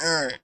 Alright.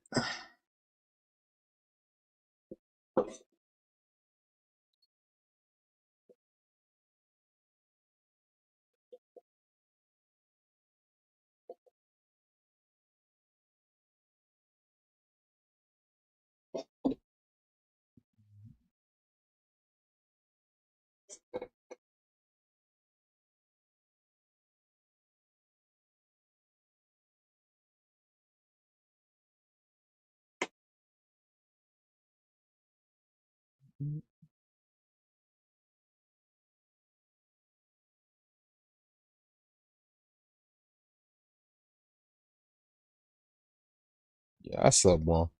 Yeah, I slept well.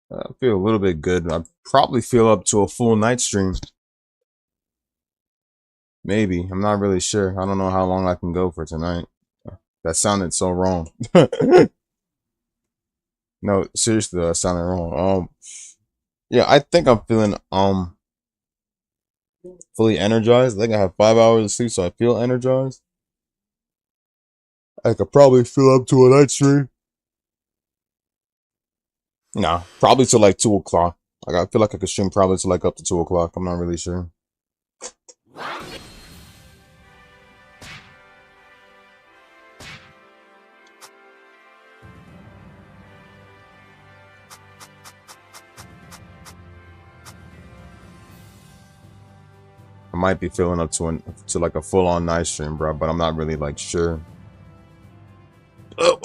I feel a little bit good. I probably feel up to a full night stream. Maybe. I'm not really sure. I don't know how long I can go for tonight. That sounded so wrong. No, seriously, that sounded wrong. Yeah, I think I'm feeling fully energized. I think I have 5 hours of sleep, so I feel energized. I could probably fill up to a night stream. Nah, probably till like 2 o'clock. Like I feel like I could stream probably till like up to 2 o'clock. I'm not really sure. I might be filling up to like a full on night stream, bro, but I'm not really like sure.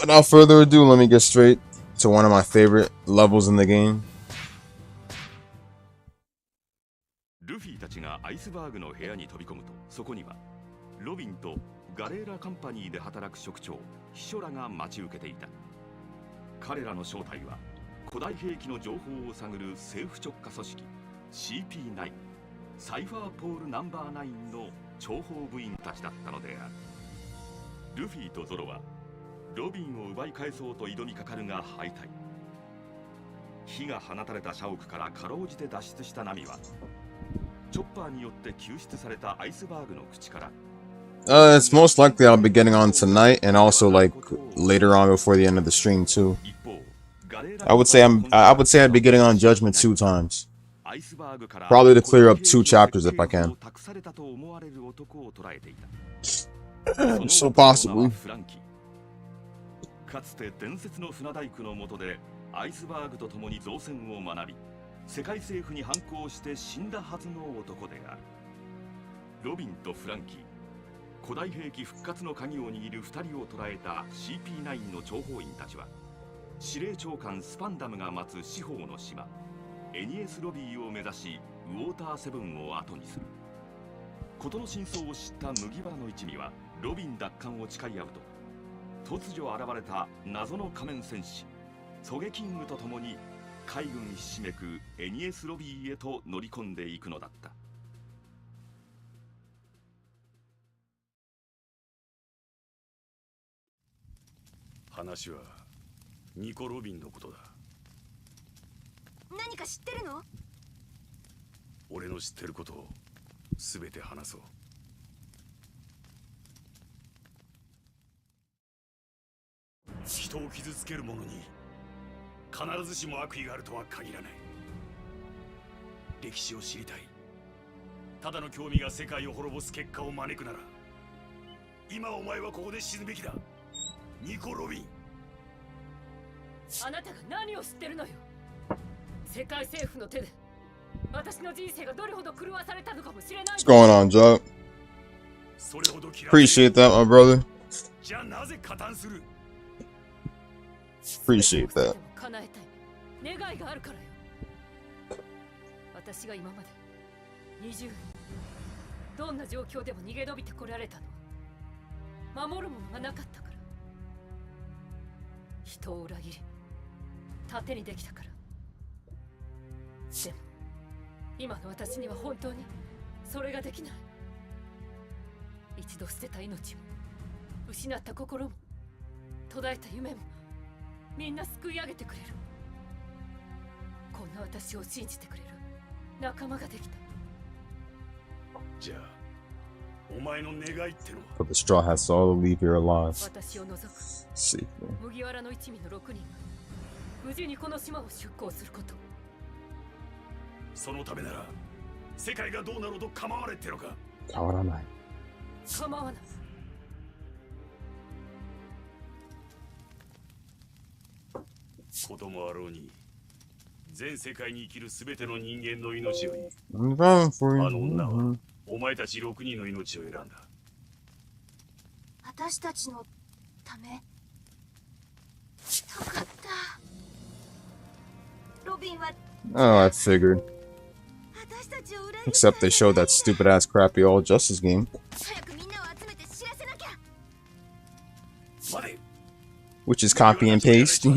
Without further ado, let me get straight to one of my favorite levels in the game. ルフィたちがアイスバーグの部屋に飛び込むと、そこにはロビンとガレーラカンパニーで働く職長秘書らが待ち受けていた。彼らの正体は古代兵器の情報を探る政府直下組織 CP9 サイファーポールナンバー9の諜報部員たちだったのである。ルフィとゾロはロビンを奪い返そうと挑みかかるが敗退。火が放たれた社屋からかろうじて脱出したナミはチョッパーによって救出されたアイスバーグの口から It's most likely I'll be getting on tonight and also like later on before the end of the stream too. I would say I'd be getting on Judgment 2 times. Probably to clear up 2 chapters if I can. So possibly. かつて伝説の船大工の下でアイスバーグと共に造船を学び、世界政府に反抗して死んだはずの男である。ロビンとフランキー、古代兵器復活の鍵を握る2人を捕らえた CP9 の諜報員たちは、司令長官スパンダムが待つ司法の島エニエスロビーを目指しウォーターセブンを後にする。事の真相を知った麦わらの一味はロビン奪還を誓い合うと、突如現れた謎の仮面戦士ソゲキングと共に海軍ひしめくエニエスロビーへと乗り込んでいくのだった。話はニコ・ロビンのことだ。何か知ってるの？俺の知ってることを全て話そう。人を傷つける者に必ずしも悪意があるとは限らない。歴史を知りたい。ただの興味が世界を滅ぼす結果を招くなら、今お前はここで死ぬべきだ。ニコ・ロビン。あなたが何を知ってるのよ。世界政府の手で私の人生がどれほど狂わされたのかもしれない。 What's going on, Joe? Appreciate that, my brother. じゃあなぜ加担する？ Appreciate that. 叶えたい願いがあるからよ。私が今まで20年どんな状況でも逃げ延びてこられたのは守るものがなかったから。人を裏切り盾にできたから。でも今の私には本当にそれができない。一度捨てた命も失った心も途絶えた夢もみんな救い上げてくれる。こんな私を信じてくれる仲間ができた。じゃあお前の願いってのは But the Straw Hats all to leave here alive. 私を除く Safely. 麦わらの一味の6人が無事にこの島を出港すること。そのためなら世界がどうなろうと構われってのか。変わらない。構わない。こともあろうに全世界に生きる全ての人間の命より I'm going for あの女 you. はお前たち6人の命を選んだ。私たちのため。よかった。ロビンは Oh, I figured. 私たちを裏切った。 Except they showed that stupid ass crappy all justice game. 早くみんなを集めて知らせなきゃ。待て。 Which is copy and paste.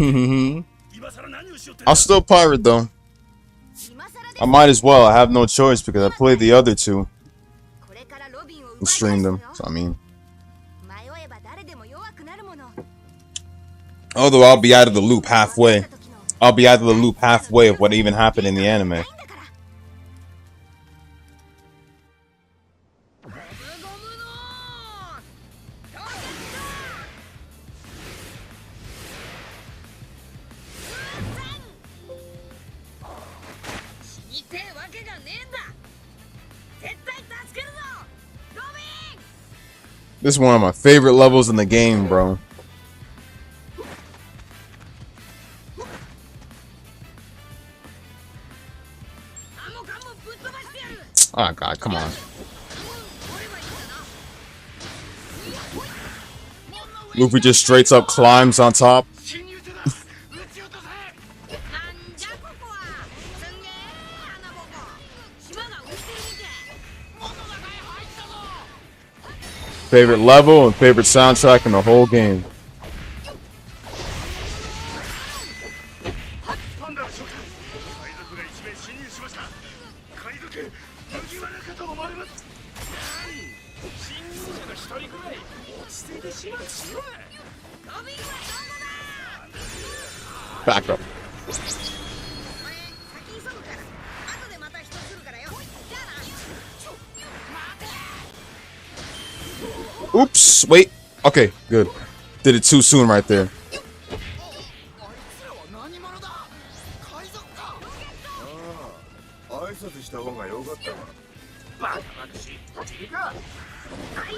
今さら何をしようってんだ I'll still pirate though. 今更で I might as well. I have no choice because I played the other two これからロビンを奪い and 返すの streamed よ them. So I mean, 迷えば誰でも弱くなるもの。 although I'll be out of the loop halfway. I'll be out of the loop halfway of what even happened in the anime. 死にてえわけがねえんだ。絶対助けるぞ、ロビン。 This is one of my favorite levels in the game, bro. あもかもぶっ飛ばしてやる。 Oh god, come on. Luffy just straight up climbs on top. 侵入者だ。撃ち落とせ。なんじゃここは。すんげえ穴ぼこ。島が浮いてるみてえ。この中へ入ったぞ。 Favorite level and favorite soundtrack in the whole game. パンダの召喚。海賊が一名侵入しました。海賊麦わらかと思われます。侵入者が一人くらい落ち着いて始末しろ。ロビンはどこだ。 Back up. 俺先急ぐから後でまた人来るからよ。じゃあな。 Oops. Wait. Okay, good. Did it too soon right there. 挨拶した方が良かったわ。バカバカしい。いいか。あい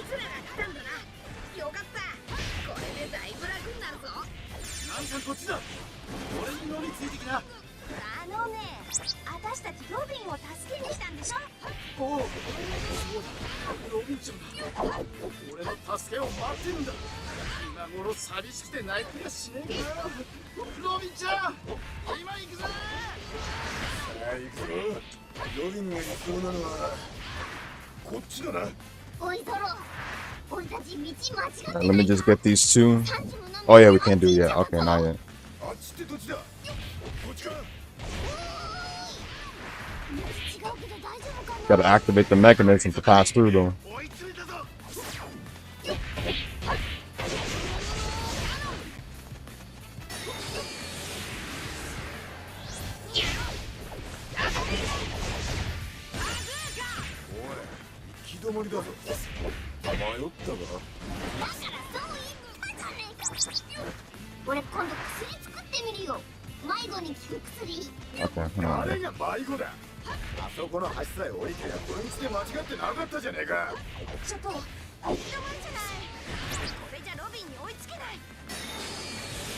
つらが来たんだな。よかった。これでだいぶ楽になるぞ。ナミさんこっちだ。俺に乗りついてきな。あのね、私たちロビンを助けに来たんでしょ。おお。ロビンちゃんだ。俺の助けを待ってるんだ。今頃寂しくて泣いてやしねえか。ロビンちゃん、今行くぜ。あいつロビンがいそうなのはこっちだな。おいゾロ、俺たち道間違ってないか。 Alright, let me just get these two. Oh yeah, we can't do it yet. Okay, not yet. あっちってどっちだ。こっちか。違うけど大丈夫かな。 Gotta activate the mechanism to pass through though. 追いついたぞ。 行き止まりだぞ。迷ったか。だからそういう馬じゃねえか。俺今度薬作ってみるよ。迷子に効く薬。 Okay, hang on. 誰が迷子だ。あそこの橋さえ降りてやこの道で間違ってなかったじゃねえか。ちょっと行き止まりじゃない。これじゃロビンに追いつけない。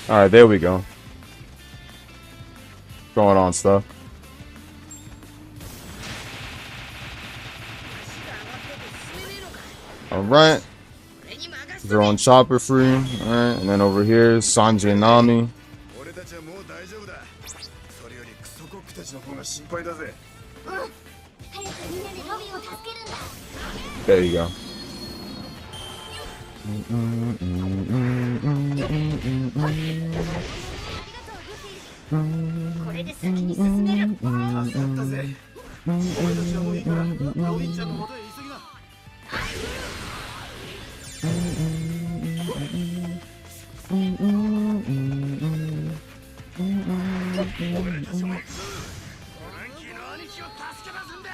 Alright, there we go. Going on stuff. Alright. Throwing Chopper free. Alright, and then over here, Sanji and Nami. 俺たちはもう大丈夫だ。それよりクソコックたちの方が心配だぜ。うん。早くみんなでロビンを助けるんだ。 There you go. これで先に進める。助かったぜ。俺たちはもういいからロビンちゃんの元へ急ぎな。俺たちも行くぞ。フランキーの兄貴を助け出すんだ。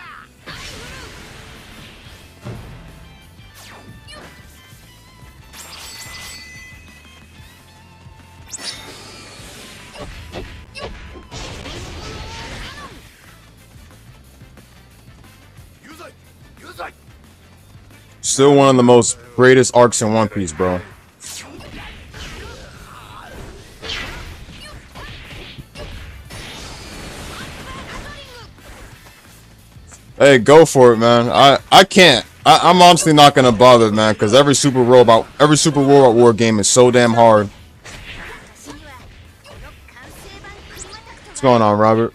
Still one of the most greatest arcs in One Piece, bro. Hey, go for it, man. I can't. I'm honestly not gonna bother, man, because every Super Robot War game is so damn hard. What's going on, Robert?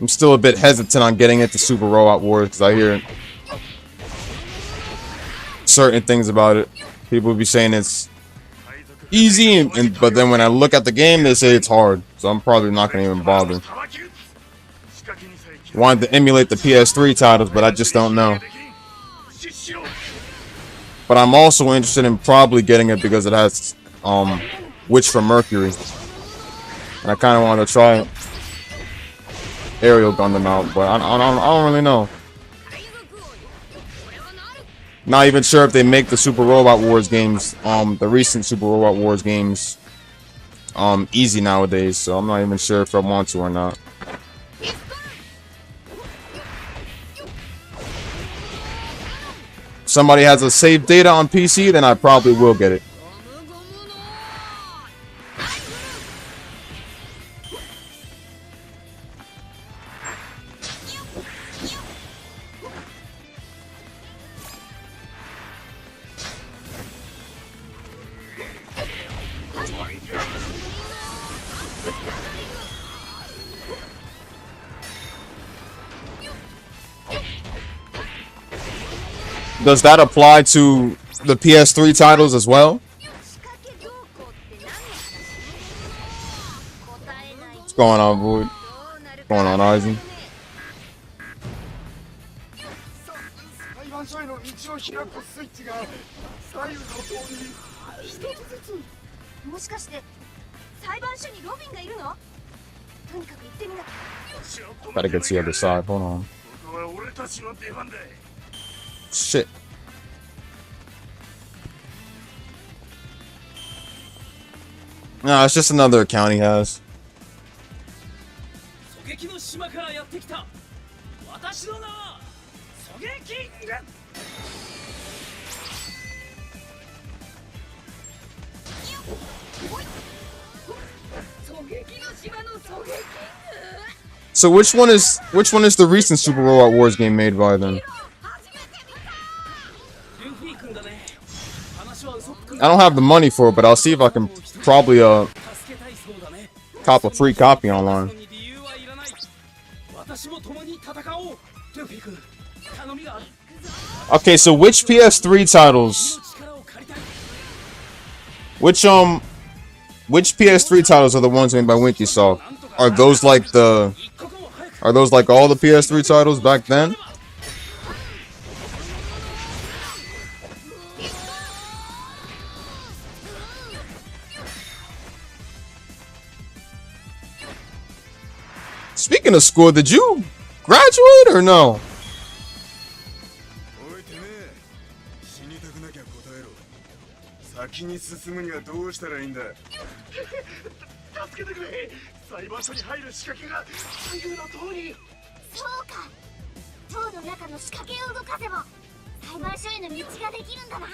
I'm still a bit hesitant on getting into Super Robot Wars because I hear certain things about it. People be saying it's easy, but then when I look at the game, they say it's hard. So I'm probably not gonna even bother. Wanted to emulate the PS3 titles, but I just don't know. But I'm also interested in probably getting it because it has Witch from Mercury, and I kind of want to try it. Aerial gun them out, but I don't really know. Not even sure if they make the Super Robot Wars games, the recent Super Robot Wars games, easy nowadays. So I'm not even sure if I want to or not. If somebody has a save data on PC, then I probably will get it. Does that apply to the PS3 titles as well? What's going on, Void? What's going on, Aizen? 裁判所への道を開くスイッチが左右の通りに一つずつ。もしかして裁判所にロビンがいるの？とにかく行ってみなきゃ。 Gotta get to the other side. Hold on. ここは俺たちの出番だ。 Shit. Nah, it's just another account he has. 狙撃の島からやってきた。私の名は狙撃軍。So which one is the recent Super Robot Wars game made by them? I don't have the money for it, but I'll see if I can probably cop a free copy online. Okay, so which PS3 titles? Which PS3 titles are the ones made by Winkysoft? Are those like all the PS3 titles back then? Speaking of school, did you graduate or no? おいてめえ、死にたくなきゃ答えろ。先に進むにはどうしたらいいんだ。助けてくれ。裁判所に入る仕掛けが左右の通り。そうか。塔の中の仕掛けを動かせば裁判所への道ができるんだな。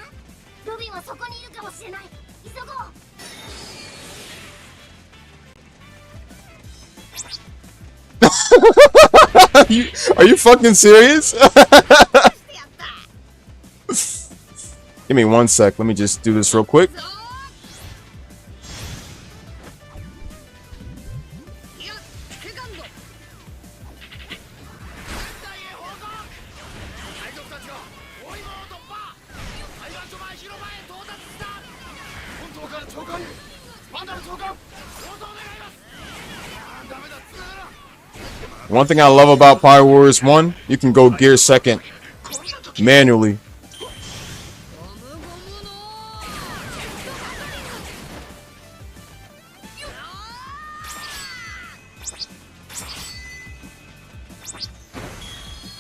ロビンはそこにいるかもしれない。急ごう。 Are you fucking serious? Give me 1 sec. Let me just do this real quick. One thing I love about Pyro Warriors 1, you can go gear second manually.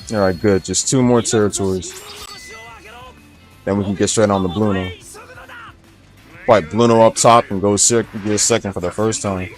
Alright, good. Just 2 more territories. Then we can get straight on the Bluno. Fight Bluno up top and go gear second for the first time.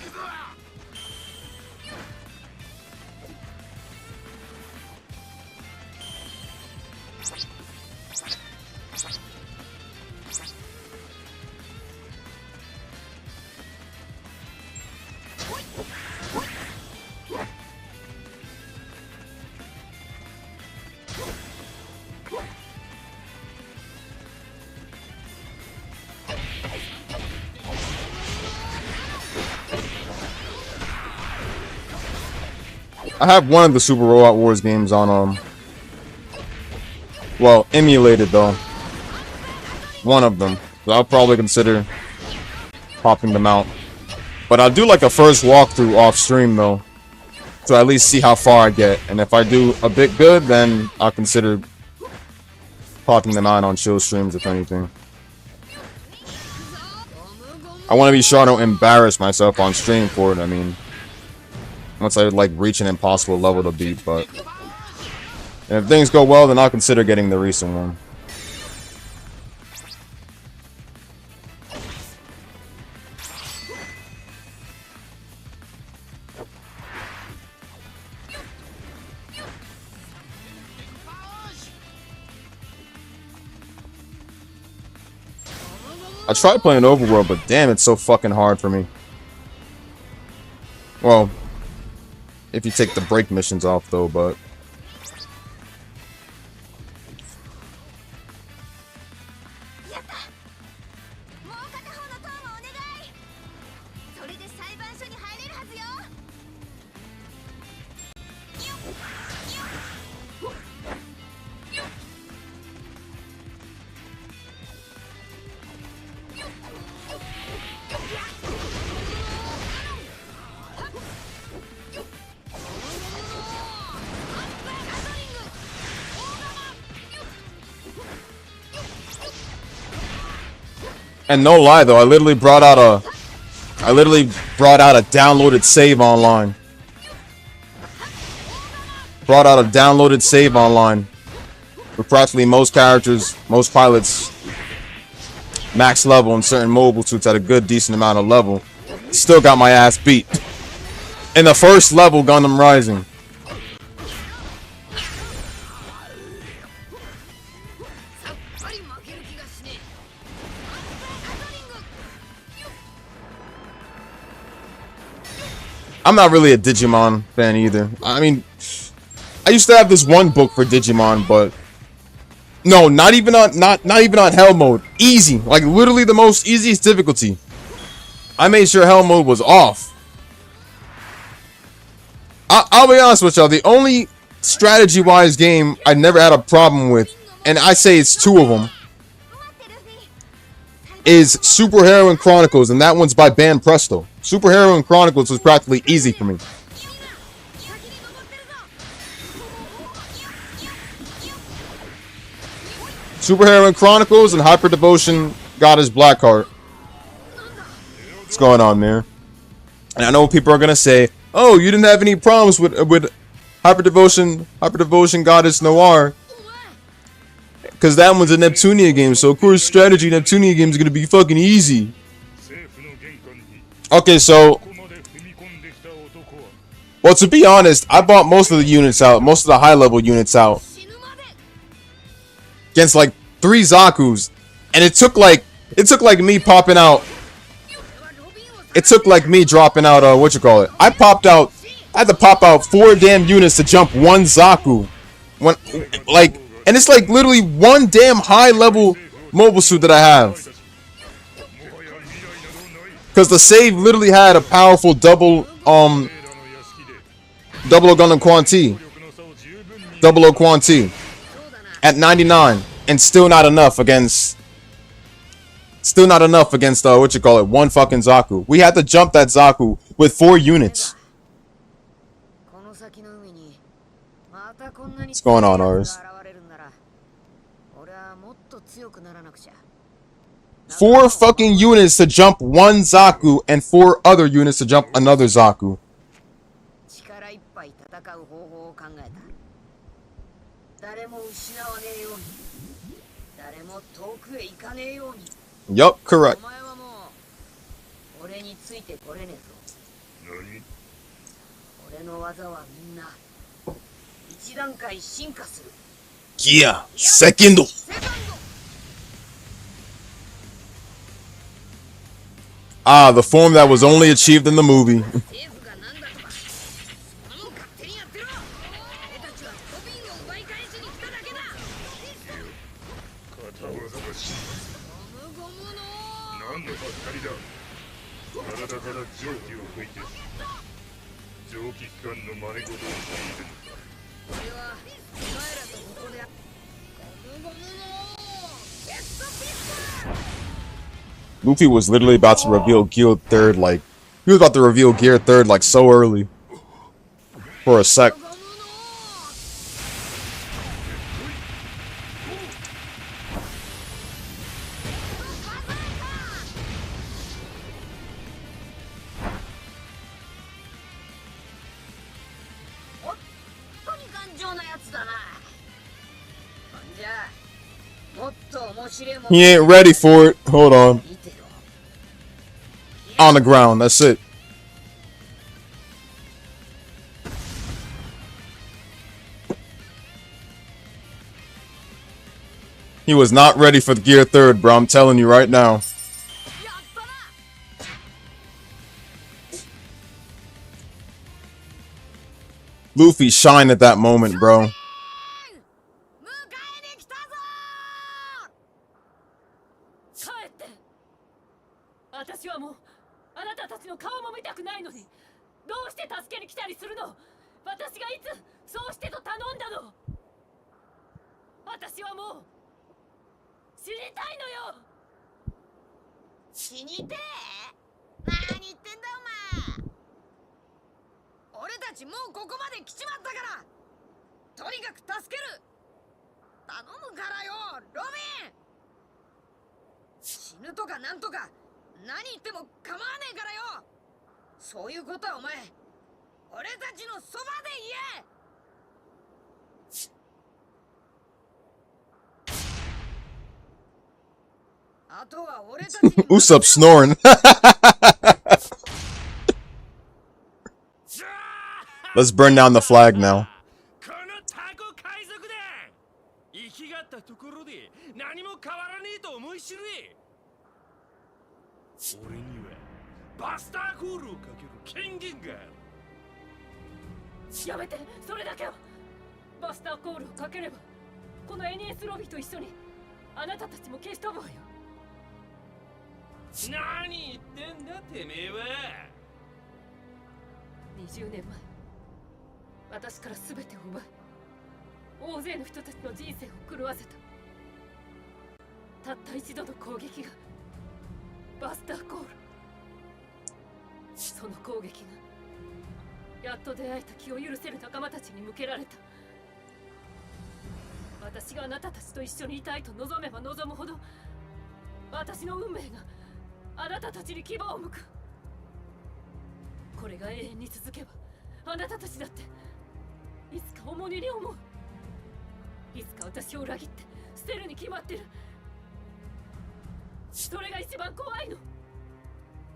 I have one of the Super Robot Wars games on well, emulated though. One of them. So I'll probably consider popping them out. But I'll do like a first walkthrough off stream though, to at least see how far I get. And if I do a bit good, then I'll consider popping them out on chill streams if anything. I want to be sure I don't embarrass myself on stream for it. I mean, once I like reach an impossible level to beat, but if things go well, then I'll consider getting the recent one. I tried playing Overworld, but damn, it's so fucking hard for me. Well, if you take the break missions off, though, but... And no lie though, I literally brought out a downloaded save online. Brought out a downloaded save online. With practically most characters, most pilots max level and certain mobile suits at a good decent amount of level. Still got my ass beat. In the first level Gundam Rising. I'm not really a Digimon fan either. I mean, I used to have this one book for Digimon, but no, not even on Hell mode. Easy, like literally the most easiest difficulty. I made sure Hell mode was off. I'll be honest with y'all. The only strategy-wise game I never had a problem with, and I say it's two of them, is Super Heroine Chronicles, and that one's by Ban Presto. Super Heroine Chronicles was practically easy for me. Super Heroine Chronicles and Hyper Devotion Goddess Blackheart. What's going on there? And I know people are gonna say, "Oh, you didn't have any problems with Hyper Devotion Goddess Noir." Because that one's a Neptunia game, so of course strategy Neptunia game is gonna be fucking easy. Okay, so, well, to be honest, I bought most of the units out, most of the high-level units out, against like 3 Zakus, and it took like me popping out. It took like me dropping out. What you call it? I had to pop out 4 damn units to jump 1 Zaku. And it's like literally 1 damn high-level mobile suit that I have. Because the save literally had a powerful double Gundam Quan T. Double O Quan T. At 99. And still not enough against... what you call it? 1 fucking Zaku. We had to jump that Zaku with 4 units. What's going on, Ars? 4 fucking units to jump 1 Zaku and 4 other units to jump another Zaku. Yup, correct. Gear Second. Ah, the form that was only achieved in the movie. 政府がなんだとかそんなもん勝手にやってろ。俺たちはロビンを奪い返しに来ただけだ。片技だしゴムゴムの何のばっかりだ。体から蒸気を吹いて蒸気機関の真似事をしているのだ。俺はお前らとここでゴムゴムのヘッドピストル。 Luffy was literally about to reveal Gear Third, like he was about to reveal Gear Third like so early. For a sec. ゴムの本当に頑丈なやつだな。じゃあもっと面白いもの He ain't ready for it. Hold on. 見てろ。 On the ground. That's it. He was not ready for the Gear Third, bro. I'm telling you right now. やったな。 Luffy shined at that moment, bro. 迎えに来たぞ。帰って私はもうあなたたちの顔も見たくないのにどうして助けに来たりするの。私がいつそうしてと頼んだの。私はもう死にたいのよ。死にてえ。何言ってんだお前。俺たちもうここまで来ちまったからとにかく助ける。頼むからよロビン。死ぬとかなんとか何言っても構わねえからよ。そういうことはお前俺たちのそばで言え。あとは俺たちに Usopp snoring. Let's burn down the flag now. このタコ海賊だ。生きがったところで何も変わらねえと思い知れ。俺にはバスターコールをかける権限がある。やめてそれだけは。バスターコールをかければこの NS ロビーと一緒にあなたたちも消し飛ぶわよ。何言ってんだてめえは。20年前私から全てを奪い大勢の人たちの人生を狂わせた。たった一度の攻撃がバスターコール。その攻撃がやっと出会えた気を許せる仲間たちに向けられた。私があなたたちと一緒にいたいと望めば望むほど私の運命があなたたちに牙を向く。これが永遠に続けばあなたたちだっていつか重荷に思う。いつか私を裏切って捨てるに決まってる。それが一番怖いの。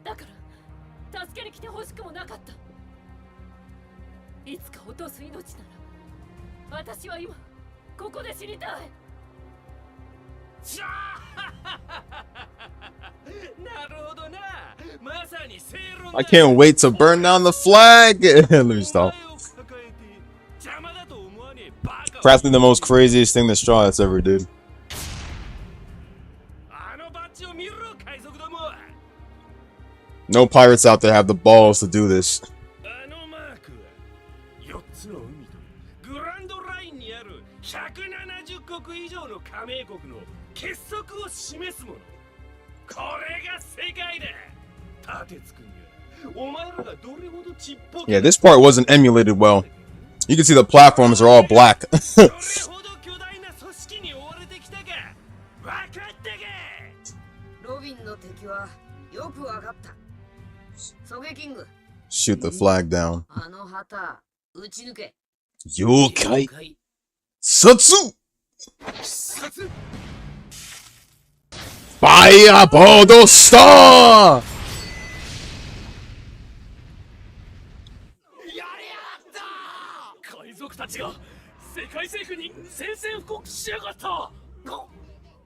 だから助けに来てほしくもなかった。いつか落とす命なら私は今ここで死にたい。なるほどな。まさに正論だ。 I can't wait to burn down the flag. Let me stop. 邪魔だと思わねえバカ。 Practically the most craziest thing that Straw Hats ever did. あのバッジを見ろ海賊ども。 No pirates out there have the balls to do this. あのマークは4つの海とグランドラインにある170国以上の加盟国の結束を示すもの。これが世界だ。立てつくんや。お前らがどれほどちっぽけ。 Yeah, this part wasn't emulated well. You can see the platforms are all black. どれほど巨大な組織に追われてきたか分かったか。ロビンの敵はよくわかった。ソゲキング、 Shoot the flag down. あの旗撃ち抜け。 Yokai 了解。 Satsu! 視察 Fireball Star! 海賊たちが世界政府に宣戦布告しやがった。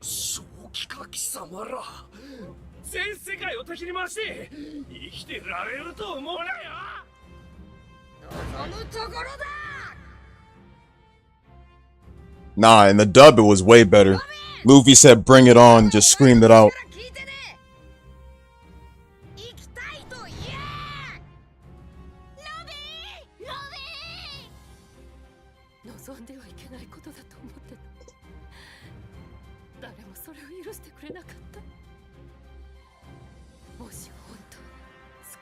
正気か貴様ら。全世界を敵に回して生きてられると思うなよ。望むところだ。 Nah, in the dub it was way better. Luffy said bring it on, just screamed it out. 聞いてね。行きたいと言え。ロビー。望んではいけないことだと思ってた。誰もそれを許してくれなかった。もし本当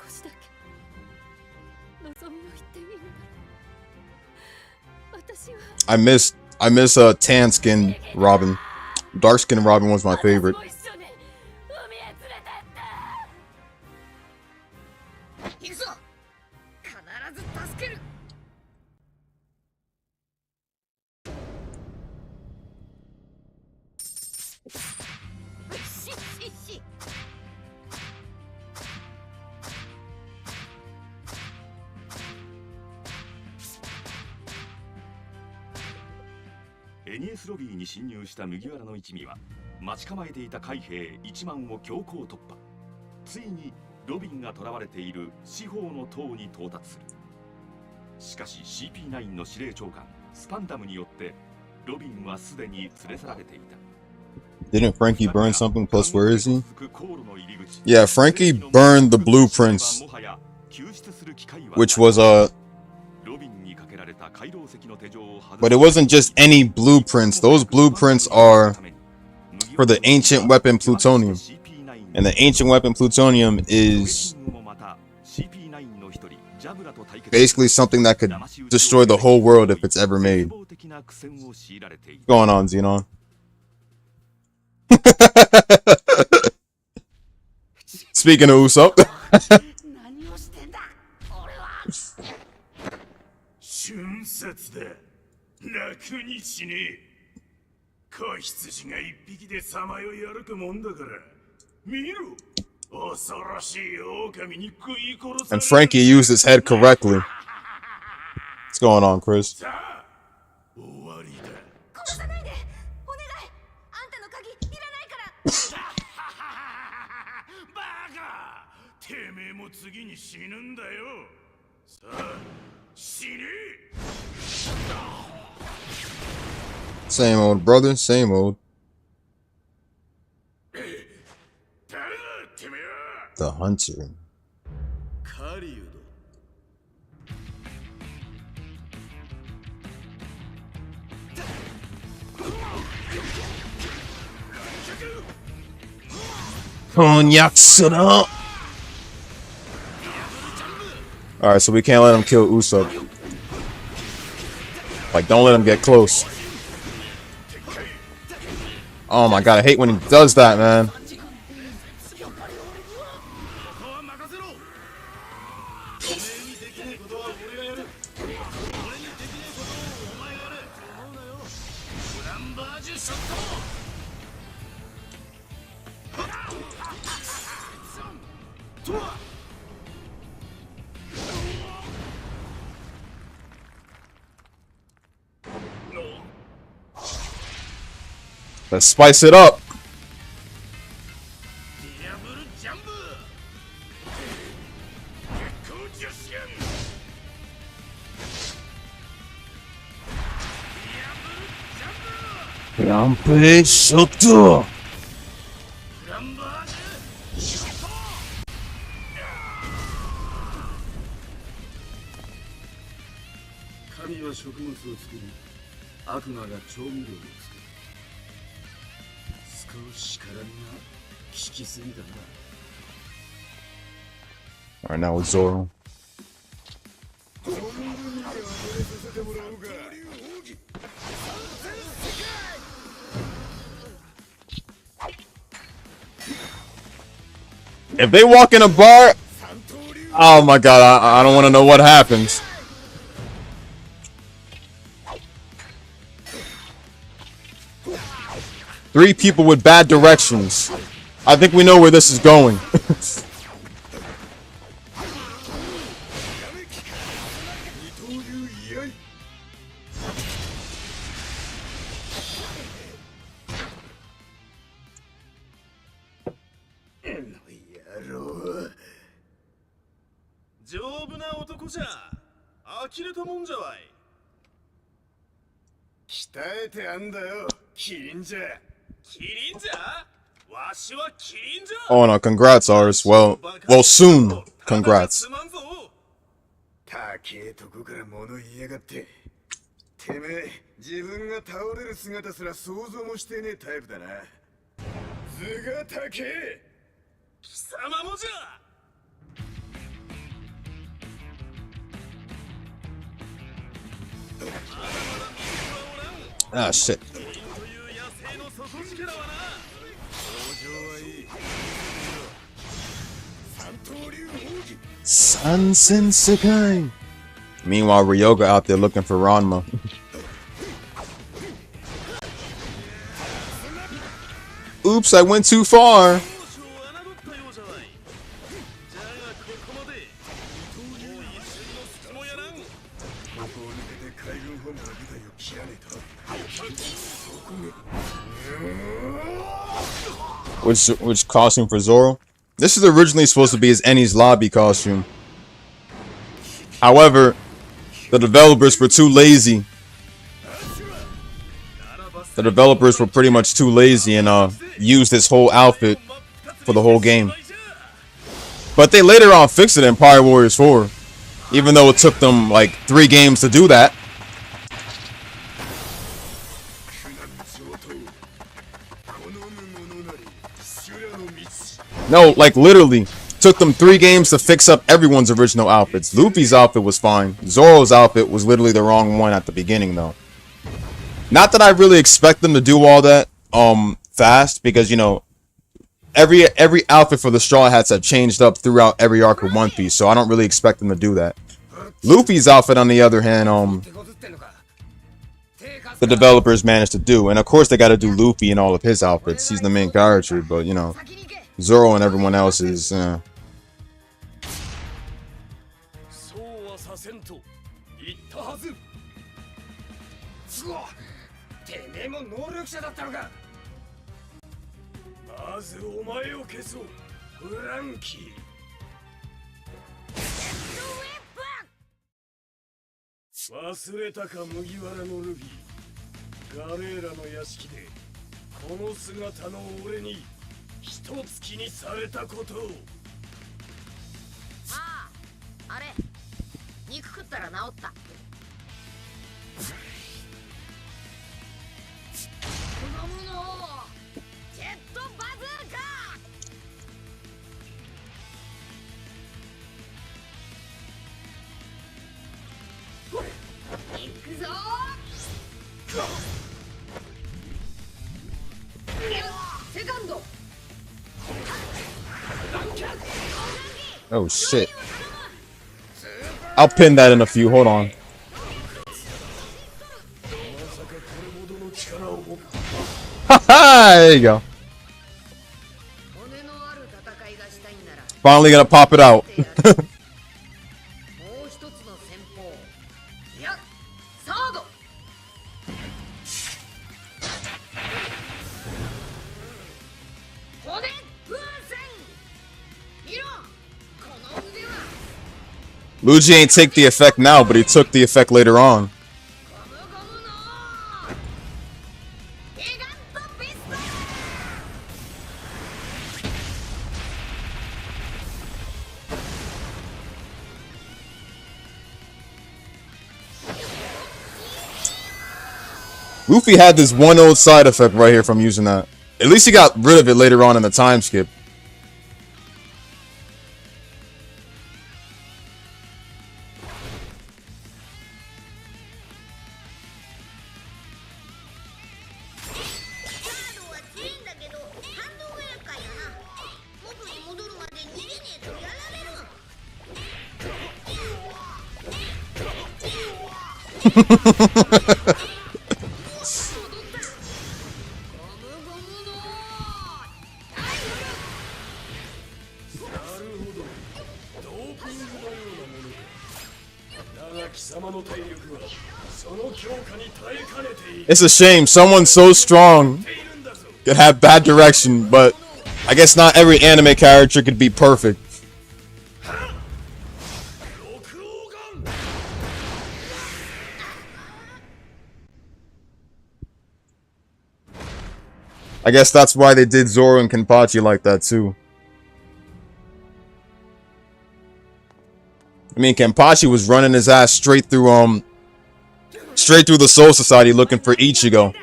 少しだけ望みを言っていいなら、私は I miss tan skin Robin. Dark skin Robin was my favorite. 私も一緒に海へ連れてって。行くぞ。必ず助ける。ししし。エニエスロビーに侵入した麦わらの一味は待ち構えていた海兵1万を強行突破。ついにロビンが囚われている四方の塔に到達する。しかし CP9 の司令長官スパンダムによってロビンはすでに連れ去られていた。 Didn't Frankie burn something? Plus, where is he? Yeah, Frankie burned the blueprints, which was but it wasn't just any blueprints. Those blueprints are for the ancient weapon plutonium, and the ancient weapon plutonium is basically something that could destroy the whole world if it's ever made. What's going on, Xenon? Speaking of Usopp. 何をしてんだ。俺は。春節だ。楽にしねえ。子羊が一匹でさまよい歩くもんだから。見ろ。恐ろしい狼に食い殺される。 And Frankie used his head correctly. What's going on, Chris? さあ、終わりだ。殺さないで。お願い。あんたの鍵いらないから。バカ！てめえも次に死ぬんだよ。さあ、死ね！ Same old brother, same old. 誰だてめえは！ The Hunter. カリウド。 Cognac up. Alright, so we can't let him kill Usopp. Like, don't let him get close. Oh my god, I hate when he does that, man. ここは任せろ。おめえにできないことは俺がやる。俺にできないことをお前がやれ。思うなよ。グランバージュショット。とは。 Let's spice it up. ディアブルジャンブ月光女子剣ディアブルジャンブ Rampage Shotto. グランバージュショット神は食物を作り、悪魔が調味料を作る。少し絡みが効きすぎだな。 Alright, now with Zoro. If they walk in a bar, oh my god, I don't want to know what happens. Three people with bad directions. I think we know where this is going. こじゃ呆れたもんじゃわい。鍛えてあんだよ、キリンじゃ。キリンじゃ？わしはキリンじゃ。 Oh no, congrats, Ars. Well, soon. Congrats. 高えとこから物言いやがって。てめえ、自分が倒れる姿すら想像もしてねえタイプだな。図が高え。貴様もじゃ。 Ah, shit. Sansen Sekai. Meanwhile, Ryoga out there looking for Ranma. Oops, I went too far. Which costume for Zoro? This is originally supposed to be his Enies Lobby costume. However, the developers were too lazy. The developers were pretty much too lazy and used this whole outfit for the whole game. But they later on fixed it in Empire Warriors 4, even though it took them like 3 games to do that. No, like literally took them 3 games to fix up everyone's original outfits. Luffy's outfit was fine. Zoro's outfit was literally the wrong one at the beginning though. Not that I really expect them to do all that fast, because you know every outfit for the Straw Hats have changed up throughout every arc of One Piece, so I don't really expect them to do that. Luffy's outfit on the other hand, the developers managed to do, and of course they got to do Luffy in all of his outfits. He's the main character, but you know, Zoro and everyone else is oh shit. I'll pin that in a few, hold on. Haha, there you go. Finally gonna pop it out. Luigi ain't take the effect now, but he took the effect later on. Luffy had this one old side effect right here from using that. At least he got rid of it later on in the time skip. It's a shame someone so strong could have bad direction, but I guess not every anime character could be perfect. I guess that's why they did Zoro and Kenpachi like that too. I mean, Kenpachi was running his ass straight through the Soul Society looking for Ichigo.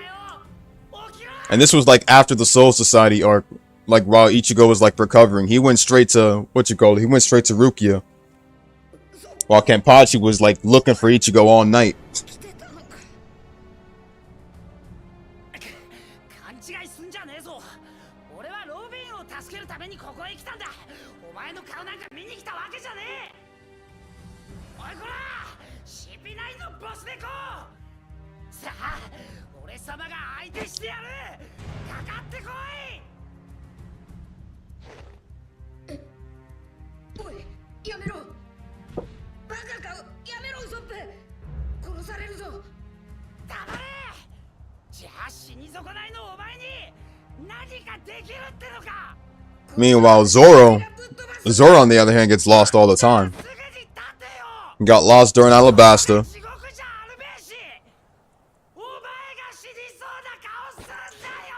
And this was like after the Soul Society arc, like while Ichigo was like recovering. He went straight to he went straight to Rukia. While Kenpachi was like looking for Ichigo all night. 勘違いすんじゃねえぞ。俺はロビンを助けるためにここへ来たんだ。お前の顔なんか見に来たわけじゃねえ。おいこら、CP9 のボス猫。さあ、俺様が相手してやる。かかってこい。おい、やめろ。バカか、やめろウソップ。殺されるぞ。黙れ。じゃあ死に損ないのお前に何かできるってのか。 Meanwhile, Zoro on the other hand gets lost all the time. He got lost during Alabasta. 地獄じゃあるべし。お前が死にそうな顔すんなよ。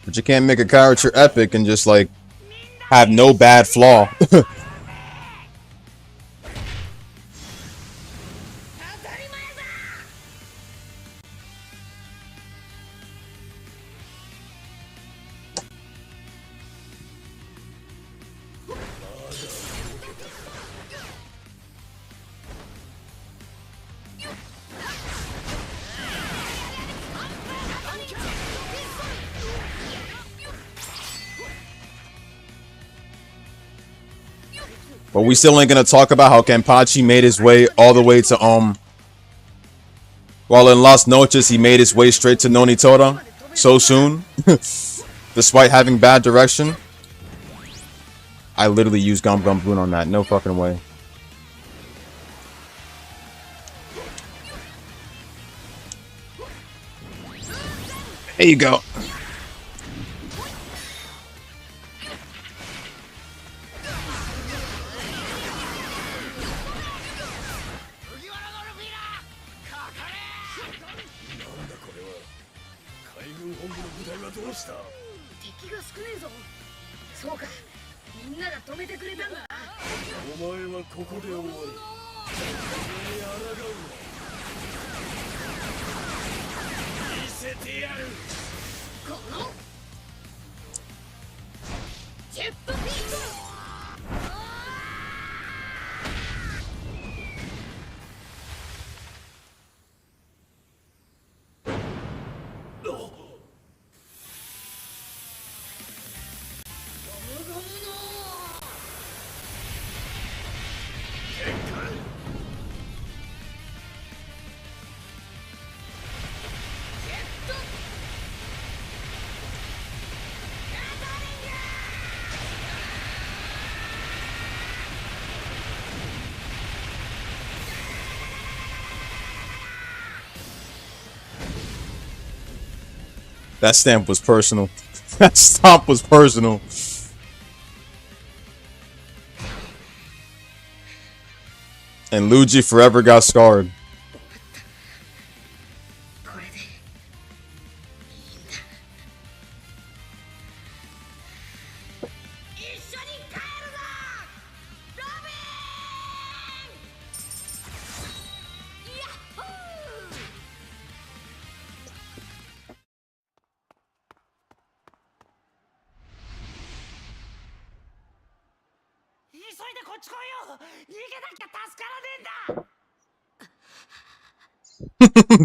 But you can't make a character epic and just like have no bad flaw. But we still ain't gonna talk about how Kenpachi made his way all the way to while in Las Noches he made his way straight to Nonitora so soon, despite having bad direction. I literally used Gum Gum Boon on that. No fucking way. There you go. That stamp was personal. That stomp was personal. And Luigi forever got scarred.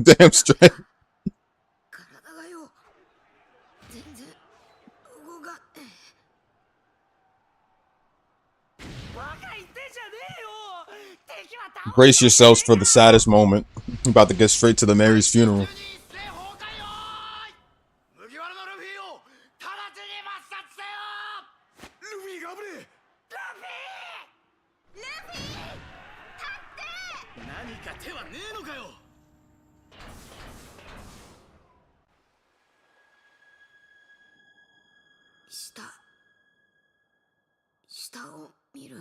Damn straight. Brace yourselves for the saddest moment. I'm about to get straight to the Mary's funeral. 下を見る。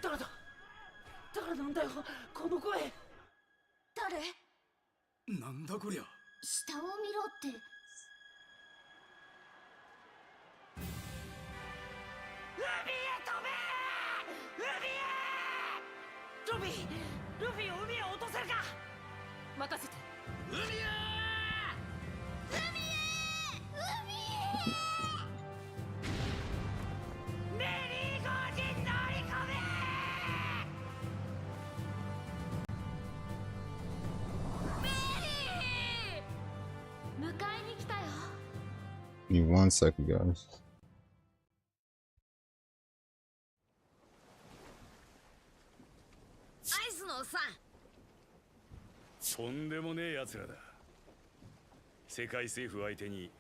誰だ誰なんだよこの声。誰？なんだこりゃ。下を見ろって。ルフィを海へ落とせるか。任せて。海メリーゴージン乗り込め。迎えに来たよ。Give me 1 second, guys. アイスのおっさん。とんでもねえ奴らだ。世界政府相手に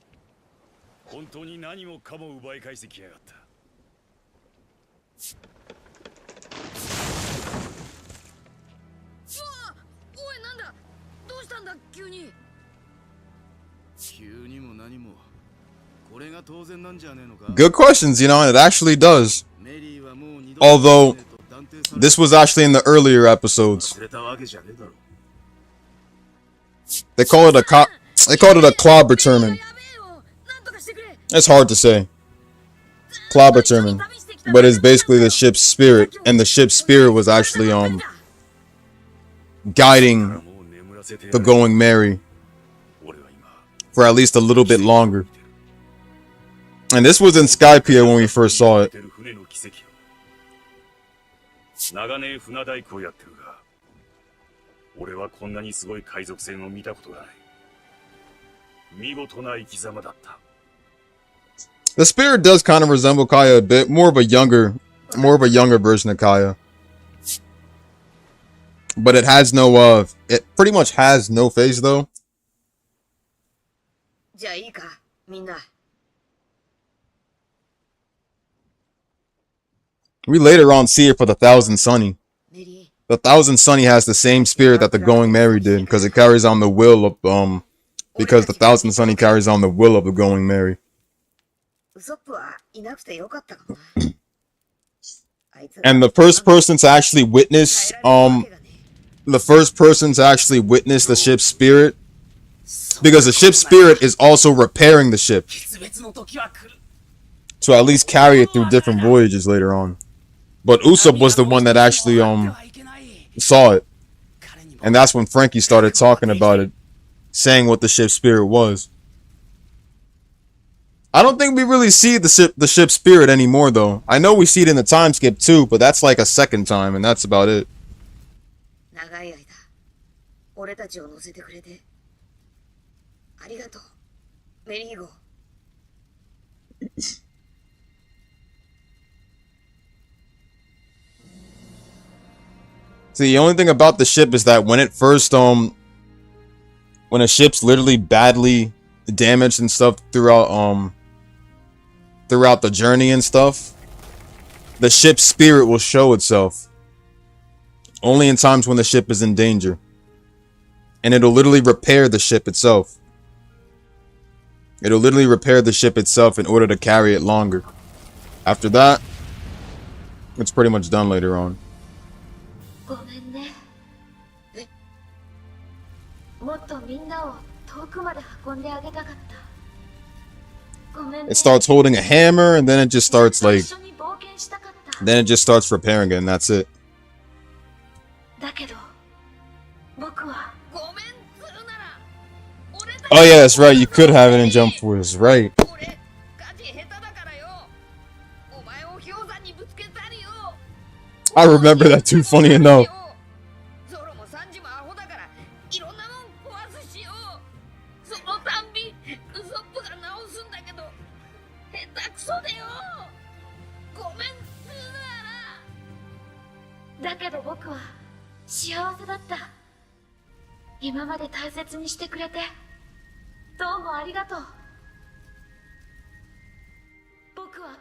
本当に何もかも奪い返してきやがった。おいなんだどうしたんだ急に。急にも何も。これが当然なんじゃねえのか。 Good questions, you know, and it actually does. メリーはもう二度 Although と断定され this was actually in the earlier episodes. 忘れたわけじゃねえだろ。 They call it a clobber termin. やべえよなんとかしてくれ。 It's hard to say. Clobber termin. But it's basically the ship's spirit, and the ship's spirit was actually guiding もう眠らせてや the る。 Going Merry 俺は今 for at least a little bit longer. And this was in Skypiea when we first saw it. 船の奇跡を長年船大工をやってるが、俺はこんなにすごい海賊船を見たことがない。見事な生き様だった。 The spirit does kind of resemble Kaya a bit, more of a younger version of Kaya. But it has no it pretty much has no face though. じゃあいいかみんな。 We later on see it for the Thousand Sunny. メリ The Thousand Sunny has the same spirit that the Going Merry did, because it carries on the will of because the Thousand Sunny carries on the will of the Going Merry. ウソップはいなくてよかったかもな。あいつら And the first person to actually witness the ship's spirit, because the ship's spirit is also repairing the ship 決別の時は来る。 to at least carry it through different voyages later on. But Usopp was the one that actually saw it, and that's when Frankie started talking about it, saying what the ship's spirit was. I don't think we really see the ship's spirit anymore though. I know we see it in the time skip too, but that's like a second time, and that's about it. 長い間俺たちを乗せてくれてありがとうメリーゴ。 See, the only thing about the ship is that when it first when a ship's literally badly damaged and stuff throughout the journey and stuff, the ship's spirit will show itself only in times when the ship is in danger, and it'll literally repair the ship itself. It'll literally repair the ship itself in order to carry it longer. After that, it's pretty much done later on. ごめんね。もっとみんなを遠くまで運んであげたかった。ごめんね。 It starts holding a hammer, and then it just starts 一 like 緒に冒険したかった。 then it just starts repairing it, and that's it. だけど僕はごめんするなら俺たち Oh yeah, that's right. You could have it in Jump Force, right? 俺ガチ下手だからよ。お前を氷山にぶつけたりよ。 I remember that too. Funny enough. ゾロもサンジもアホだからいろんなもん壊すしよ。そのたんびウソップが直すんだけど下手くそでよ。ごめんするなら。だけど僕は幸せだった。今まで大切にしてくれてどうもありがとう。僕は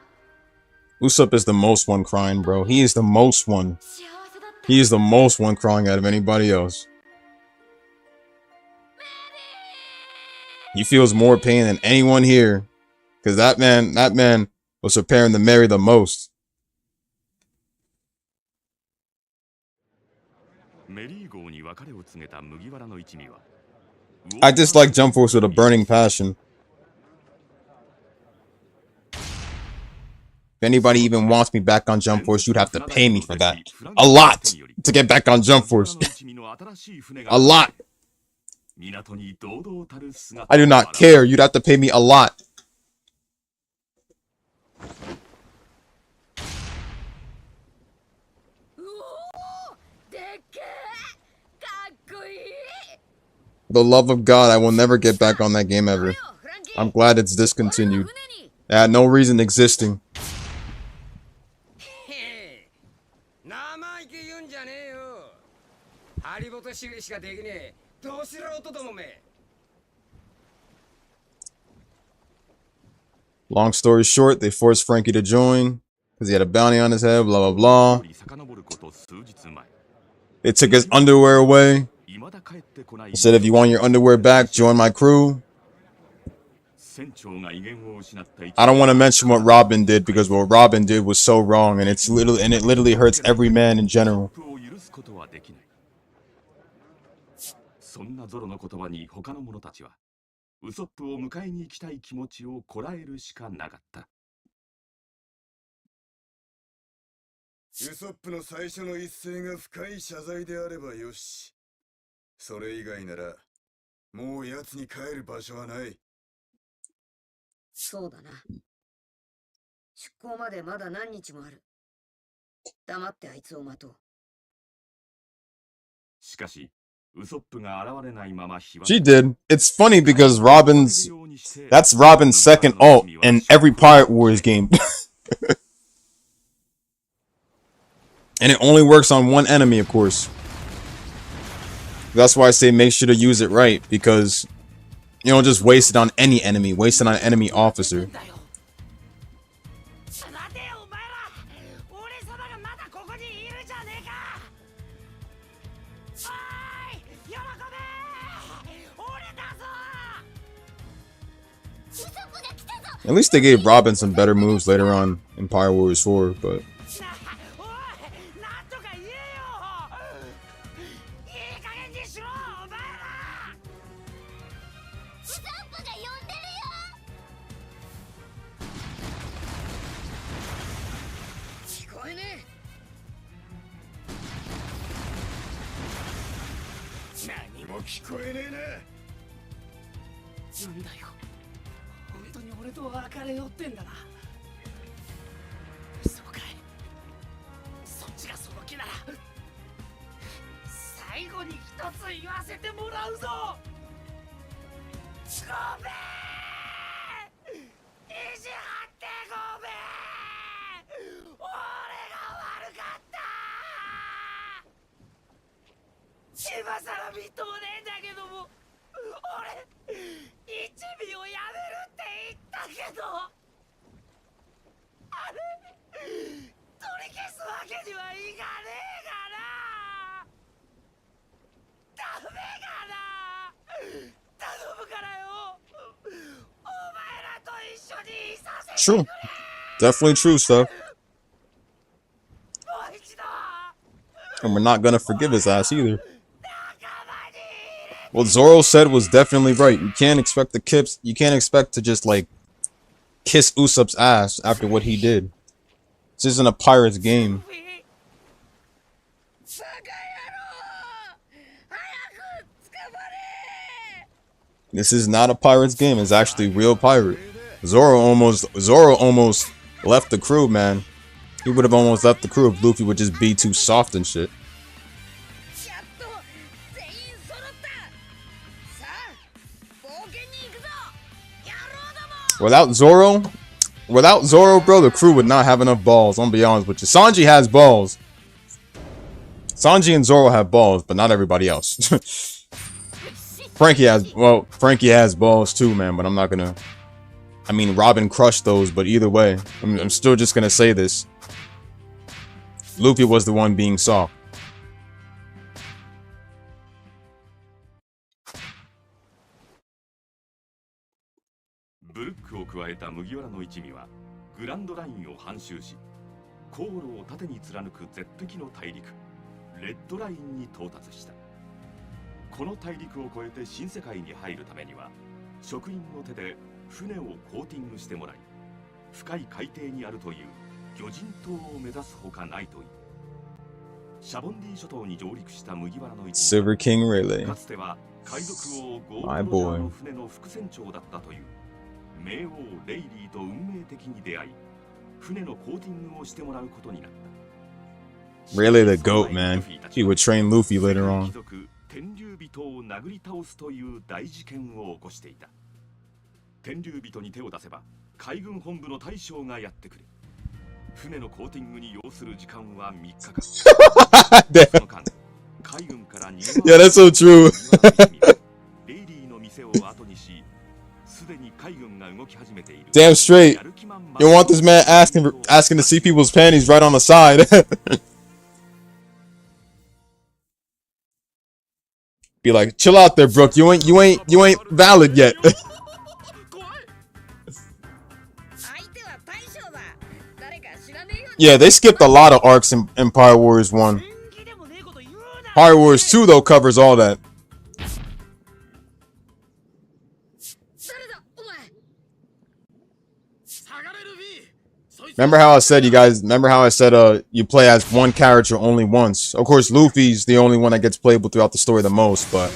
Usopp is the most one crying, bro. He is the most one. 幸せだった。 He is the most one crying out of anybody else. He feels more pain than anyone here, because that man was preparing to marry the most. メリー号に別れを告げた麦わらの一味は I dislike Jump Force with a burning passion. If anybody even wants me back on Jump Force, you'd have to pay me for that. A lot to get back on Jump Force. A lot. I do not care. You'd have to pay me a lot. でっけえかっこいい The love of God, I will never get back on that game ever. フランキー I'm glad it's discontinued. 船に It had no reason existing. 生意気言うんじゃねえよ。ハリボテ修理しかできねえ。どうしろとどもめ。Long story short, they forced Frankie to join because he had a bounty on his head, blah, blah, blah. 遡ること数日前 They took his underwear away. 未だ帰ってこない Said, if you want your underwear back, join my crew. 船長が威厳を失った I don't want to mention what Robin did because what Robin did was so wrong, and it literally hurts every man in general. を許すことはできない。そんなゾロの言葉に他の者たちはウソップを迎えに行きたい気持ちをこらえるしかなかった。ウソップの最初の一声が深い謝罪であればよし。それ以外ならもう奴に帰る場所はない。そうだな出港までまだ何日もある黙ってあいつを待とうしかしウソップが現れないまま日は She did. It's funny because that's Robin's second ult in every Pirate Warriors game. And it only works on one enemy, of course. That's why I say make sure to use it right, because you don't just waste it on any enemy, waste it on an enemy officer. 待てよお前ら俺様がまだここにいるじゃねえかおい喜べ俺だぞ At least they gave Robin some better moves later on in Pirate Warriors 4, but おいなんとか言えよいい加減にしろお前らウソップが呼んでるよ。聞こえね何も聞こえねえな。なんだよ本当に俺と別れよってんだなそうかいそっちがその気なら最後に一つ言わせてもらうぞごめん意地張ってごめん俺が悪かった今さら認めねえんだけども俺一味をやめるって言ったけどあれ取り消すわけにはいかねえかなダメかな頼むからよお前らと一緒にいさせて true. Definitely true stuff. もう一度 And we're not gonna forgive his ass either. What Zoro said was definitely right. You can't expect to just like kiss Usopp's ass after what he did. This isn't a Pirates game. バカ野郎早く捕まれ This is not a Pirates game. It's actually real pirate. Zoro almost left the crew, man. He would have almost left the crew if Luffy would just be too soft and shit. やっと全員揃ったさあ冒険に行くぞ野郎ども Without Zoro, bro, the crew would not have enough balls. I'm gonna be honest with you. Sanji has balls. Sanji and Zoro have balls, but not everybody else. Frankie has balls too, man, but I'm not gonna. I mean, Robin crushed those, but either way, I'm still just gonna say this. Luffy was the one being soft. ブルックを加えた麦わらの一味はグランドラインを半周し、航路を縦に貫く絶壁の大陸レッドラインに到達した。この大陸を越えて新世界に入るためには、職員の手で船をコーティングしてもらい、深い海底にあるという魚人島を目指すほかないという。シャボンディ諸島に上陸した麦わらの一味 Silver King Rayleigh. かつては海賊王ゴー My ルド・ロジャー boy. の船の副船長だったという冥王レイリーと運命的に出会い、船のコーティングをしてもらうことになった。 Rayleigh the GOAT, man. He would train Luffy later 貴 on. 族天竜人を殴り倒すという大事件を起こしていた。天竜人に手を出せば海軍本部の大将がやってくる。船のコーティングに要する時間は3日間。その間、海軍から逃げ Yeah, that's so true. レイリーの店を後にし、すでに海軍が動き始めている。 Damn straight. You want this man asking to see people's panties right on the side. Be like, chill out there, Brook. You ain't valid yet. 相手は大将だ。誰か知らねえよ。 Yeah, they skipped a lot of arcs in Pirate Warriors 1. Pirate Warriors 2 though covers all that. 誰だお前。下がれルフィ。そいつ Remember how I said you play as one character only once. Of course, Luffy's the only one that gets playable throughout the story the most, but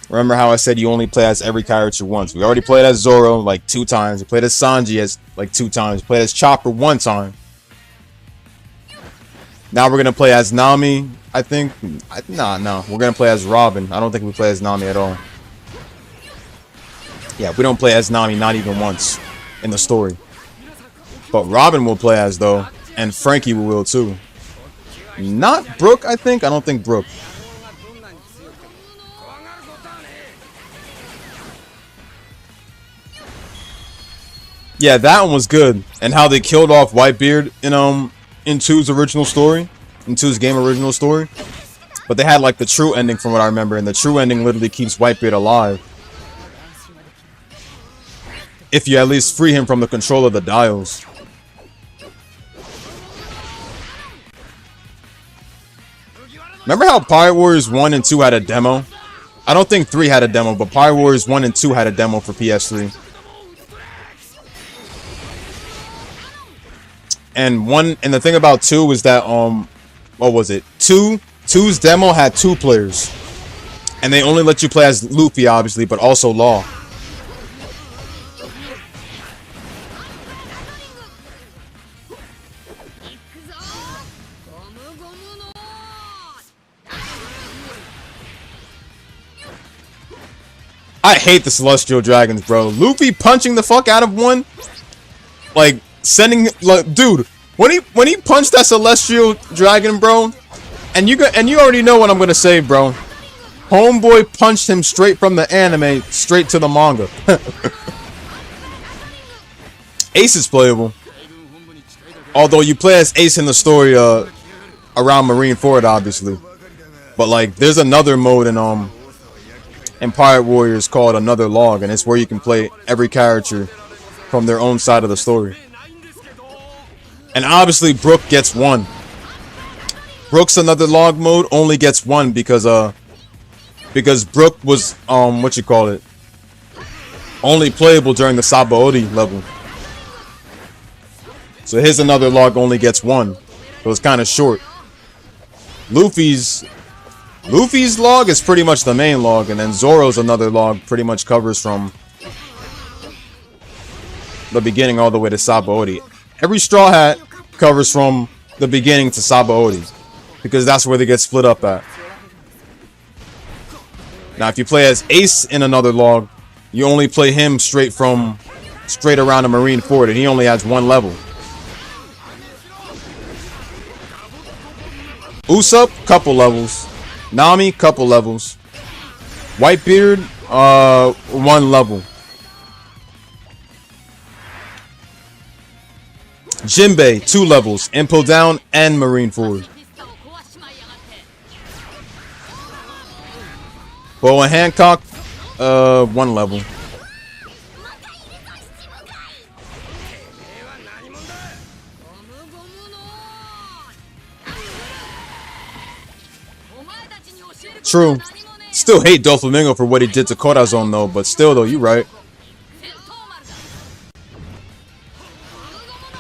remember how I said you only play as every character once. We already played as Zoro like 2 times. We played as Sanji as like 2 times. We played as Chopper 1 time. Now we're gonna play as Nami. I think no. We're gonna play as Robin. I don't think we play as Nami at all. Yeah, we don't play as Nami not even once in the story. But Robin will play as though, and Frankie will too. Not Brook, I think. I don't think Brook. Yeah, that one was good. And how they killed off Whitebeard in 2's original story, in 2's game original story. But they had like the true ending from what I remember, and the true ending literally keeps Whitebeard alive. If you at least free him from the control of the dials. Remember how Pirate Warriors 1 and 2 had a demo? I don't think 3 had a demo, but Pirate Warriors 1 and 2 had a demo for PS3. And the thing about 2 was that what was it? 2's demo had 2 players. And they only let you play as Luffy obviously, but also Law. I hate the Celestial Dragons, bro. Luffy punching the fuck out of one, like sending, like, dude, when he punched that Celestial Dragon, bro, and you already know what I'm gonna say, bro. Homeboy punched him straight from the anime straight to the manga. Ace is playable, although you play as Ace in the story around Marineford, obviously. But like, there's another mode in Pirate Warriors called Another Log, and it's where you can play every character from their own side of the story. And obviously Brook gets 1. Brook's Another Log mode only gets 1 because Brook was only playable during the Sabaody level. So his Another Log only gets 1. So it's kind of short. Luffy's log is pretty much the main log, and then Zoro's Another Log pretty much covers from the beginning all the way to Sabaody. Every Straw Hat covers from the beginning to Sabaody, because that's where they get split up at. Now, if you play as Ace in Another Log, you only play him straight around the Marineford, and he only has 1 level. Usopp, couple levels. Nami, couple levels. Whitebeard, 1 level. Jinbei, 2 levels. Impel Down and Marineford. Boa Hancock, 1 level. True. Still hate Doflamingo for what he did to Corazon though, but still though, you right.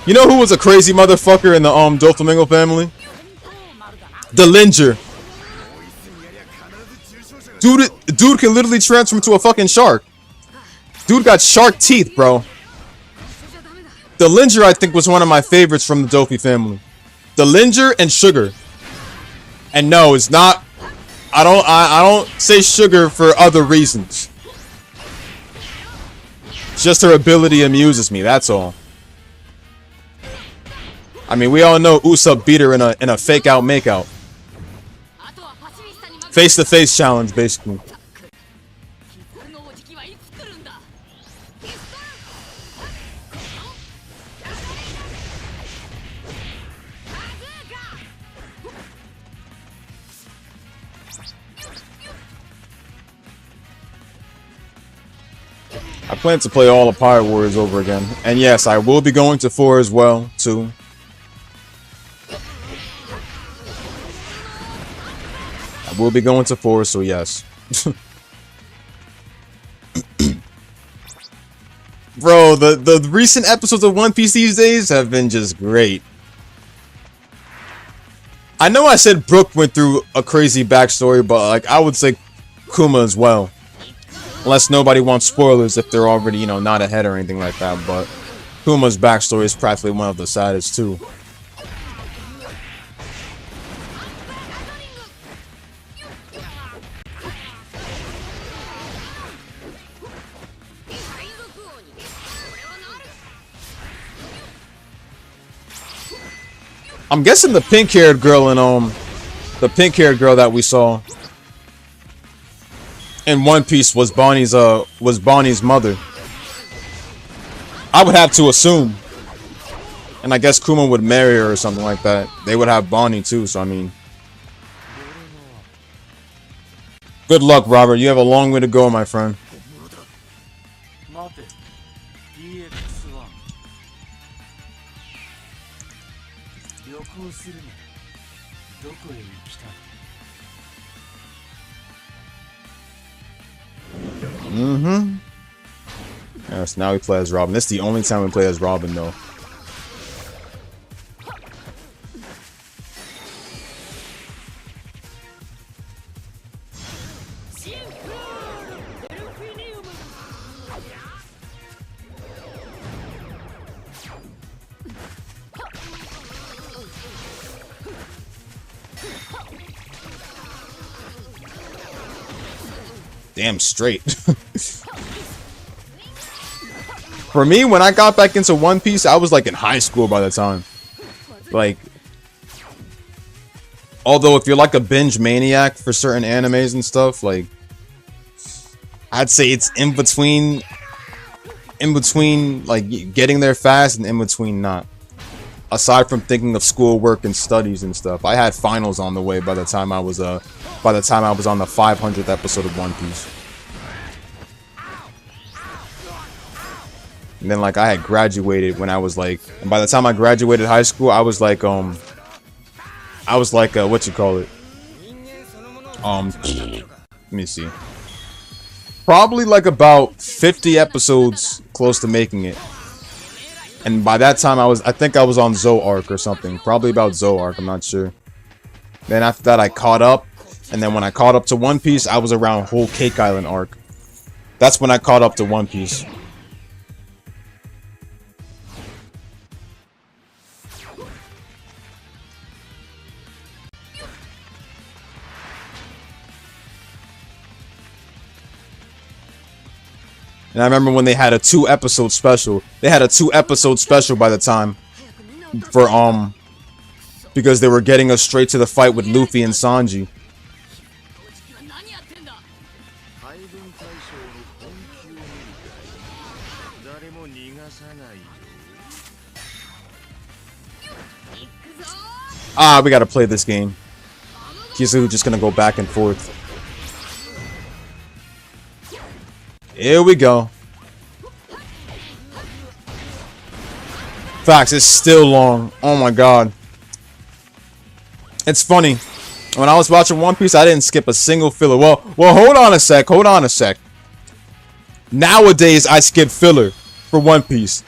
You know who was a crazy motherfucker in the Doflamingo family? The Linger. Dude can literally transform into a fucking shark. Dude got shark teeth, bro. The Linger, I think, was one of my favorites from the Dofi family. The Linger and Sugar. And no, it's not. I don't say Sugar for other reasons. Just her ability amuses me. That's all. I mean, we all know Usopp beat her in a fake out makeout. Face to face challenge, basically. I plan to play all of Pirate Warriors over again. And yes, I will be going to 4 as well, too. I will be going to 4, so yes. Bro, the recent episodes of One Piece these days have been just great. I know I said Brook went through a crazy backstory, but like I would say Kuma as well. Unless nobody wants spoilers if they're already, you know, not ahead or anything like that. But Kuma's backstory is practically one of the saddest too. I'm guessing the pink-haired girl in the pink-haired girl that we saw in One Piece was Bonnie's mother. I would have to assume. And I guess Kuma would marry her or something like that. They would have Bonnie too, so I mean. Good luck, Robert. You have a long way to go, my friend. Yes, now we play as Robin. This is the only time we play as Robin, though. Damn straight. For me, when I got back into One Piece, I was like in high school by the time. Like, although if you're like a binge maniac for certain animes and stuff, like, I'd say it's in between like getting there fast and in between not. Aside from thinking of schoolwork and studies and stuff, I had finals on the way by the time I was on the 500th episode of One Piece. And then like I had graduated when I was like, and by the time I graduated high school, I was like what you call it? Let me see. Probably like about 50 episodes close to making it. And by that time I think I was on Zoark or something. Probably about Zoark, I'm not sure. Then after that I caught up. And then when I caught up to One Piece, I was around whole Cake Island arc. That's when I caught up to One Piece. And I remember when they had a 2-episode special. They had a 2-episode special by the time for because they were getting us straight to the fight with Luffy and Sanji. Ah, we gotta play this game. Kizu just gonna go back and forth. Here we go. Facts, it's still long. Oh my god. It's funny. When I was watching One Piece, I didn't skip a single filler. Well, hold on a sec. Hold on a sec. Nowadays, I skip filler for One Piece.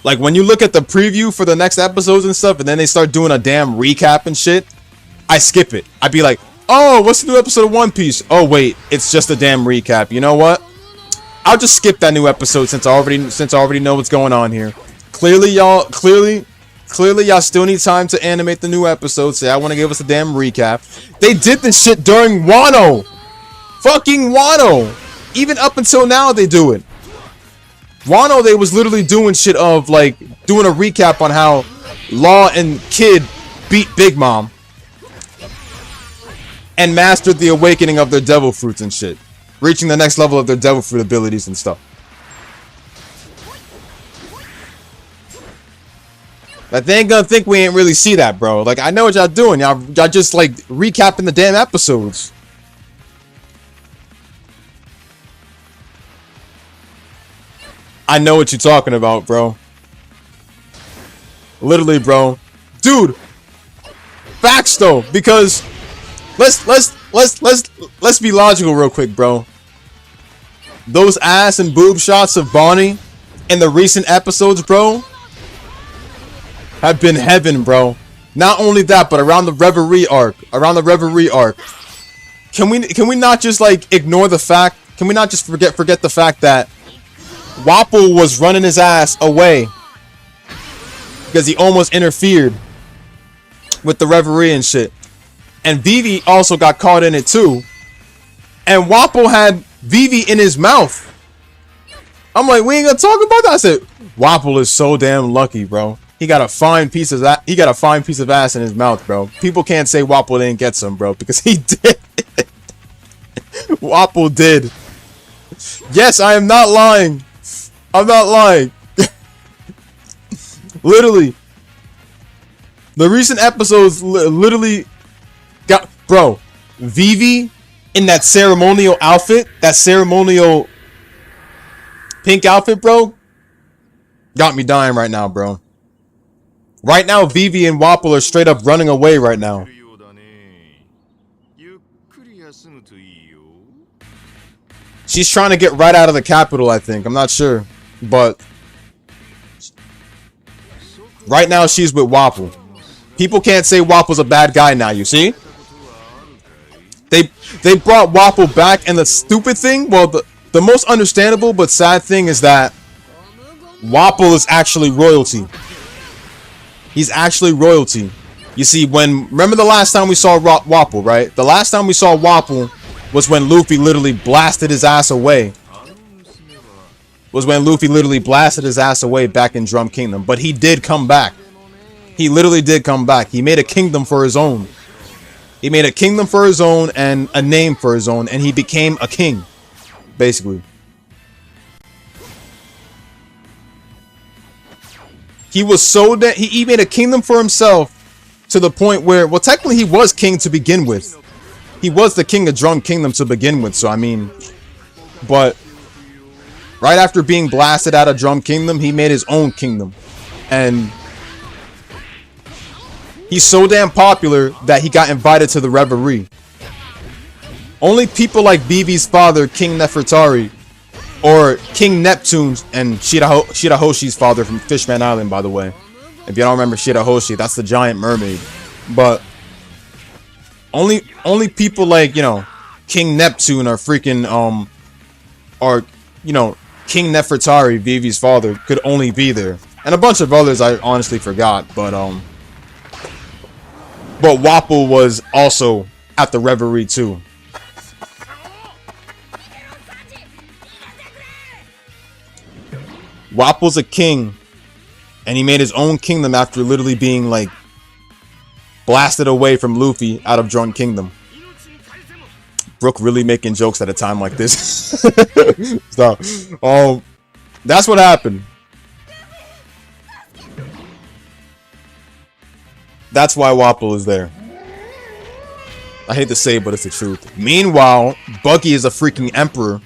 Like, when you look at the preview for the next episodes and stuff, and then they start doing a damn recap and shit, I skip it. I'd be like, oh, what's the new episode of One Piece? Oh, wait, it's just a damn recap. You know what? I'll just skip that new episode since I already know what's going on here. Clearly, y'all still need time to animate the new episode. Say, I want to give us a damn recap. They did this shit during Wano. Fucking Wano. Even up until now, they do it. Wano, they was literally doing shit of, like, doing a recap on how Law and Kid beat Big Mom and mastered the awakening of their devil fruits and shit. Reaching the next level of their devil fruit abilities and stuff. Like, they ain't gonna think we ain't really see that, bro. Like, I know what y'all doing. Y'all just, like, recapping the damn episodes. I know what you're talking about, bro. Literally, bro. Dude. Facts, though, because let's be logical real quick, bro. Those ass and boob shots of Bonnie in the recent episodes, bro, have been heaven, bro. Not only that, but around the Reverie arc. Can we not just, like, ignore the fact? Can we not just forget the fact that Wapol was running his ass away because he almost interfered with the Reverie and shit. And Vivi also got caught in it too. And Wapol had Vivi in his mouth. I'm like, we ain't gonna talk about that. I said, Wapol is so damn lucky, bro. He got a fine piece of ass in his mouth, bro. People can't say Wapol didn't get some, bro, because he did. Wapol did. Yes, I am not lying. I'm not lying. Literally. The recent episodes literally got... Bro, Vivi in that ceremonial outfit, that ceremonial pink outfit, bro, got me dying right now, bro. Right now, Vivi and Wapol are straight up running away right now. She's trying to get right out of the capital, I think. I'm not sure. But right now, she's with Wapol. People can't say Wapol's a bad guy now, you see? They brought Wapol back, and the stupid thing, well, the most understandable but sad thing is that Wapol is actually royalty. He's actually royalty. You see, remember the last time we saw Wapol, right? The last time we saw Wapol was when Luffy literally blasted his ass away. Back in Drum Kingdom. But he did come back. He literally did come back. He made a kingdom for his own. He made a kingdom for his own and a name for his own. And he became a king. Basically. He was so that he made a kingdom for himself to the point where, well, technically he was king to begin with. He was the king of Drum Kingdom to begin with, so I mean, but right after being blasted out of Drum Kingdom, he made his own kingdom. And he's so damn popular that he got invited to the Reverie. Only people like Vivi's father, King Nefertari, or King Neptune, and Shirahoshi's father from Fishman Island, by the way. If you don't remember Shirahoshi, that's the giant mermaid. But only people like, you know, King Neptune or freaking or, you know, King Nefertari, Vivi's father, could only be there. And a bunch of others I honestly forgot, but Wapol was also at the Reverie too. Wapol's a king, and he made his own kingdom after literally being like blasted away from Luffy out of Drum Kingdom. Brook really making jokes at a time like this. Stop. That's what happened. That's why Wapol is there. I hate to say it, but it's the truth. Meanwhile, Buggy is a freaking emperor.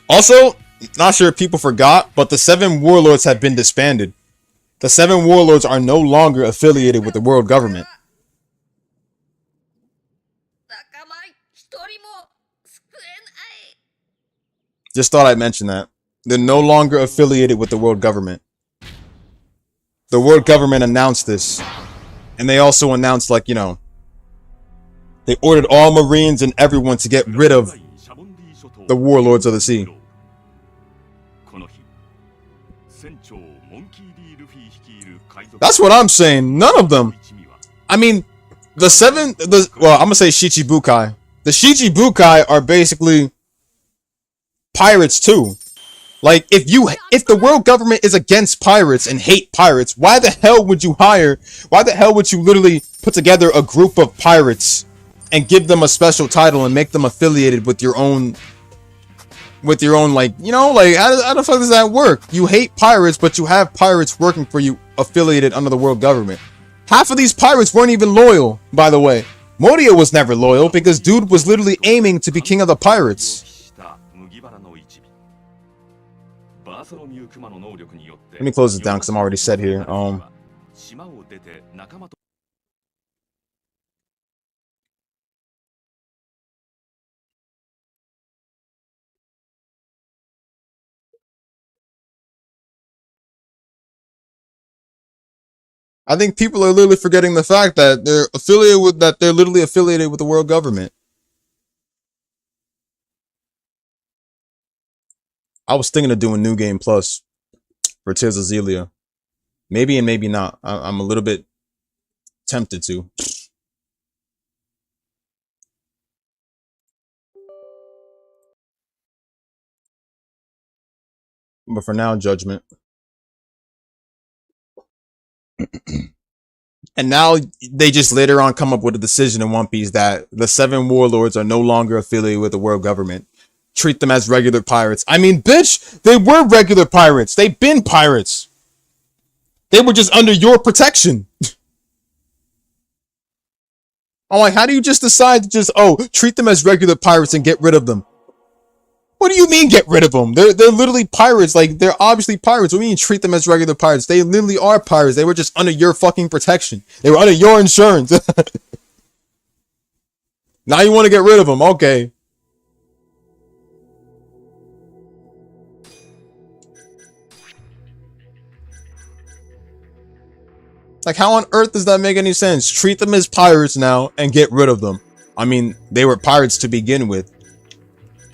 Also, not sure if people forgot, but the 7 warlords have been disbanded. The 7 warlords are no longer affiliated with the world government. Just thought I'd mention that. They're no longer affiliated with the world government. The world government announced this. And they also announced, like, you know, they ordered all Marines and everyone to get rid of the warlords of the sea. That's what I'm saying. None of them. I mean, well, I'm gonna say Shichibukai. The Shichibukai are basically pirates too. Like, if the world government is against pirates and hate pirates, why the hell would you literally put together a group of pirates and give them a special title and make them affiliated with your own, like, you know, like, how the fuck does that work? You hate pirates, but you have pirates working for you affiliated under the world government. Half of these pirates weren't even loyal, by the way. Moria was never loyal because dude was literally aiming to be king of the pirates. Let me close this down because I'm already set here. I think people are literally forgetting the fact that they're literally affiliated with the world government. I was thinking of doing New Game Plus for Tears of Xillia. Maybe and maybe not. I'm a little bit tempted to. But for now, Judgment. And now they just later on come up with a decision in One Piece that the 7 warlords are no longer affiliated with the world government. Treat them as regular pirates. I mean, bitch, they were regular pirates. They've been pirates. They were just under your protection. I'm like, how do you just decide to just, treat them as regular pirates and get rid of them? What do you mean get rid of them? They're literally pirates. Like, they're obviously pirates. What do you mean treat them as regular pirates? They literally are pirates. They were just under your fucking protection. They were under your insurance. Now you want to get rid of them. Okay. Like, how on earth does that make any sense? Treat them as pirates now and get rid of them. I mean, they were pirates to begin with.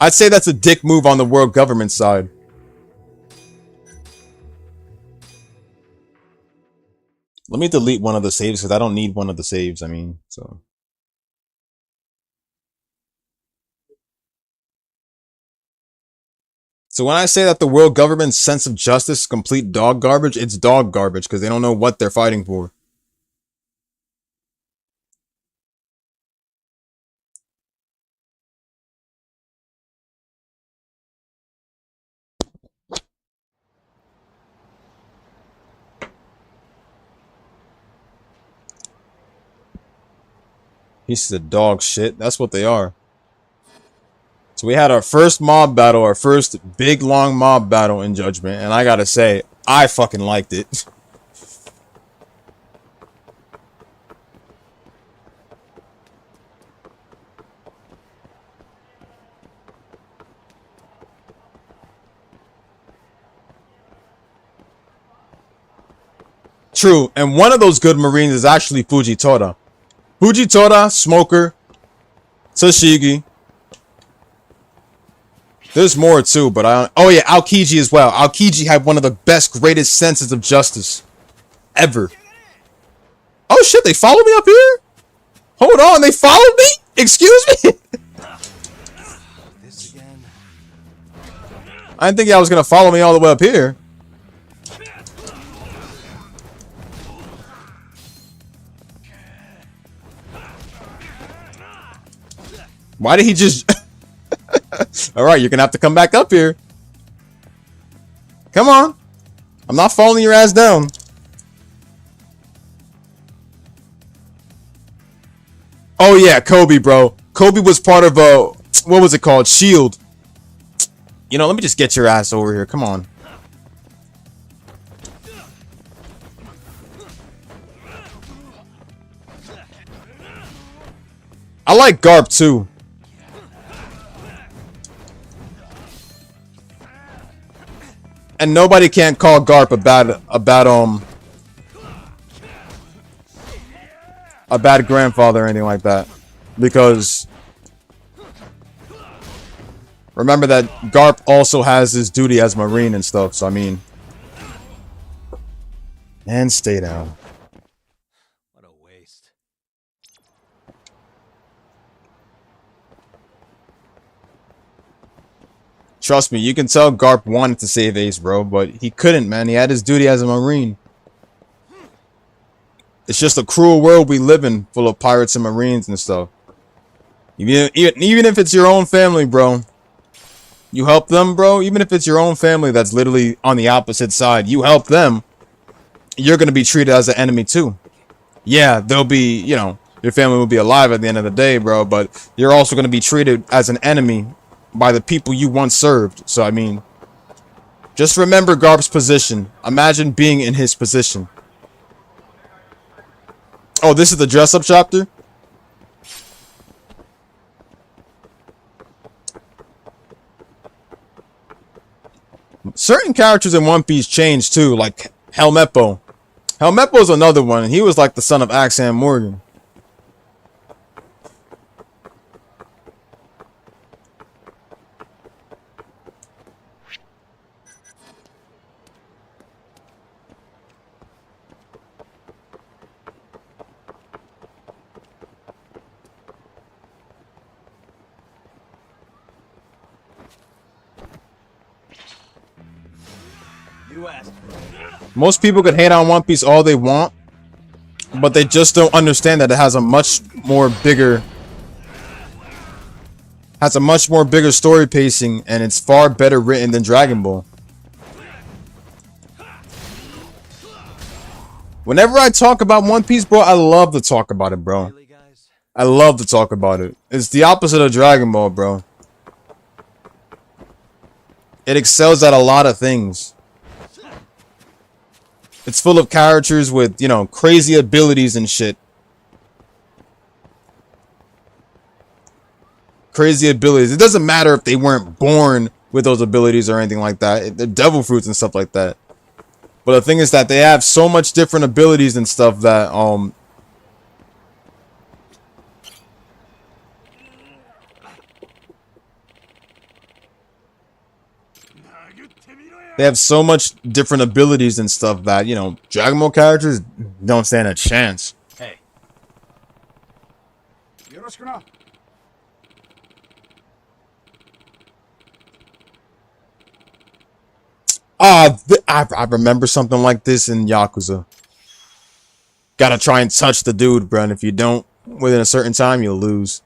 I'd say that's a dick move on the world government side. Let me delete one of the saves because I don't need one of the saves. I mean, so. So when I say that the world government's sense of justice is complete dog garbage, it's dog garbage because they don't know what they're fighting for. Pieces of dog shit. That's what they are. So we had our first mob battle, our first big long mob battle in Judgment, and I gotta say, I fucking liked it. True, and one of those good Marines is actually Fujitora. Fujitora, Smoker, Tashigi. There's more too, but I don't... Oh yeah, Aokiji as well. Aokiji had one of the best, greatest senses of justice ever. Oh shit, they followed me up here? Hold on, they followed me? Excuse me? I didn't think y'all was gonna follow me all the way up here. Why did he just... Alright, you're gonna have to come back up here. Come on. I'm not following your ass down. Oh yeah, Kobe, bro. Kobe was part of what was it called? Shield. You know, let me just get your ass over here. Come on. I like Garp too. And nobody can't call Garp a bad grandfather or anything like that, because remember that Garp also has his duty as Marine and stuff. So I mean, and stay down. What a waste. Trust me, you can tell Garp wanted to save Ace, bro, but he couldn't, man. He had his duty as a Marine. It's just a cruel world we live in, full of pirates and Marines and stuff. Even if it's your own family, bro. You help them, bro. Even if it's your own family that's literally on the opposite side, you help them, you're going to be treated as an enemy too. Yeah, they'll be, you know, your family will be alive at the end of the day, bro, but you're also going to be treated as an enemy by the people you once served. So, I mean, just remember Garp's position. Imagine being in his position. Oh, this is the dress-up chapter? Certain characters in One Piece change too, like Helmeppo. Helmeppo's another one. He was like the son of Axan Morgan. Most people could hate on One Piece all they want, but they just don't understand that it has a much more bigger story pacing, and it's far better written than Dragon Ball. Whenever I talk about One Piece, bro, I love to talk about it, bro. I love to talk about it. It's the opposite of Dragon Ball, bro. It excels at a lot of things. It's full of characters with, you know, crazy abilities and shit. Crazy abilities. It doesn't matter if they weren't born with those abilities or anything like that. They're devil fruits and stuff like that. But the thing is that they have so much different abilities and stuff that, they have so much different abilities and stuff that, you know, Dragon Ball characters don't stand a chance. Hey. Yoroshiku na. I remember something like this in Yakuza. Gotta try and touch the dude, bro. And if you don't, within a certain time, you'll lose.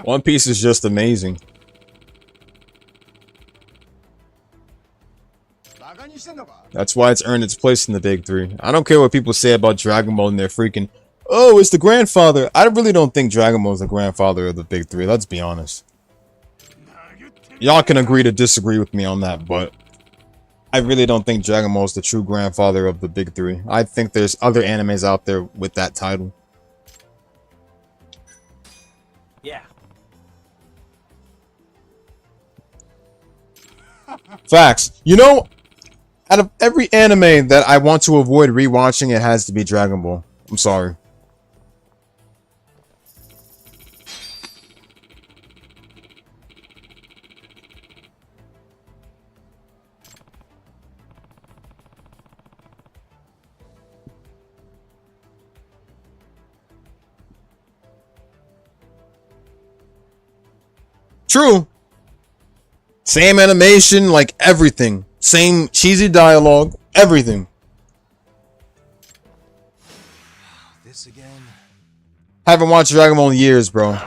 One Piece is just amazing. That's why it's earned its place in the Big Three. I don't care what people say about Dragon Ball and they're freaking, oh, it's the grandfather. I really don't think Dragon Ball is the grandfather of the Big Three. Let's be honest. Y'all can agree to disagree with me on that, but I really don't think Dragon Ball is the true grandfather of the Big Three. I think there's other animes out there with that title. Yeah. Facts. You know, out of every anime that I want to avoid rewatching, it has to be Dragon Ball. I'm sorry. True. Same animation, like everything. Same cheesy dialogue, everything. This again. Haven't watched Dragon Ball in years, bro.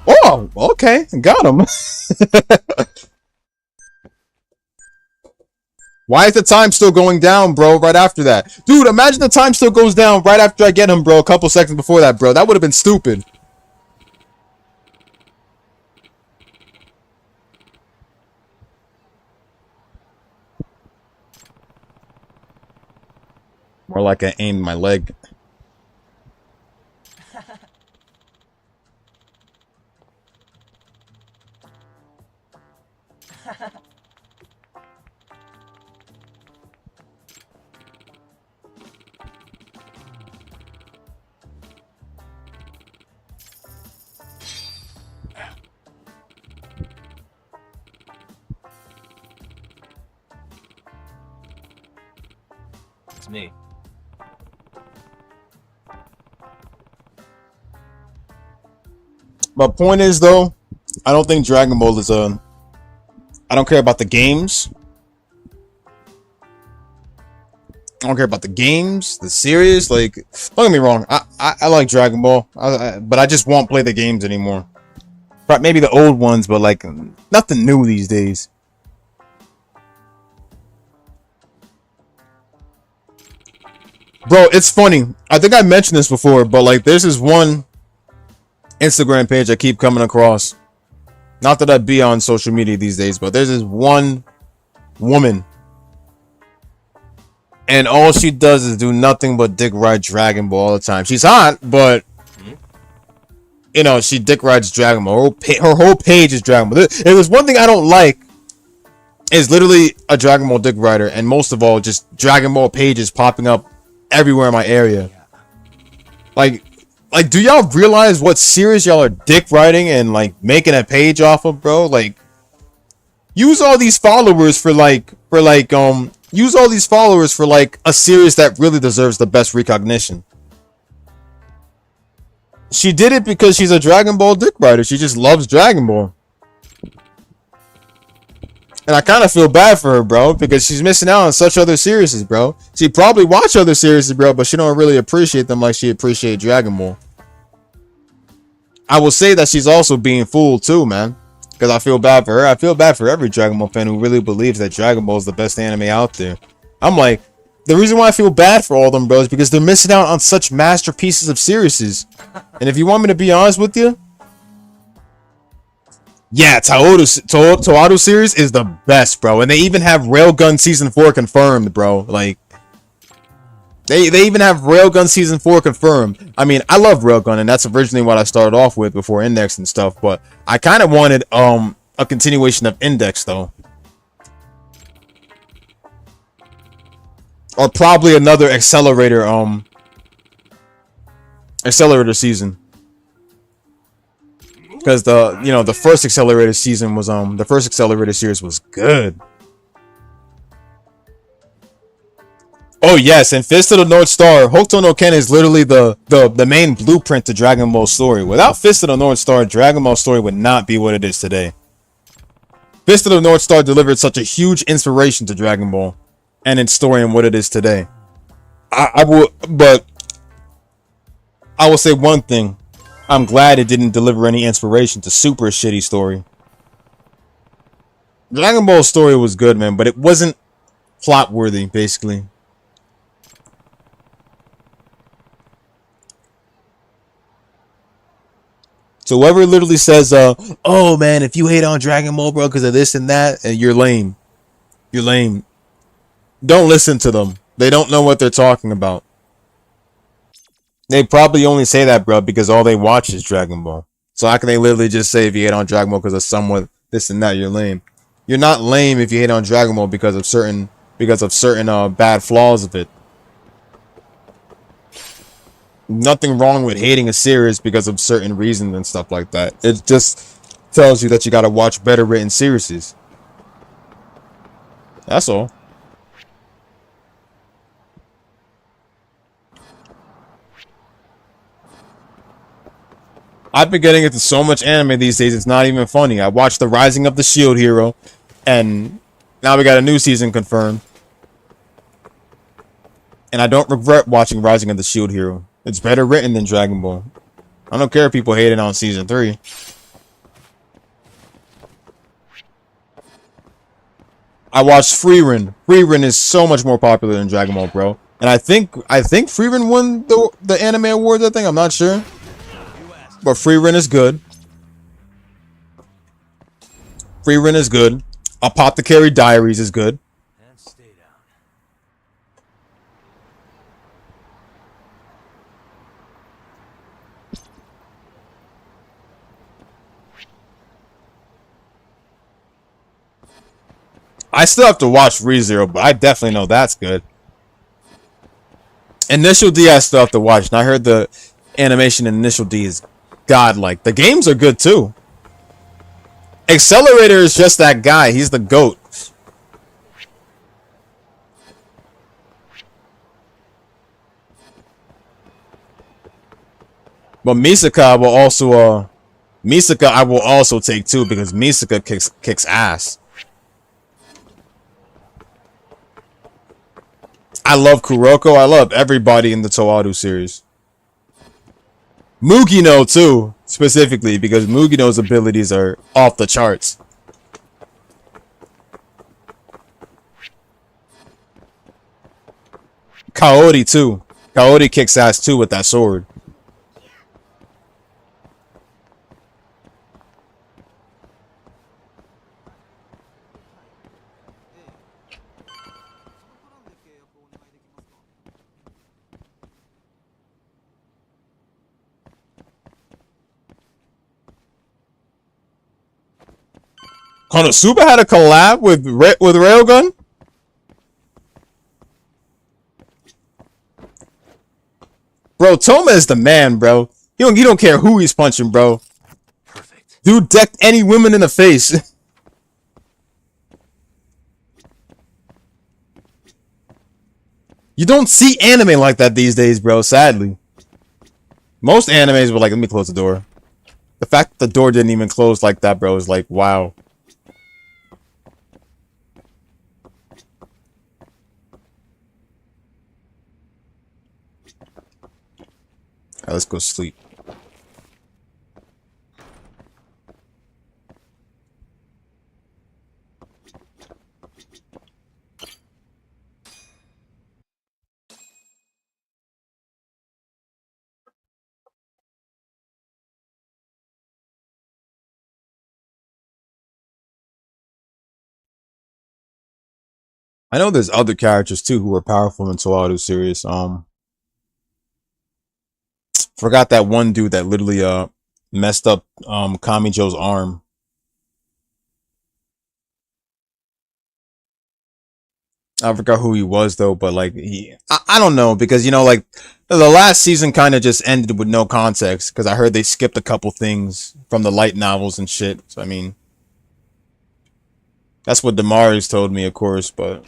Oh, okay, got him. Why is the time still going down, bro, right after that? Dude, imagine the time still goes down right after I get him, bro, a couple seconds before that, bro. That would have been stupid. More like I aimed my leg. It's me. My point is, though, I don't think Dragon Ball is a... I don't care about the games. I don't care about the games, the series. Like, don't get me wrong. I like Dragon Ball, but I just won't play the games anymore. Maybe the old ones, but like nothing new these days. Bro, it's funny. I think I mentioned this before, but like there's this one Instagram page I keep coming across. Not that I be on social media these days, but there's this one woman. And all she does is do nothing but dick ride Dragon Ball all the time. She's hot, but you know, she dick rides Dragon Ball. Her whole page is Dragon Ball. If there's one thing I don't like, is literally a Dragon Ball dick rider, and most of all, just Dragon Ball pages popping up everywhere in my area. Like, do y'all realize what series y'all are dick riding and like making a page off of, bro? Like, use all these followers for use all these followers for like a series that really deserves the best recognition. She did it because she's a Dragon Ball dick rider. She just loves Dragon Ball. And I kind of feel bad for her, bro, because she's missing out on such other series, bro. She probably watch other series, bro, but she don't really appreciate them like she appreciate Dragon Ball. I will say that she's also being fooled too, man, because I feel bad for her. I feel bad for every Dragon Ball fan who really believes that Dragon Ball is the best anime out there. I'm like, the reason why I feel bad for all of them, bro, is because they're missing out on such masterpieces of series. And if you want me to be honest with you, yeah, Toadu series is the best, bro. And they even have Railgun Season 4 confirmed, bro. Like, they even have Railgun Season 4 confirmed. I mean, I love Railgun, and that's originally what I started off with before Index and stuff. But I kind of wanted a continuation of Index, though. Or probably another Accelerator season. Because the first Accelerator season was the first Accelerator series was good. Oh yes, and Fist of the North Star, Hokuto no Ken is literally the main blueprint to Dragon Ball story. Without Fist of the North Star, Dragon Ball story would not be what it is today. Fist of the North Star delivered such a huge inspiration to Dragon Ball and its story and what it is today. I will say one thing. I'm glad it didn't deliver any inspiration to Super shitty story. Dragon Ball story was good, man, but it wasn't plot worthy, basically. So whoever literally says, oh man, if you hate on Dragon Ball, bro, because of this and that, and you're lame. You're lame. Don't listen to them. They don't know what they're talking about. They probably only say that, bro, because all they watch is Dragon Ball. So how can they literally just say if you hate on Dragon Ball because of somewhat this and that, you're lame? You're not lame if you hate on Dragon Ball because of certain bad flaws of it. Nothing wrong with hating a series because of certain reasons and stuff like that. It just tells you that you gotta watch better written series. That's all. I've been getting into so much anime these days, it's not even funny. I watched The Rising of the Shield Hero, and now we got a new season confirmed. And I don't regret watching Rising of the Shield Hero. It's better written than Dragon Ball. I don't care if people hate it on season 3. I watched Frieren. Frieren is so much more popular than Dragon Ball, bro. And I think Frieren won the anime awards, I think. I'm not sure. But Frieren is good. Frieren is good. Apothecary Diaries is good. I still have to watch ReZero, but I definitely know that's good. Initial D I still have to watch, and I heard the animation in Initial D is godlike. The games are good too. Accelerator is just that guy. He's the GOAT. But Misaka I will also take too, because Misaka kicks ass. I love Kuroko. I love everybody in the Toadu series. Mugino too, specifically, because Mugino's abilities are off the charts. Kaori too. Kaori kicks ass too with that sword. Konosuba had a collab with Railgun? Bro, Toma is the man, bro. He don't care who he's punching, bro. Perfect. Dude decked any women in the face. You don't see anime like that these days, bro, sadly. Most animes were like, let me close the door. The fact that the door didn't even close like that, bro, is like, wow. Alright, let's go sleep. I know there's other characters too who are powerful in Toadu series. Forgot that one dude that literally messed up Kamijo's arm. I forgot who he was though, but like I don't know, because you know, like the last season kind of just ended with no context, because I heard they skipped a couple things from the light novels and shit. So I mean, that's what Damaris told me, of course, but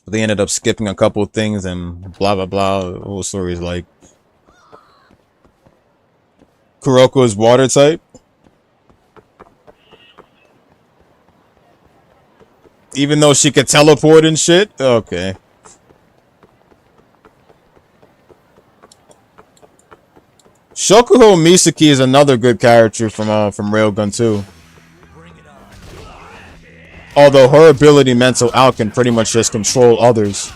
they ended up skipping a couple of things and blah blah blah. The whole story is like Kuroko is water type. Even though she could teleport and shit? Okay. Shokuho Misaki is another good character from Railgun too. Although her ability Mental Out can pretty much just control others.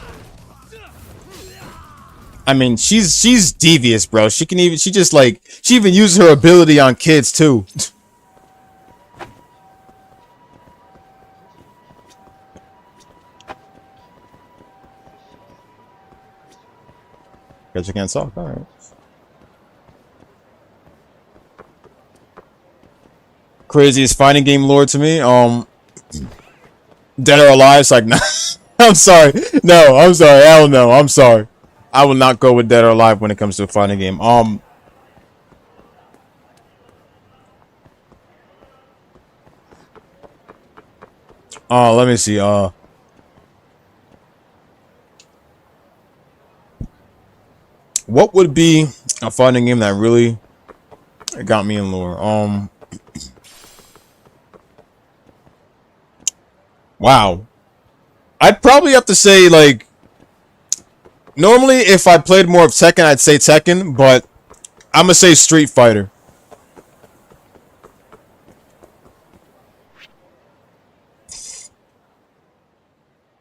I mean, she's devious, bro. She even uses her ability on kids too. Guess you can't talk, alright. Craziest fighting game lore to me, Dead or Alive, it's like, nah. I'm sorry. No, I'm sorry. Hell no, I'm sorry. I will not go with Dead or Alive when it comes to a fighting game. Let me see, what would be a fighting game that really got me in lore? Wow. I'd probably have to say, like, normally if I played more of Tekken, I'd say Tekken, but I'm gonna say Street Fighter.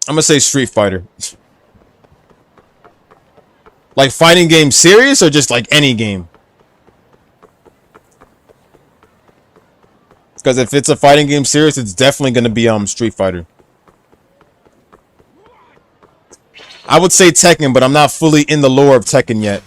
I'm gonna say Street Fighter. Like fighting game series or just like any game? Because if it's a fighting game series, it's definitely gonna be Street Fighter. I would say Tekken, but I'm not fully in the lore of Tekken yet.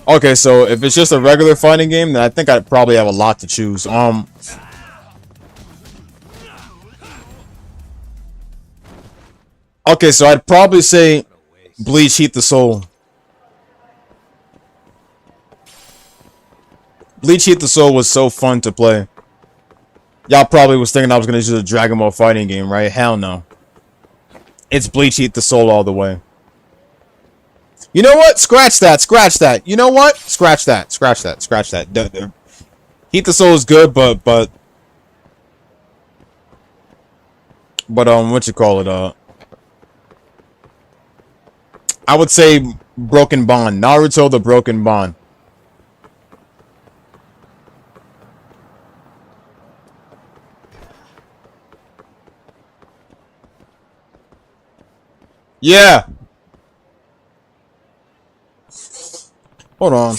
Okay, so if it's just a regular fighting game, then I think I'd probably have a lot to choose. Okay, so I'd probably say Bleach Heat the Soul. Bleach Heat the Soul was so fun to play. Y'all probably was thinking I was gonna choose a Dragon Ball fighting game, right? Hell no. It's Bleach Heat the Soul all the way. You know what? Scratch that. Scratch that. You know what? Scratch that. Scratch that. Scratch that. Heat the Soul is good, but what you call it? I would say Broken Bond. Naruto the Broken Bond. Yeah. Hold on.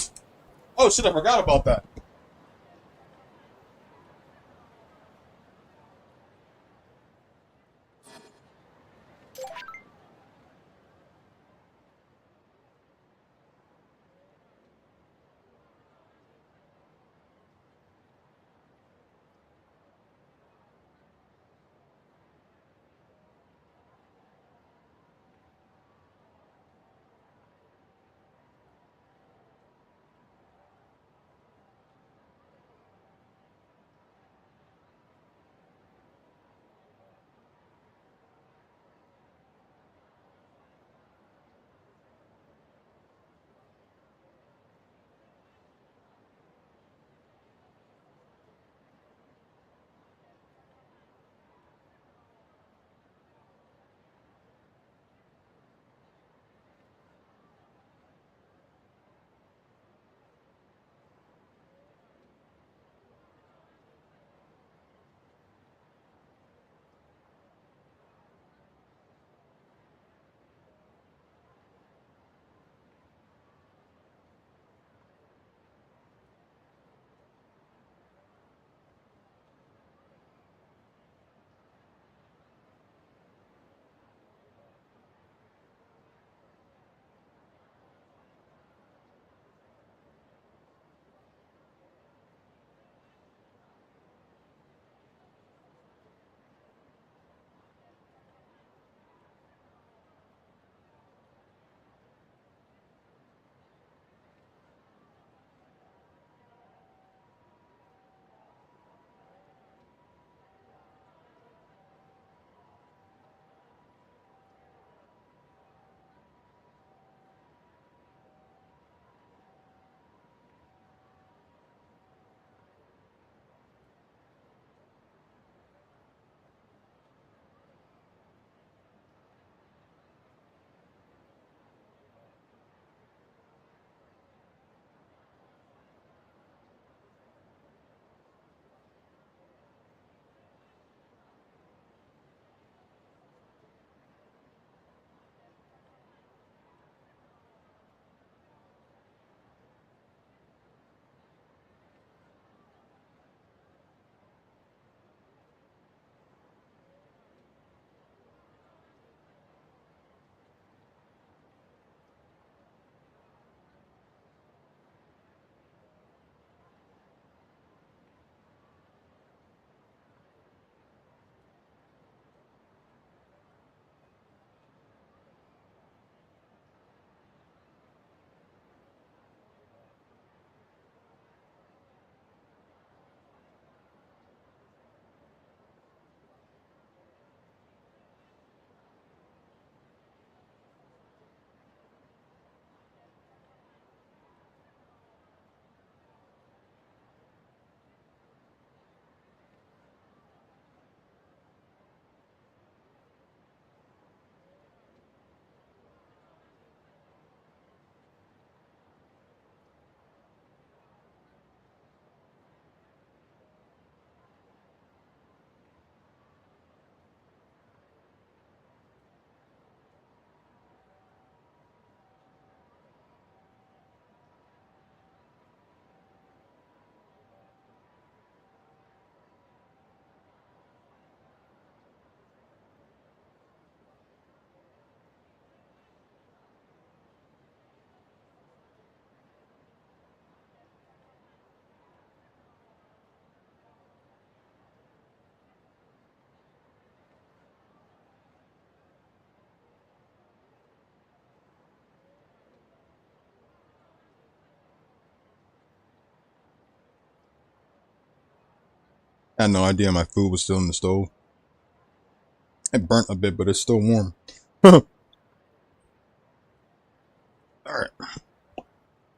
Oh shit, I forgot about that. I had no idea my food was still in the stove. It burnt a bit, but it's still warm. Alright.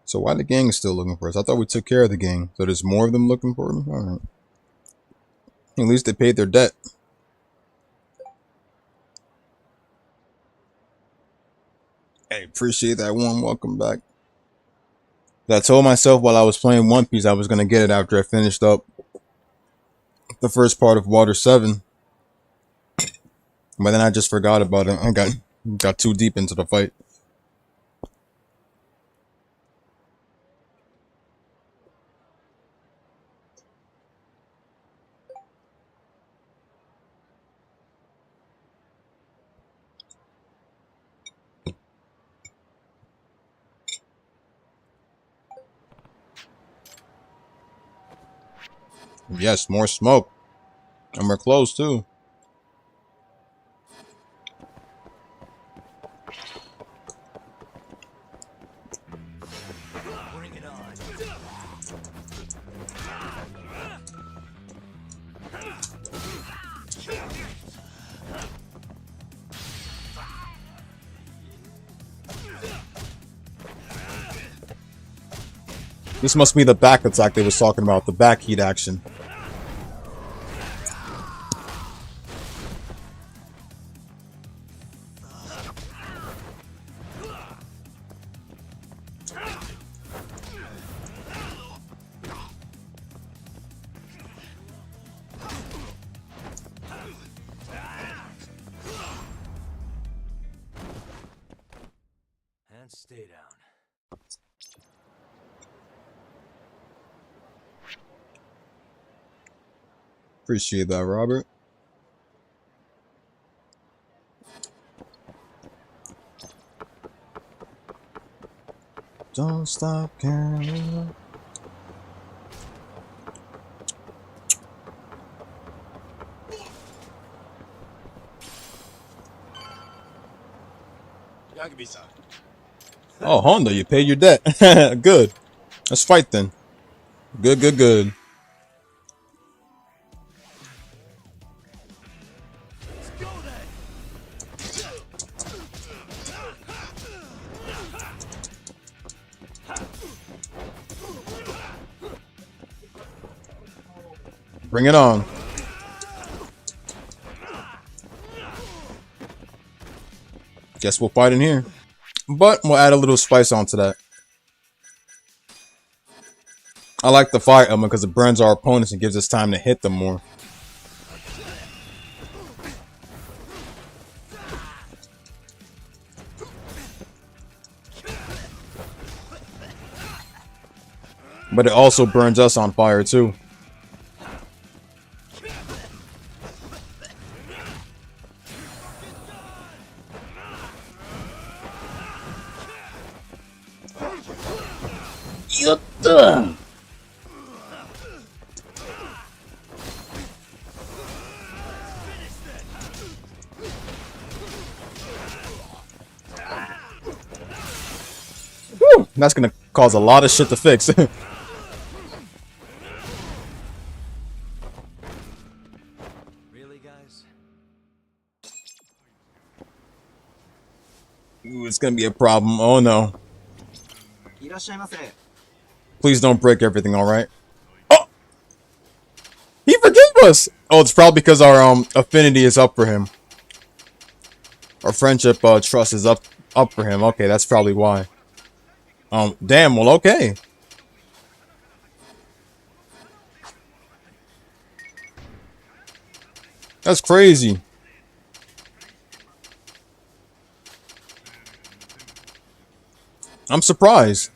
So why the gang is still looking for us? I thought we took care of the gang. So there's more of them looking for me? Alright. At least they paid their debt. Hey, appreciate that warm welcome back. I told myself while I was playing One Piece I was going to get it after I finished up the first part of Water 7. But then I just forgot about it. I got too deep into the fight. Yes, more smoke. And we're close too. This must be the back attack they was talking about, the back heat action. And stay down. Appreciate that, Robert. Don't stop caring. Oh, Honda, you paid your debt. Good. Let's fight then. Good. Bring it on. Guess we'll fight in here. But we'll add a little spice onto that. I like the fire element because it burns our opponents and gives us time to hit them more. But it also burns us on fire too. Yatta! Whew, that's gonna cause a lot of shit to fix. Really, guys? Ooh, it's gonna be a problem. Oh no. Please don't break everything, alright? Oh! He forgave us! Oh, it's probably because our affinity is up for him. Our friendship trust is up for him. Okay, that's probably why. Damn, well, okay. That's crazy. I'm surprised.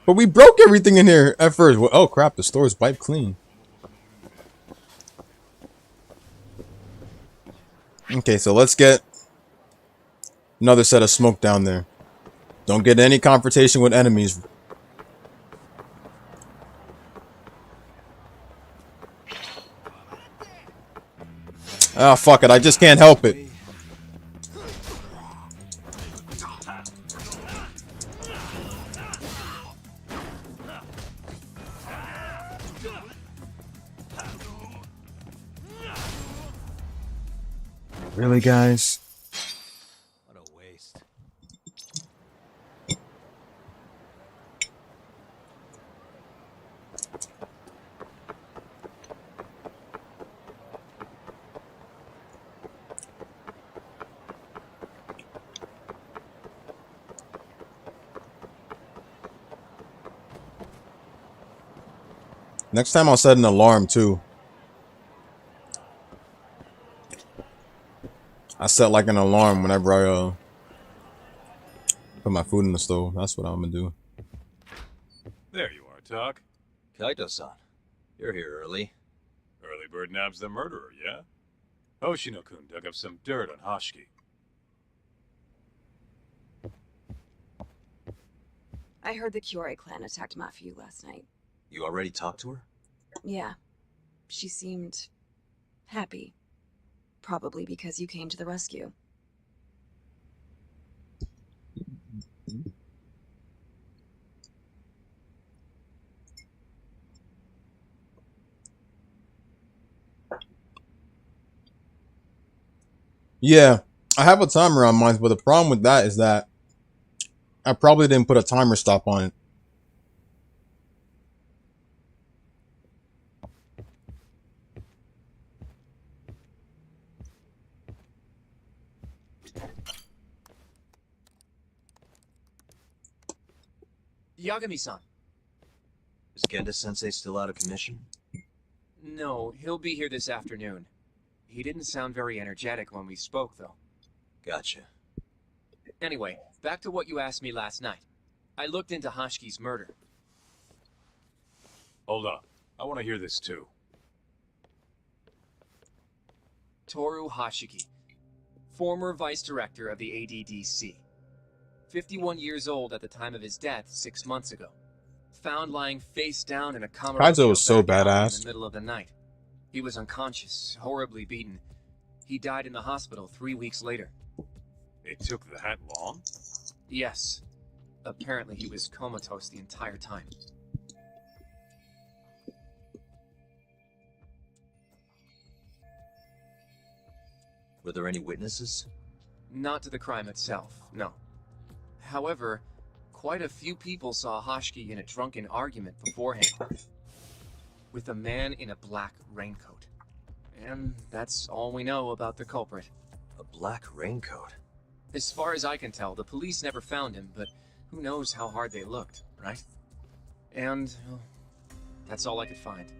But we broke everything in here at first. Oh crap, the store is wiped clean. Okay, so let's get another set of smoke down there. Don't get any confrontation with enemies. Ah, fuck it, I just can't help it. Really, guys? What a waste. Next time I'll set an alarm too. I set like an alarm whenever I put my food in the stove. That's what I'm gonna do. There you are, Talk. Kaito-san, you're here early. Early bird nabs the murderer, yeah? Hoshino-kun dug up some dirt on Hashiki. I heard the Kyorei clan attacked Mafuyu last night. You already talked to her? Yeah. She seemed happy. Probably because you came to the rescue. Yeah, I have a timer on mine, but the problem with that is that I probably didn't put a timer stop on it. Yagami-san. Is Genda-sensei still out of commission? No, he'll be here this afternoon. He didn't sound very energetic when we spoke, though. Gotcha. Anyway, back to what you asked me last night. I looked into Hashiki's murder. Hold up. I want to hear this too. Toru Hashiki, former vice director of the ADDC. 51 years old at the time of his death 6 months ago. Found lying face down in a Kaizo was so badass. in the middle of the night. He was unconscious, horribly beaten. He died in the hospital 3 weeks later. It took that long? Yes. Apparently he was comatose the entire time. Were there any witnesses? Not to the crime itself, no. However, quite a few people saw Hashiki in a drunken argument beforehand with a man in a black raincoat. And that's all we know about the culprit. A black raincoat? As far as I can tell, the police never found him, but who knows how hard they looked, right? And well, that's all I could find.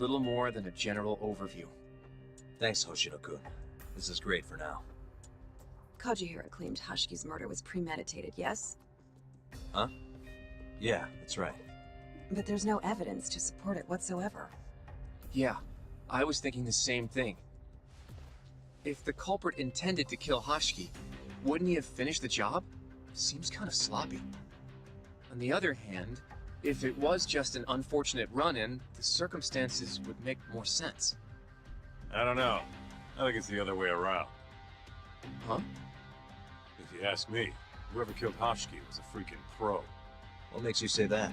Little more than a general overview. Thanks, Hoshino-kun. This is great for now. Kojihira claimed Hashiki's murder was premeditated, yes? Huh? Yeah, that's right. But there's no evidence to support it whatsoever. Yeah, I was thinking the same thing. If the culprit intended to kill Hashiki, wouldn't he have finished the job? Seems kind of sloppy. On the other hand, if it was just an unfortunate run-in, the circumstances would make more sense. I don't know. I think it's the other way around. Huh? If you ask me, whoever killed Hashiki was a freaking pro. What makes you say that?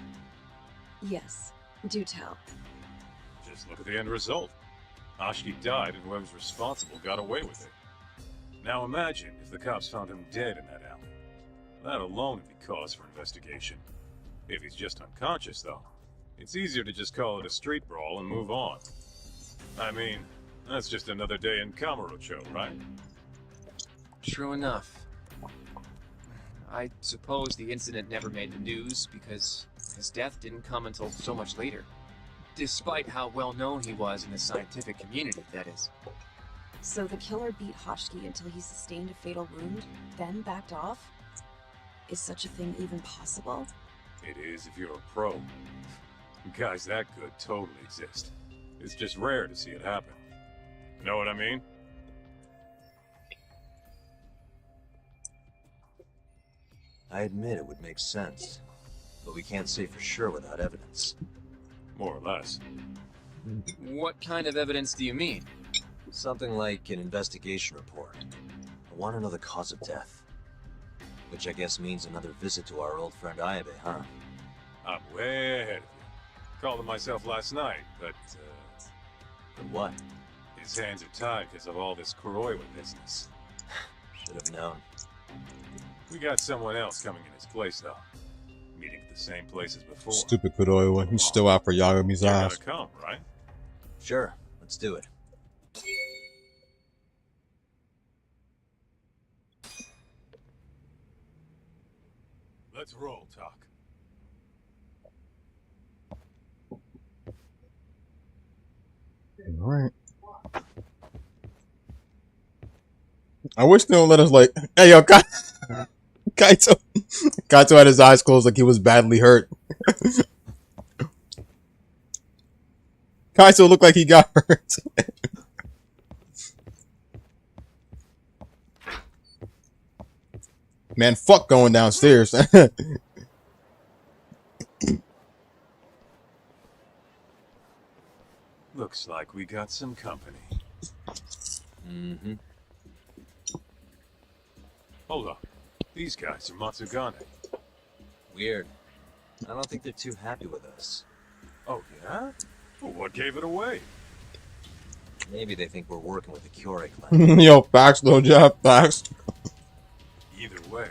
Yes, do tell. Just look at the end result. Hashiki died and whoever's responsible got away with it. Now imagine if the cops found him dead in that alley. That alone would be cause for investigation. If he's just unconscious, though, it's easier to just call it a street brawl and move on. I mean, that's just another day in Kamurocho, right? True enough. I suppose the incident never made the news because his death didn't come until so much later. Despite how well known he was in the scientific community, that is. So the killer beat Hashiki until he sustained a fatal wound, then backed off? Is such a thing even possible? It is if you're a pro. Guys that good totally exist. It's just rare to see it happen. Know what I mean? I admit it would make sense, but we can't say for sure without evidence. More or less. What kind of evidence do you mean? Something like an investigation report. I want to know the cause of death. Which I guess means another visit to our old friend Ayabe, huh? I'm way ahead of you. Called him myself last night, but, But what? his hands are tied because of all this Kuroiwa business. Should have known. We got someone else coming in his place, though. Meeting at the same place as before. Stupid Kuroiwa. He's still out for Yagami's You're ass. gonna come, right? Sure, let's do it. Let's roll, Talk. Alright. I wish they don't let us like, hey yo, Kaito. Kaito had his eyes closed like he was badly hurt. Kaito looked like he got hurt. Man, fuck going downstairs. Looks like we got some company. Mm-hmm. Hold up. These guys are Matsugane. Weird. I don't think they're too happy with us. Oh, yeah? Well, what gave it away? Maybe they think we're working with the Kyorei clan. Yo, facts though, Jeff. Facts. Either way,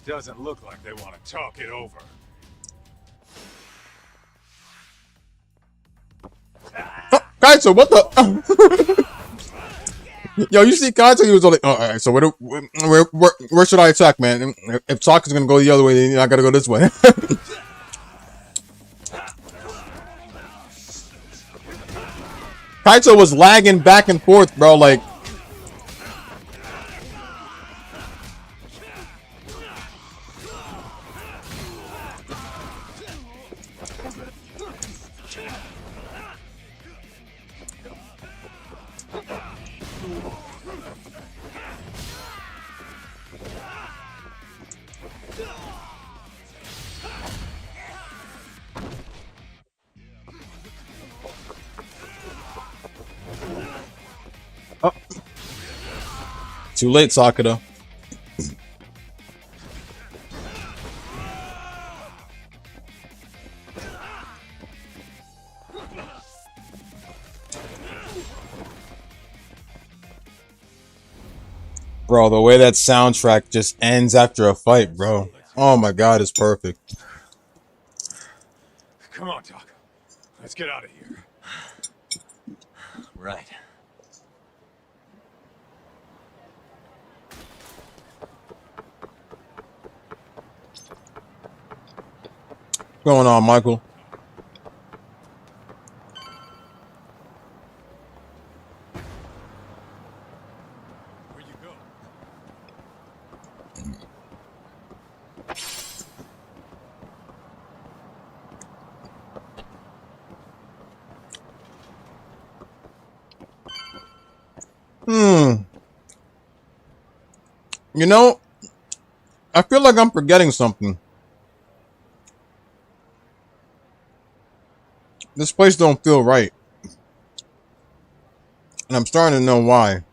doesn't look like they want to talk it over. Kaito, what the? Yo, you see Kaito? He was like, oh, alright, so where should I attack, man? If Talk is gonna go the other way, then I gotta go this way. Kaito was lagging back and forth, bro, like. Too late, Sakura. Bro, the way that soundtrack just ends after a fight, bro. Oh my god, it's perfect. Come on, Talk. Let's get out of here. Right. What's going on, Michael? Where you go? You know, I feel like I'm forgetting something. This place don't feel right. And I'm starting to know why.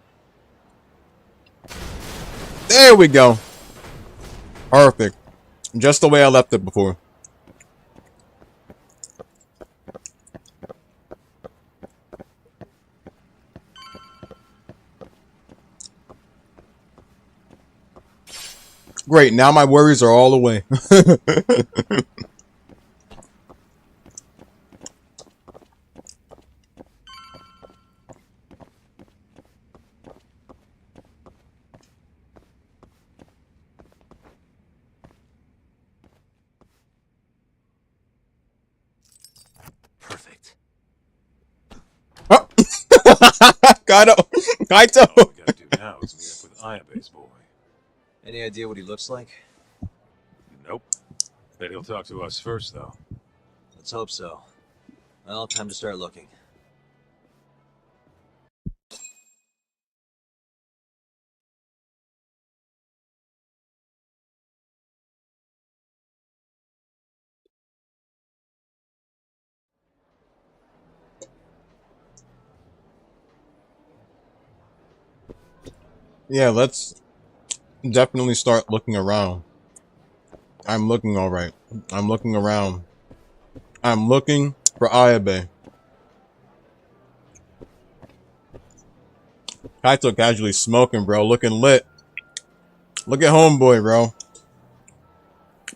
There we go. Perfect. Just the way I left it before. Great, now my worries are all away. Perfect. Oh. Kaito. All we gotta do now is meet up with Ayabe's boy. Any idea what he looks like? Nope. Bet he'll talk to us first, though. Let's hope so. Well, time to start looking. Yeah, let's definitely start looking around. I'm looking alright. I'm looking around. I'm looking for Ayabe. Kaito casually smoking, bro. Looking lit. Look at homeboy, bro.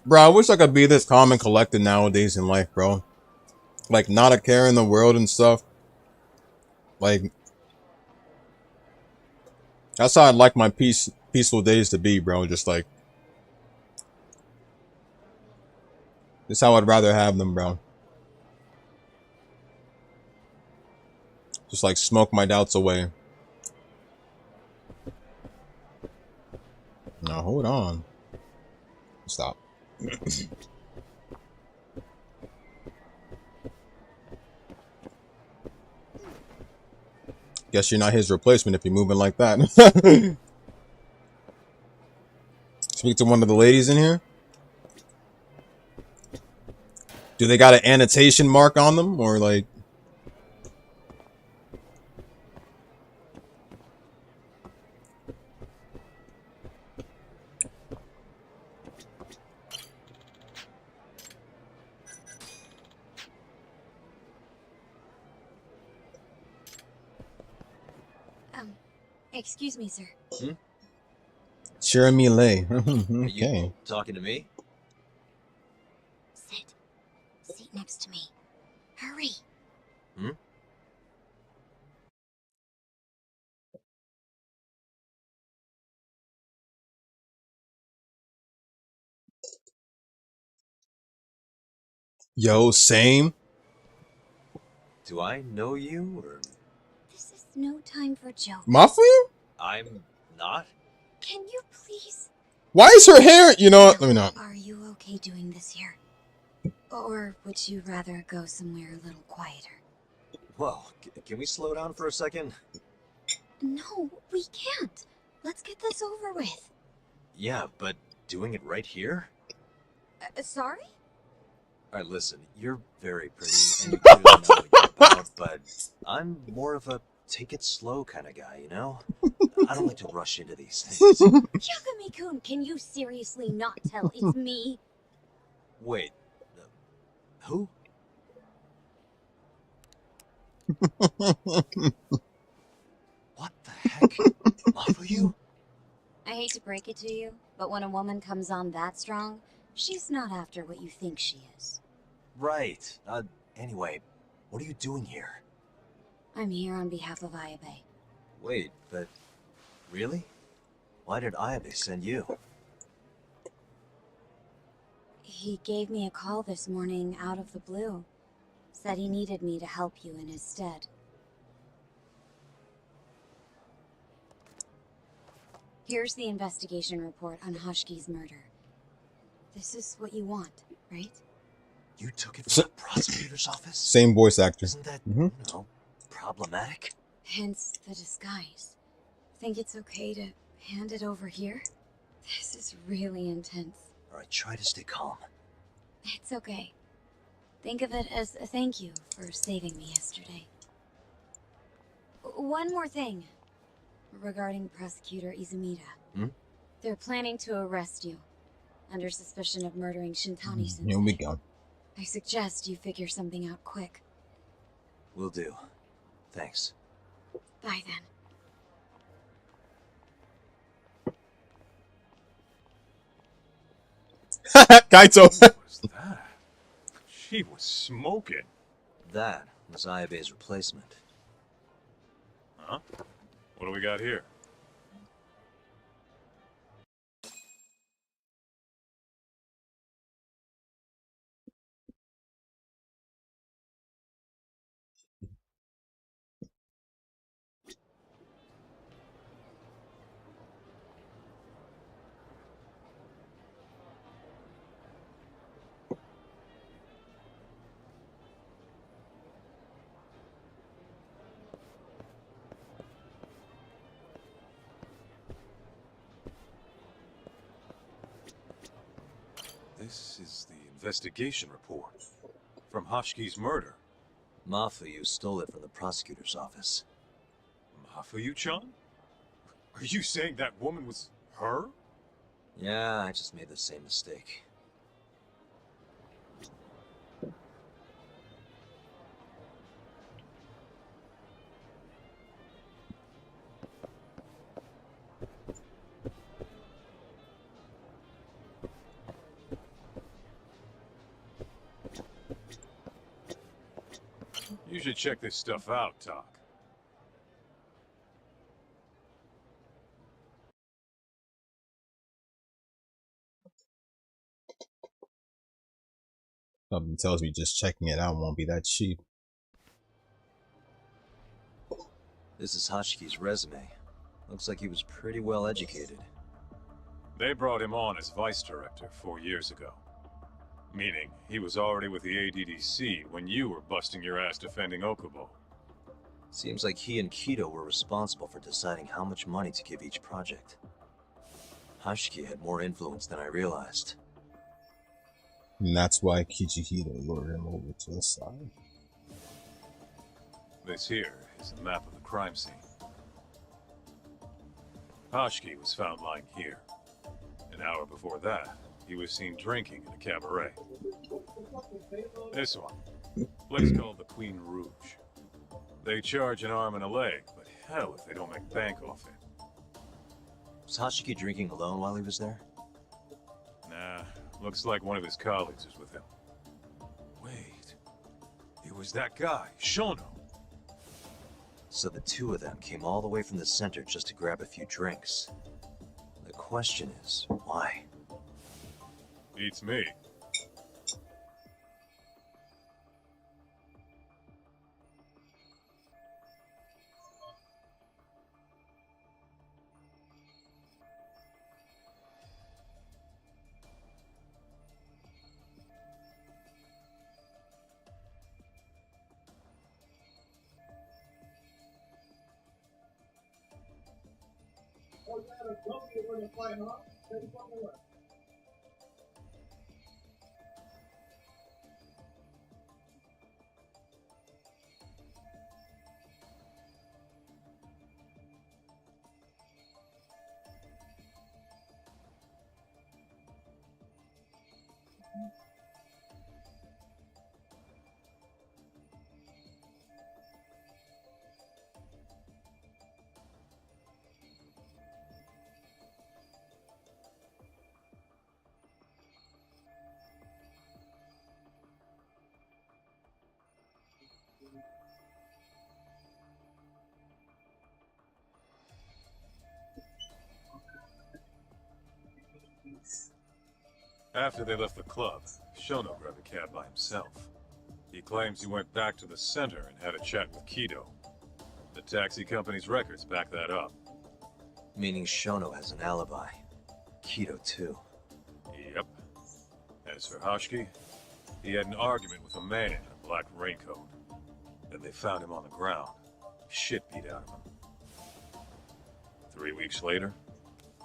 Bro, I wish I could be this calm and collected nowadays in life, bro. Like, not a care in the world and stuff. Like, that's how I'd like my peaceful days to be, bro. Just like, this is how I'd rather have them, bro. Just like smoke my doubts away. Now, hold on. Stop. Guess you're not his replacement if you're moving like that. Speak to one of the ladies in here. Do they got an annotation mark on them? Or like... Excuse me, sir. Jeremy Lay. Are Okay. you talking to me? Sit. Seat next to me. Hurry. Hmm? Yo, same. Do I know you, or This is no time for jokes. Mafuyu? I'm not? Can you please? Why is her hair... You know what? Let me not. Are you okay doing this here? Or would you rather go somewhere a little quieter? Well, can we slow down for a second? No, we can't. Let's get this over with. Yeah, but doing it right here? Sorry? Alright, listen, you're very pretty, and you clearly know what you're about, but I'm more of a take it slow kind of guy, you know? I don't like to rush into these things. Yagami-kun, can you seriously not tell it's me? Wait, who? What the heck? Mafuyu? I hate to break it to you, but when a woman comes on that strong, she's not after what you think she is. Right. Anyway, what are you doing here? I'm here on behalf of Ayabe. Wait, but really? Why did Ayabe send you? He gave me a call this morning out of the blue. Said he needed me to help you in his stead. Here's the investigation report on Hoshki's murder. This is what you want, right? You took it from the prosecutor's office? Same voice actor. Isn't that, you know, problematic? Hence the disguise. Think it's okay to hand it over here? This is really intense. Alright, try to stay calm. It's okay. Think of it as a thank you for saving me yesterday. One more thing. Regarding Prosecutor Izumida. Hmm? They're planning to arrest you. Under suspicion of murdering Shintani-sensei. Here we go. I suggest you figure something out quick. Will do. Thanks. Bye then. Kaito. What was that? She was smoking. That was Ayabe's replacement. Huh? What do we got here? This is the investigation report from Hoshki's murder. Mafuyu stole it from the prosecutor's office. Mafuyu-chan? Are you saying that woman was her? Yeah, I just made the same mistake. You should check this stuff out, Doc. Something tells me just checking it out won't be that cheap. This is Hashki's resume. Looks like he was pretty well educated. They brought him on as vice director 4 years ago. Meaning, he was already with the ADDC when you were busting your ass defending Okubo. Seems like he and Kido were responsible for deciding how much money to give each project. Hashiki had more influence than I realized. And that's why Kichihito lured him over to the side. This here is a map of the crime scene. Hashiki was found lying here. An hour before that, he was seen drinking in a cabaret. This one, place called the Queen Rouge. They charge an arm and a leg, but hell if they don't make bank off it. Was Hashiki drinking alone while he was there? Nah, looks like one of his colleagues was with him. Wait, it was that guy, Shono. So the two of them came all the way from the center just to grab a few drinks. The question is, why? Beats me. After they left the club, Shono grabbed a cab by himself. He claims he went back to the center and had a chat with Kido. The taxi company's records back that up. Meaning Shono has an alibi. Kido too. Yep. As for Hashiki, he had an argument with a man in a black raincoat. Then they found him on the ground. Shit beat out of him. 3 weeks later,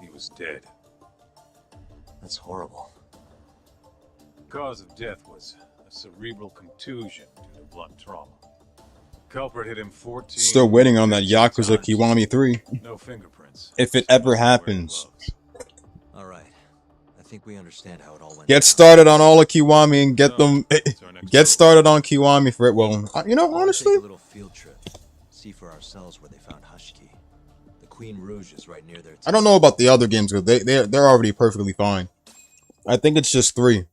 he was dead. That's horrible. The cause of death was a cerebral contusion due to blunt trauma. Culprit hit him 14. Still waiting on that Yakuza Kiwami 3. No fingerprints. If it ever happens. Alright. I think we understand how it all went. Get started on all of Kiwami and get them. Get started on Kiwami for it. Well, you know, honestly. Take a little field trip. See for ourselves where they found Hashiki. The Queen Rouge is right near there. I don't know about the other games, because they're already perfectly fine. I think it's just 3.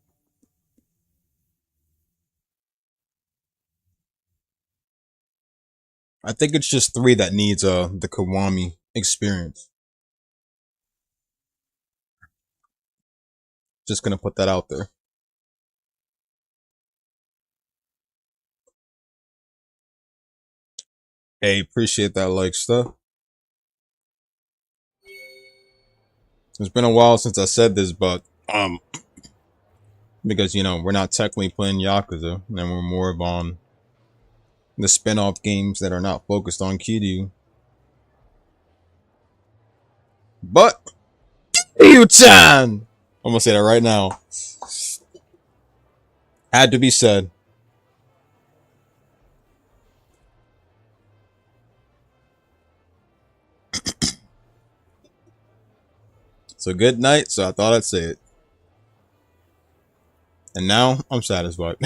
I think it's just 3 that needs the Kiwami experience. Just gonna put that out there. Hey, appreciate that like stuff. It's been a while since I said this, but because you know we're not technically playing Yakuza, and we're more of on the spin-off games that are not focused on Kiryu. But Kiryu-chan! I'm gonna say that right now. Had to be said. It's a good night, so I thought I'd say it. And now I'm satisfied.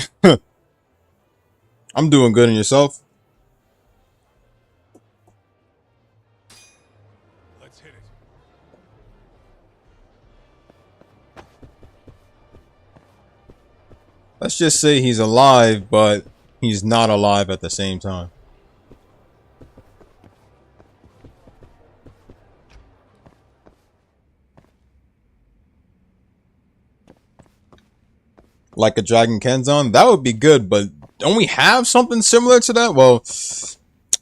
I'm doing good in yourself. Let's hit it. Let's just say he's alive, but he's not alive at the same time. Like a Dragon Kenzon, that would be good, but don't we have something similar to that?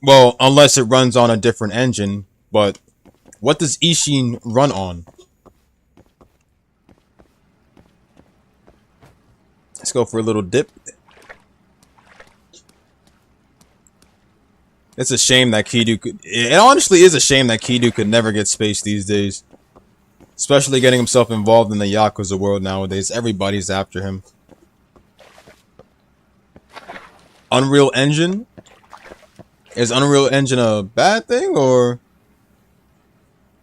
Well, unless it runs on a different engine, but what does Ishin run on? Let's go for a little dip. It's a shame that Kidu could... It honestly is a shame that Kidu could never get space these days. Especially getting himself involved in the Yakuza world nowadays. Everybody's after him. Unreal Engine? Is Unreal Engine a bad thing, or...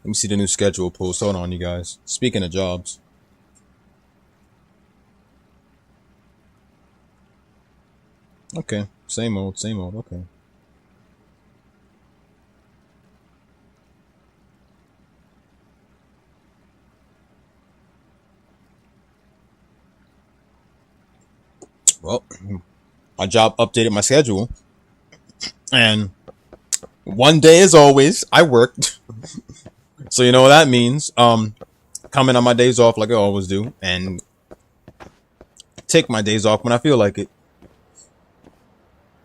Let me see the new schedule post. Hold on, you guys. Speaking of jobs. Okay. Same old, same old. Okay. Well, my job updated my schedule. And one day, as always, I worked. So you know what that means. Coming on my days off like I always do. And take my days off when I feel like it.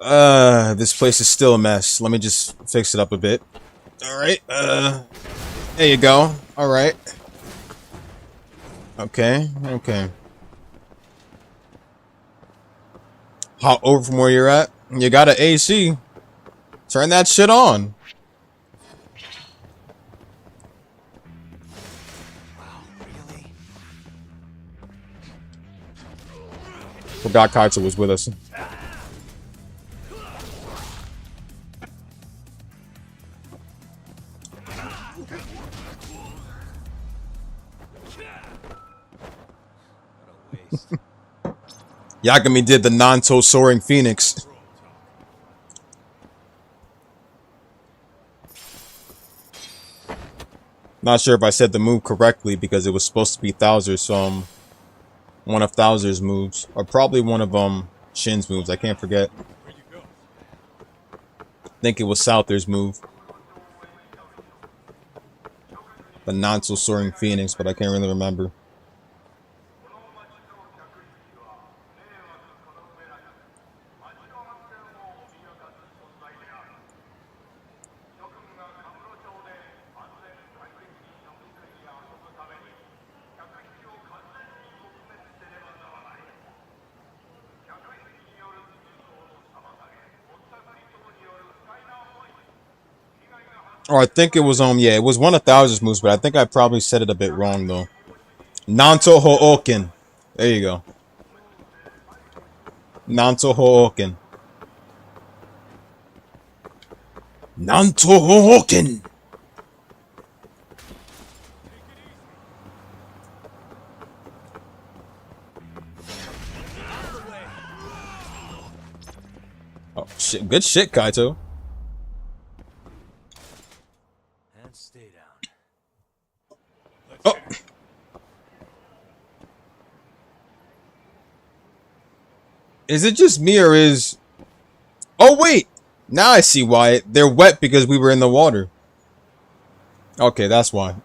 This place is still a mess. Let me just fix it up a bit. Alright, there you go. Alright. Okay, okay. Hop over from where you're at. You got an AC. Turn that shit on. Forgot Kaito was with us. Yagami did the Nanto Soaring Phoenix. Not sure if I said the move correctly because it was supposed to be Thouser's, one of Thouser's moves. Or probably one of Shin's moves, I can't forget. I think it was Souther's move. The Nanto Soaring Phoenix, but I can't really remember. Or I think it was yeah, it was one of Thouser's moves, but I think I probably said it a bit wrong though. Nanto Hooken. There you go. Nanto Hooken. Nanto Hooken. Oh shit, good shit, Kaito. Oh. Is it just me or is... Oh wait! Now I see why. They're wet because we were in the water. Okay, that's why.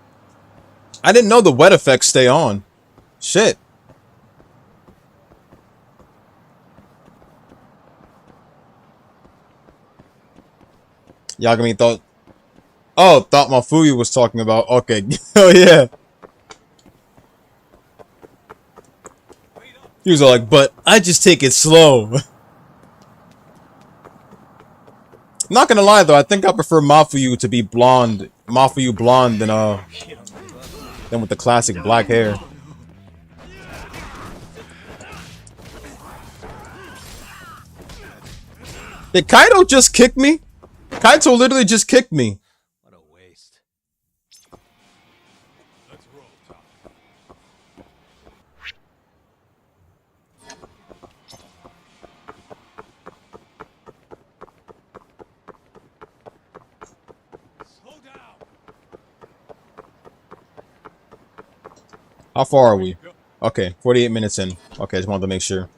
I didn't know the wet effects stay on. Shit. Yagami thought... Oh, thought Mafuyu was talking about... Okay. Oh yeah. He was all like, but I just take it slow. Not gonna lie though, I think I prefer Mafuyu to be blonde. Mafuyu blonde than with the classic black hair. Did Kaito just kick me? Kaito literally just kicked me. What a waste. How far are we? Okay, 48 minutes in. Okay, I just wanted to make sure.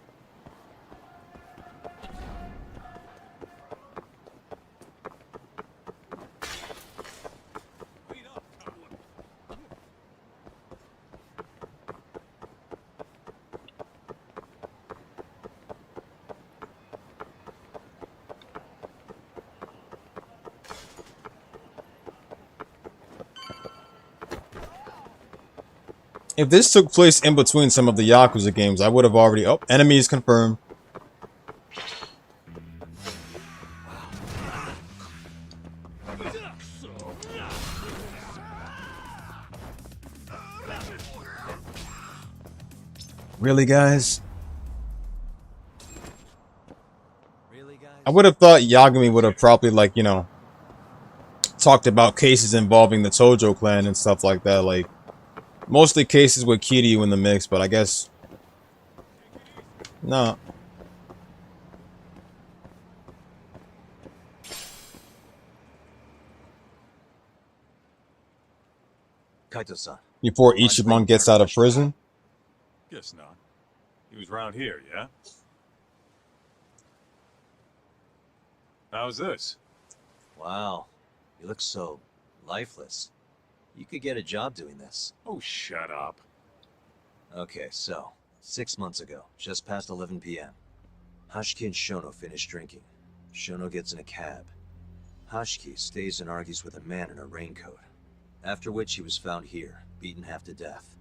If this took place in between some of the Yakuza games, I would have already... Oh, enemies confirmed. Really, guys? I would have thought Yagami would have probably, like, you know, talked about cases involving the Tojo clan and stuff like that. Like, mostly cases with Kiryu in the mix, but I guess... No. Kaito-san. Before Ichiban gets out of prison? Guess not. He was around here, yeah? How's this? Wow. You look so lifeless. You could get a job doing this. Oh, shut up. Okay, so 6 months ago, just past 11 p.m. Hashiki and Shono finish drinking. Shono gets in a cab. Hashiki stays and argues with a man in a raincoat. After which he was found here, beaten half to death.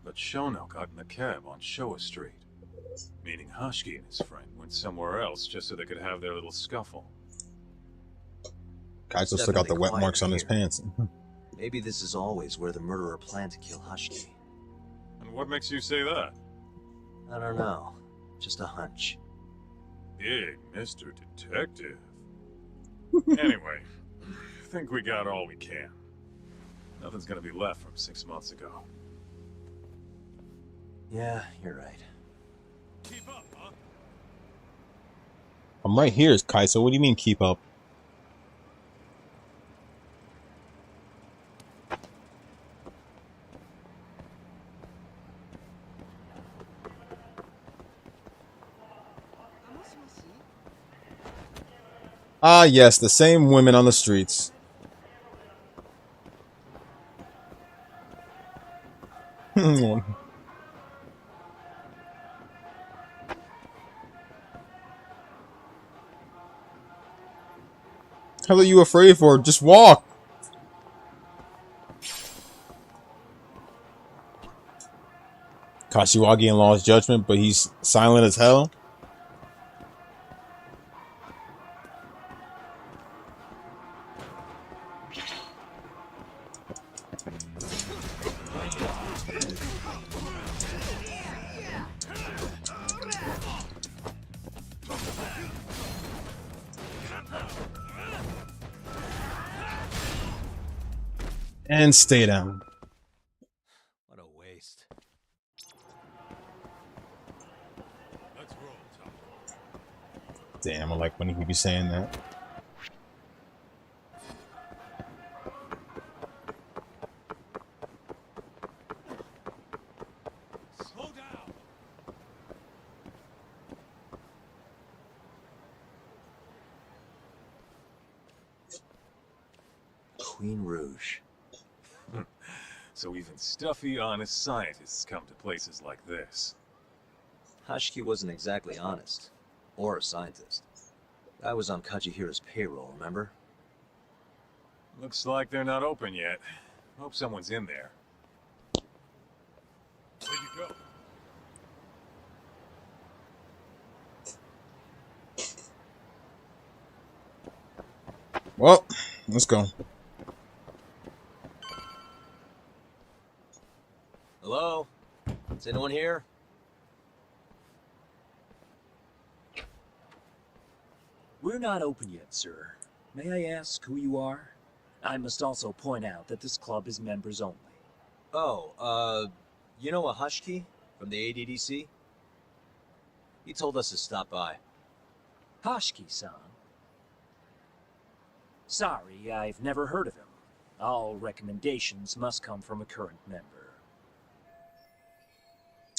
But Shono got in a cab on Showa Street. Meaning Hashiki and his friend went somewhere else just so they could have their little scuffle. Kaito still got the wet marks on his pants. Maybe this is always where the murderer planned to kill Hashiki. And what makes you say that? I don't know. Just a hunch. Big Mr. Detective. Anyway, I think we got all we can. Nothing's gonna be left from 6 months ago. Yeah, you're right. Keep up, huh? I'm right here, Kaito. What do you mean, keep up? Ah, yes, the same women on the streets. Hell are you afraid for? Just walk. Kashiwagi in Law's judgment, but he's silent as hell. And stay down. What a waste. Let's roll, Tom. Damn, I like when he be saying that. Slow down. Queen Rouge. So even stuffy, honest scientists come to places like this. Hashiki wasn't exactly honest. Or a scientist. I was on Kajihira's payroll, remember? Looks like they're not open yet. Hope someone's in there. Where'd you go? Well, let's go. Hello? Is anyone here? We're not open yet, sir. May I ask who you are? I must also point out that this club is members only. Oh, you know a Hashiki from the ADDC? He told us to stop by. Hashiki-san? Sorry, I've never heard of him. All recommendations must come from a current member.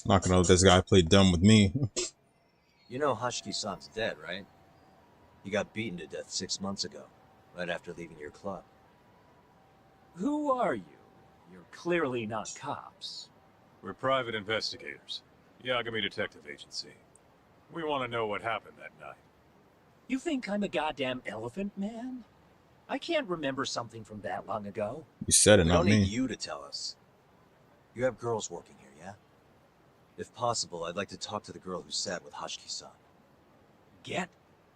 Not gonna let this guy play dumb with me. You know Hashiki-san's dead, right? He got beaten to death 6 months ago, right after leaving your club. Who are you? You're clearly not cops. We're private investigators. Yagami Detective Agency. We want to know what happened that night. You think I'm a goddamn elephant man? I can't remember something from that long ago. You said it, We not don't need me. you to tell us. You have girls working here, yeah? If possible, I'd like to talk to the girl who sat with Hashiki-san. Get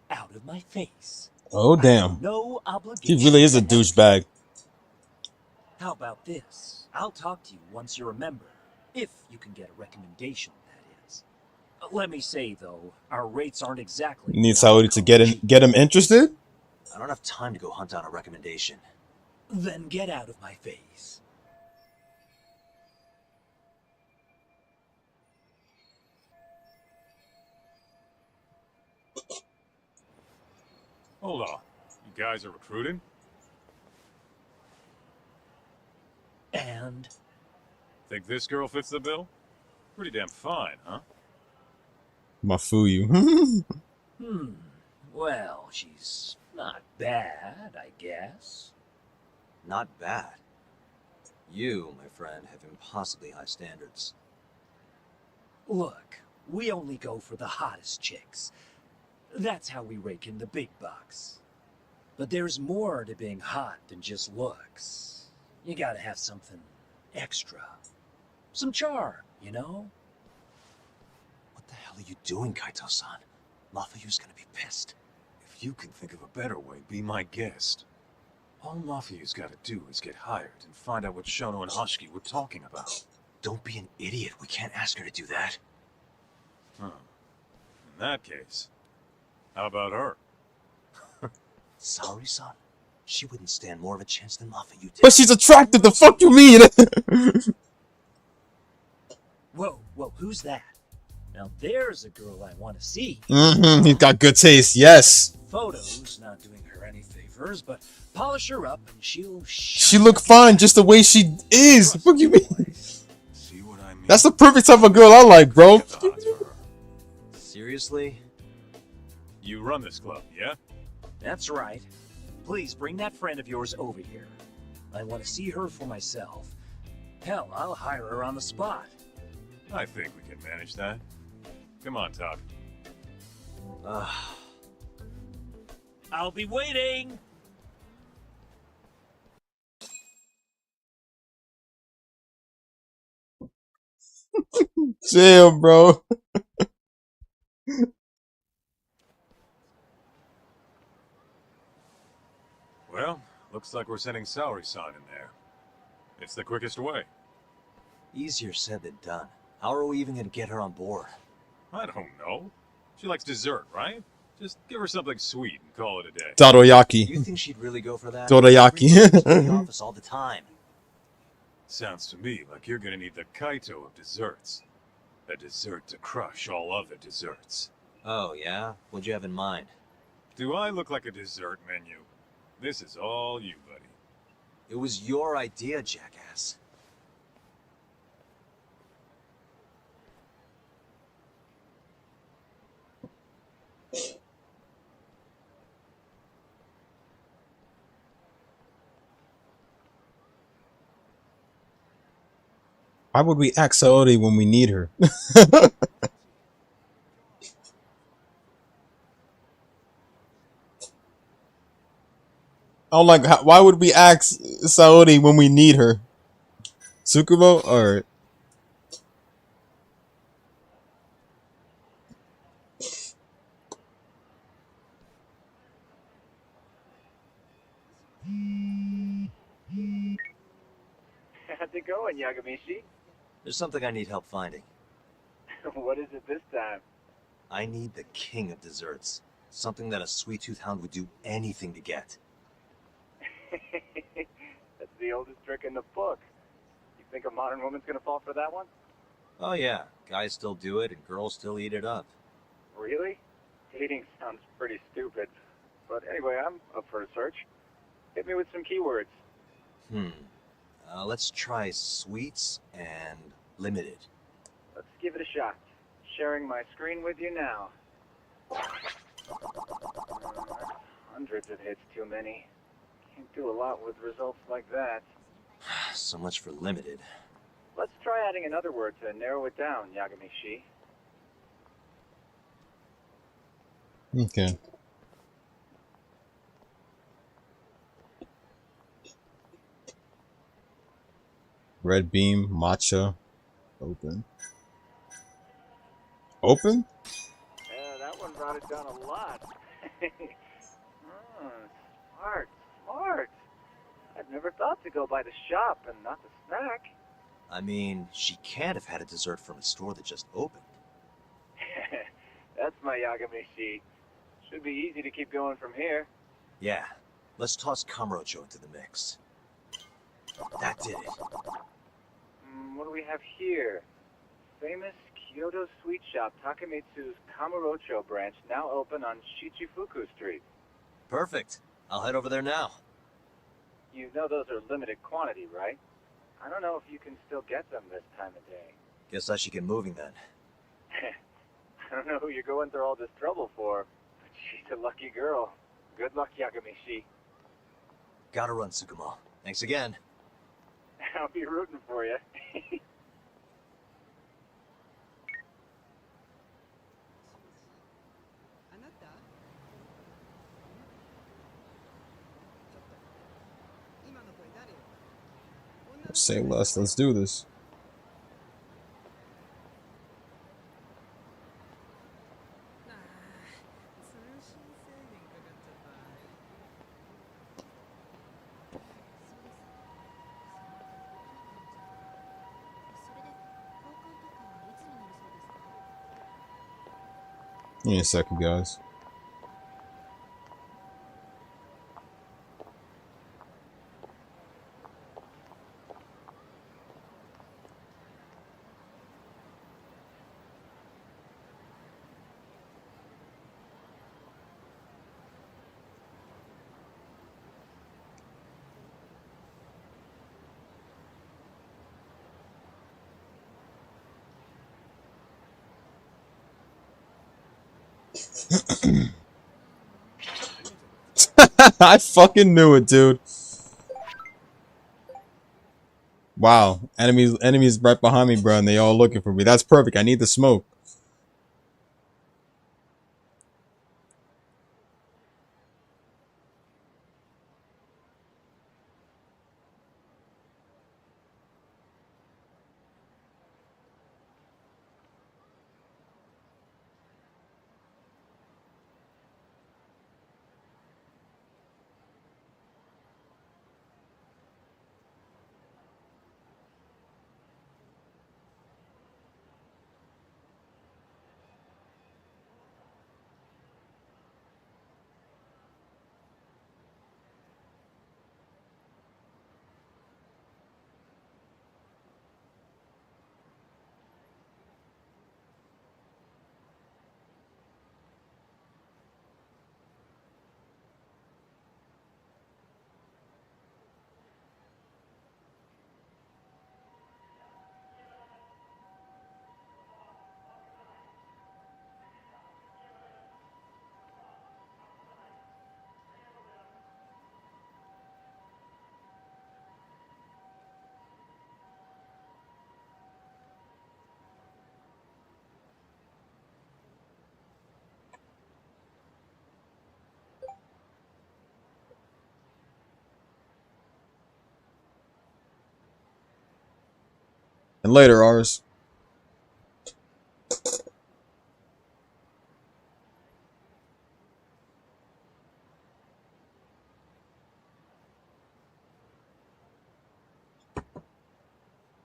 out of my face. Oh, damn. No He obligation. really is a douchebag. How about this? I'll talk to you once you're a member. If you can get a recommendation, that is. Let me say, though, our rates aren't exactly... You need Saori to get him interested? I don't have time to go hunt down a recommendation. Then get out of my face. Hold on. You guys are recruiting? And? Think this girl fits the bill? Pretty damn fine, huh? Mafuyu. Well, she's not bad, I guess. Not bad. You, my friend, have impossibly high standards. Look, we only go for the hottest chicks. That's how we rake in the big bucks. But there's more to being hot than just looks. You gotta have something extra. Some charm, you know? What the hell are you doing, Kaito-san? Mafuyu's gonna be pissed. If you can think of a better way, be my guest. All Mafuyu's gotta do is get hired and find out what Shono and Hashiki were talking about. Don't be an idiot. We can't ask her to do that. Huh. In that case, how about her? Saori-san? She wouldn't stand more of a chance than Mafuyu did. But she's attractive, the fuck you mean? Whoa, who's that? Now there's a girl I want to see. He's got good taste, yes. Photos not doing her any favors, but polish her up and she'll... She look fine just the way she is. What fuck you mean? See what I mean? That's the perfect type of girl I like, bro. Seriously? You run this club, yeah? That's right. Please bring that friend of yours over here. I want to see her for myself. Hell, I'll hire her on the spot. I think we can manage that. Come on, Top. I'll be waiting! Chill, bro. Well, looks like we're sending Saori-san in there. It's the quickest way. Easier said than done. How are we even gonna get her on board? I don't know. She likes dessert, right? Just give her something sweet and call it a day. Dorayaki. You think she'd really go for that? Dorayaki. She's in the office all the time. Sounds to me like you're gonna need the Kaito of desserts. A dessert to crush all other desserts. Oh, yeah? What'd you have in mind? Do I look like a dessert menu? This is all you, buddy. It was your idea, jackass. Why would we ask Saori when we need her? I'm like, why would we ask Saori when we need her? Tsukubo? Alright. How's it going, Yagamishi? There's something I need help finding. What is it this time? I need the king of desserts. Something that a sweet-tooth hound would do anything to get. That's the oldest trick in the book. You think a modern woman's gonna fall for that one? Oh yeah, guys still do it and girls still eat it up. Really? Dating sounds pretty stupid. But anyway, I'm up for a search. Hit me with some keywords. Let's try sweets and limited. Let's give it a shot. Sharing my screen with you now. Hundreds of hits too many. Can't do a lot with results like that. So much for limited. Let's try adding another word to narrow it down, Yagamishi. Okay. Red Beam, Matcha, open. Open? Yeah, that one brought it down a lot. Smart, smart. I'd never thought to go by the shop and not the snack. I mean, she can't have had a dessert from a store that just opened. That's my Yagamishi. Should be easy to keep going from here. Yeah, let's toss Kamurocho into the mix. That did it. What do we have here? Famous Kyoto sweet shop Takemitsu's Kamurocho branch now open on Shichifuku Street. Perfect. I'll head over there now. You know those are limited quantity, right? I don't know if you can still get them this time of day. Guess I should get moving then. I don't know who you're going through all this trouble for, but she's a lucky girl. Good luck, Yagamishi. Gotta run, Tsukumo. Thanks again. I'll be rooting for you. Say less. Let's do this. Give me a second, guys. I fucking knew it, dude. Wow, enemies right behind me, bro, and they all looking for me. That's perfect. I need the smoke. And later, ours.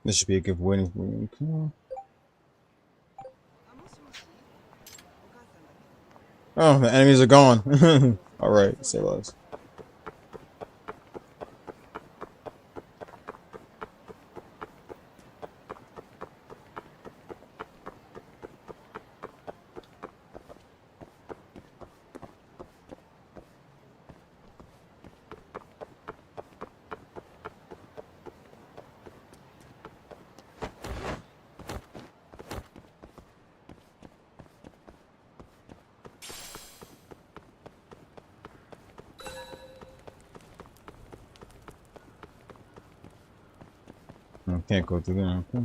This should be a good win. Oh, the enemies are gone. Alright, say less. I can't go through there. Okay.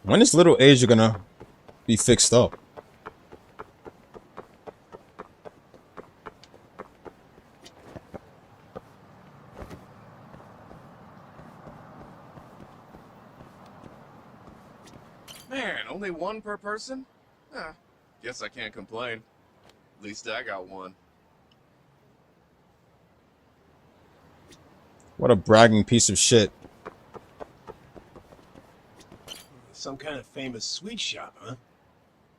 When is Little Asia gonna be fixed up? one per person? Guess I can't complain. At least I got one. What a bragging piece of shit. Some kind of famous sweet shop, huh?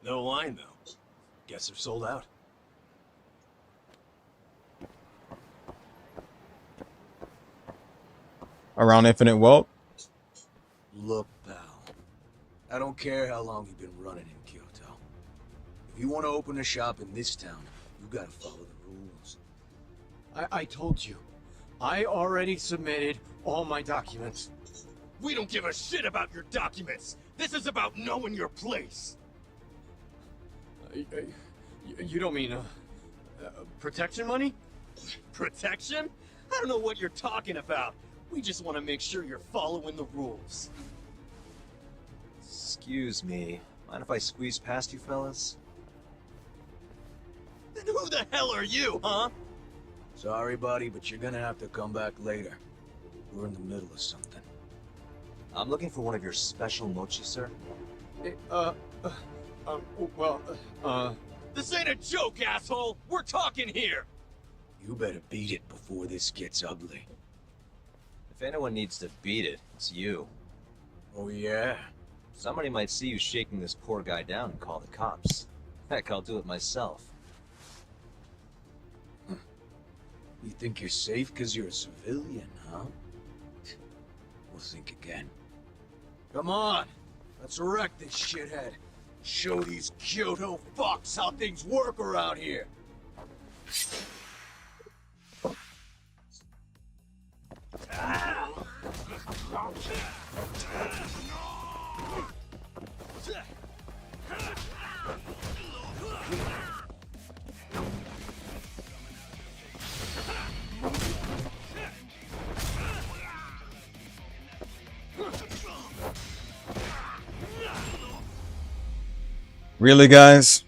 No line, though. Guess they're sold out. Around Infinite Wealth? Look, pal. I don't care how long you've been running in Kyoto. If you want to open a shop in this town, you gotta follow the rules. I told you. I already submitted all my documents. We don't give a shit about your documents. This is about knowing your place. You don't mean, protection money? Protection? I don't know what you're talking about. We just want to make sure you're following the rules. Excuse me. Mind if I squeeze past you fellas? Then who the hell are you, huh? Sorry, buddy, but you're gonna have to come back later. We're in the middle of something. I'm looking for one of your special mochi, sir. This ain't a joke, asshole! We're talking here! You better beat it before this gets ugly. If anyone needs to beat it, it's you. Oh, yeah? Somebody might see you shaking this poor guy down and call the cops. Heck, I'll do it myself. You think you're safe because you're a civilian, huh? We'll think again. Come on! Let's wreck this shithead. Show these Kyoto fucks how things work around here. Really, guys?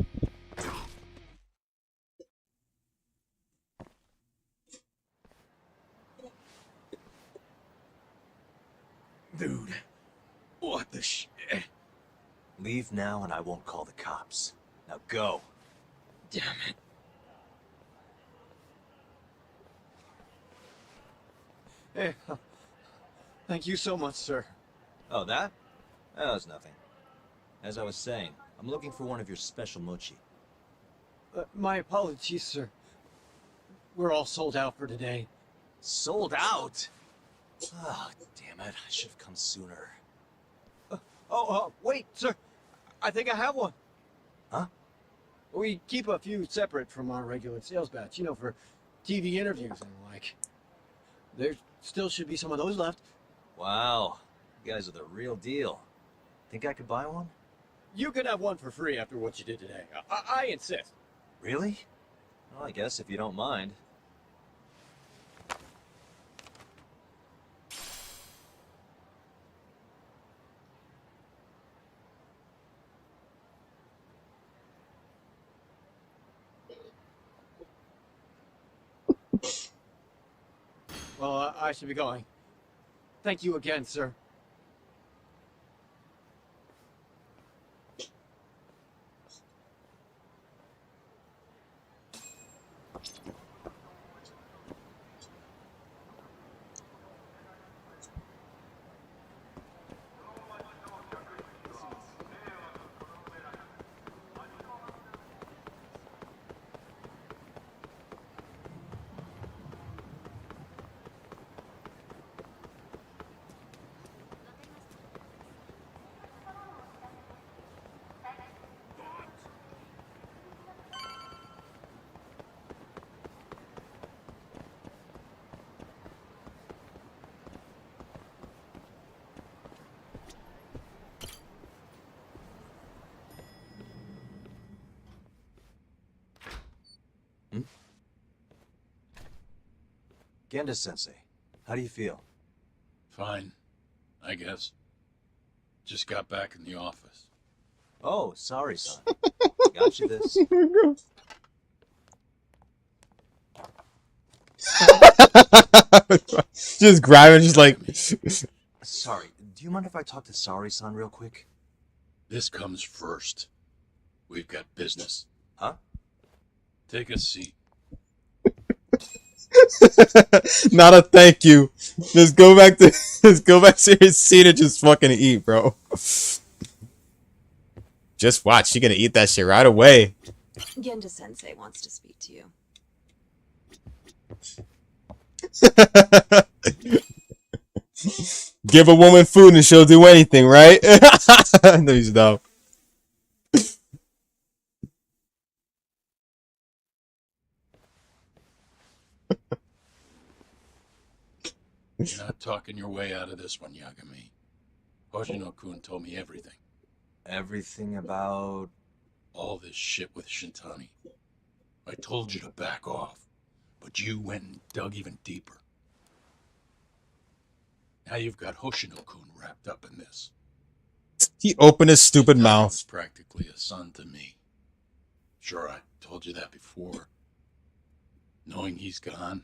Dude, what the shit? Leave now and I won't call the cops. Now go. Damn it. Hey, thank you so much, sir. Oh, that? That was nothing. As I was saying, I'm looking for one of your special mochi. My apologies, sir. We're all sold out for today. Sold out? Oh, damn it. I should have come sooner. Wait, sir. I think I have one. Huh? We keep a few separate from our regular sales batch, you know, for TV interviews and the like. There still should be some of those left. Wow. You guys are the real deal. Think I could buy one? You can have one for free after what you did today. I insist. Really? Well, I guess if you don't mind. Well, I should be going. Thank you again, sir. Genda-sensei, how do you feel? Fine, I guess. Just got back in the office. Oh, sorry, son. Got you this. Just grab it, just like. Sorry, do you mind if I talk to Sari-san real quick? This comes first. We've got business. Huh? Take a seat. Not a thank you. Just go back to your seat and just fucking eat, bro. Just watch. She gonna eat that shit right away. Genda Sensei wants to speak to you. Give a woman food and she'll do anything, right? No, he's dumb. You're not talking your way out of this one, Yagami. Hoshino-kun told me everything. Everything about... All this shit with Shintani. I told you to back off, but you went and dug even deeper. Now you've got Hoshino-kun wrapped up in this. He opened his stupid mouth. He's practically a son to me. Sure, I told you that before. Knowing he's gone,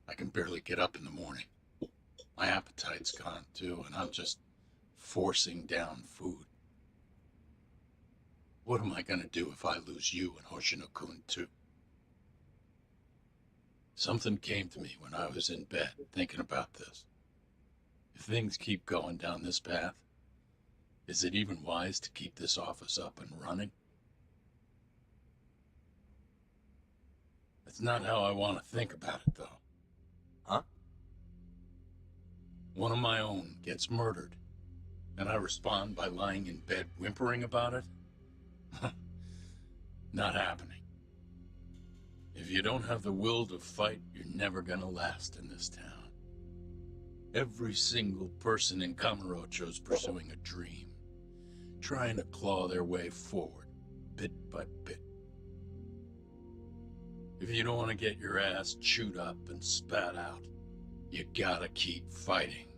I can barely get up in the morning. My appetite's gone too, and I'm just forcing down food. What am I gonna do if I lose you and Hoshino-kun too? Something came to me when I was in bed thinking about this. If things keep going down this path, is it even wise to keep this office up and running? That's not how I want to think about it, though. Huh? One of my own gets murdered, and I respond by lying in bed whimpering about it? Not happening. If you don't have the will to fight, you're never gonna last in this town. Every single person in Kamurocho's pursuing a dream, trying to claw their way forward, bit by bit. If you don't want to get your ass chewed up and spat out, you gotta keep fighting,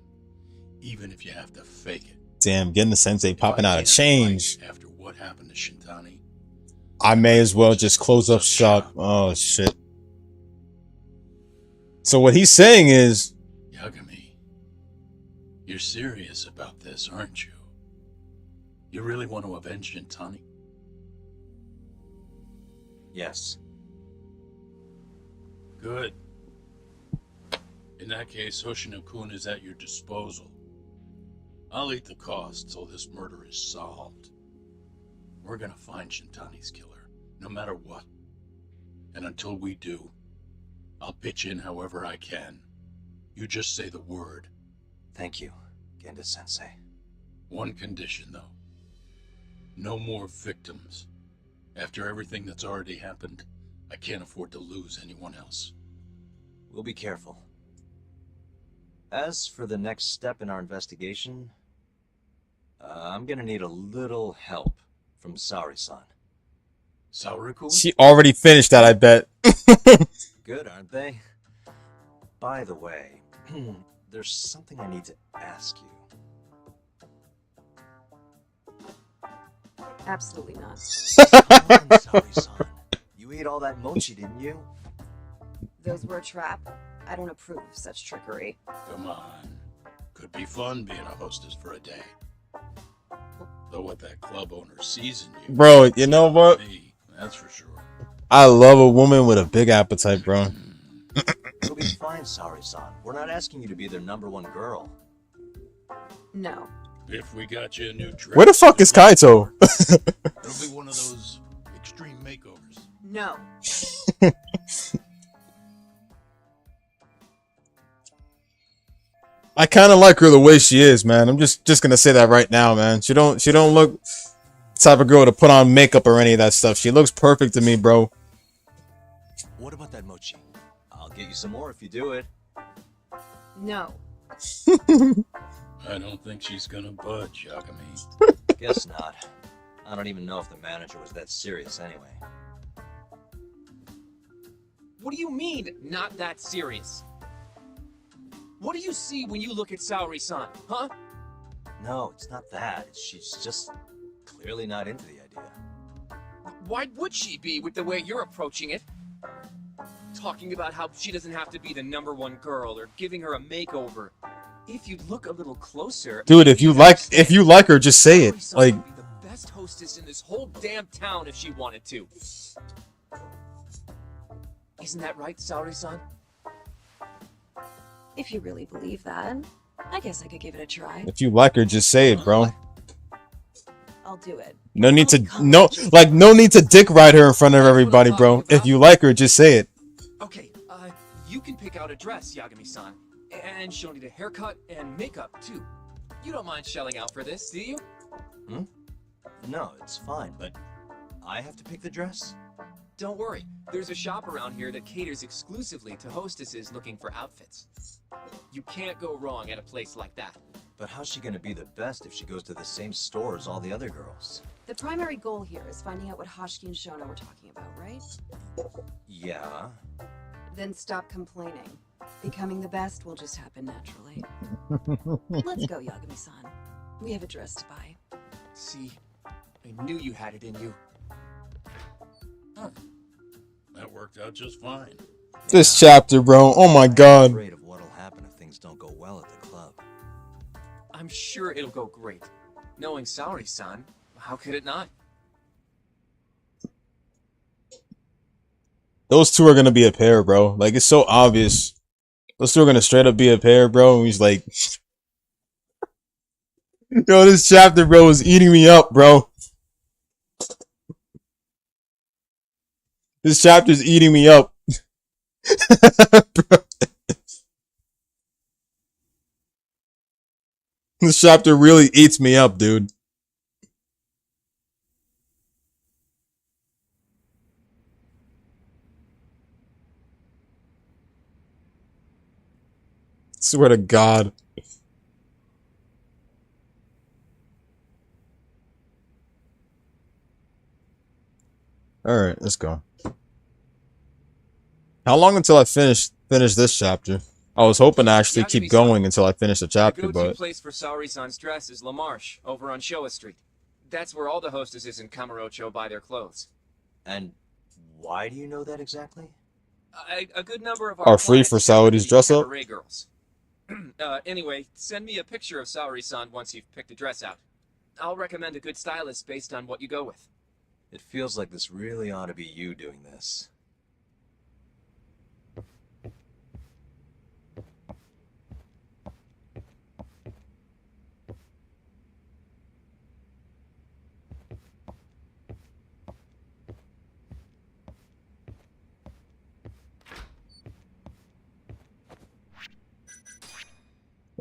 even if you have to fake it. Damn, getting the Sensei popping out of change. After what happened to Shintani, I may as well just close up shop. Oh, shit. So what he's saying is... Yagami, you're serious about this, aren't you? You really want to avenge Shintani? Yes. Good. In that case, Hoshino-kun is at your disposal. I'll eat the cost till this murder is solved. We're gonna find Shintani's killer, no matter what. And until we do, I'll pitch in however I can. You just say the word. Thank you, Genda-sensei. One condition, though. No more victims. After everything that's already happened, I can't afford to lose anyone else. We'll be careful. As for the next step in our investigation, I'm gonna need a little help from Saori-san. Saori-kun? She already finished that, I bet. Good, aren't they? By the way, there's something I need to ask you. Absolutely not. Saori-san. You ate all that mochi, didn't you? Those were a trap. I don't approve of such trickery. Come on. Could be fun being a hostess for a day. Though what that club owner sees in you... Bro, you know what? Me, that's for sure. I love a woman with a big appetite, bro. You'll be fine, Saori-san. We're not asking you to be their #1 girl. No. If we got you a new dress... Where the fuck is Kaito? It'll be one of those extreme makeovers. No. I kind of like her the way she is, man. I'm just gonna say that right now, man. She don't look the type of girl to put on makeup or any of that stuff. She looks perfect to me, bro. What about that mochi? I'll get you some more if you do it. No. I don't think she's gonna budge, Yagami. Guess not. I don't even know if the manager was that serious anyway. What do you mean, not that serious? What do you see when you look at Saori-san, huh? No, it's not that. She's just clearly not into the idea. Why would she be with the way you're approaching it? Talking about how she doesn't have to be the #1 girl or giving her a makeover. If you look a little closer, Dude, if you like her, just say it. Like, would be the best hostess in this whole damn town if she wanted to. Isn't that right, Saori-san? If you really believe that, I guess I could give it a try. if you like her, just say it, bro. I'll do it. No need to no need to dick ride her in front of everybody, bro. If you like her, just say it. Okay, you can pick out a dress, Yagami-san, and she'll need a haircut and makeup too. You don't mind shelling out for this, do you? Hmm? No, it's fine, but I have to pick the dress? Don't worry, there's a shop around here that caters exclusively to hostesses looking for outfits. You can't go wrong at a place like that. But how's she gonna be the best if she goes to the same store as all the other girls? The primary goal here is finding out what Hoshiki and Shono were talking about, right? Yeah. Then stop complaining. Becoming the best will just happen naturally. Let's go, Yagami-san. We have a dress to buy. See, I knew you had it in you. Huh. That worked out just fine. This chapter, bro. Oh my I'm god. afraid of what'll happen if things don't go well at the club. I'm sure it'll go great. Knowing Saori-san, how could it not? Those two are gonna be a pair, bro. Like, it's so obvious. Those two are gonna straight up be a pair, bro. And he's like, yo, this chapter, bro, is eating me up, bro. This chapter's eating me up. Bro. This chapter really eats me up, dude. Swear to God. Alright, let's go. How long until I finish this chapter? I was hoping to actually keep going until I finish the chapter, The go-to but place for Saori-san's dress is La Marche, over on Showa Street. That's where all the hostesses in Kamurocho buy their clothes. And why do you know that exactly? A good number of our are free for clients happen to Saudis be dress up? cabaret girls. Anyway, send me a picture of Saori-san once you've picked a dress out. I'll recommend a good stylist based on what you go with. It feels like this really ought to be you doing this.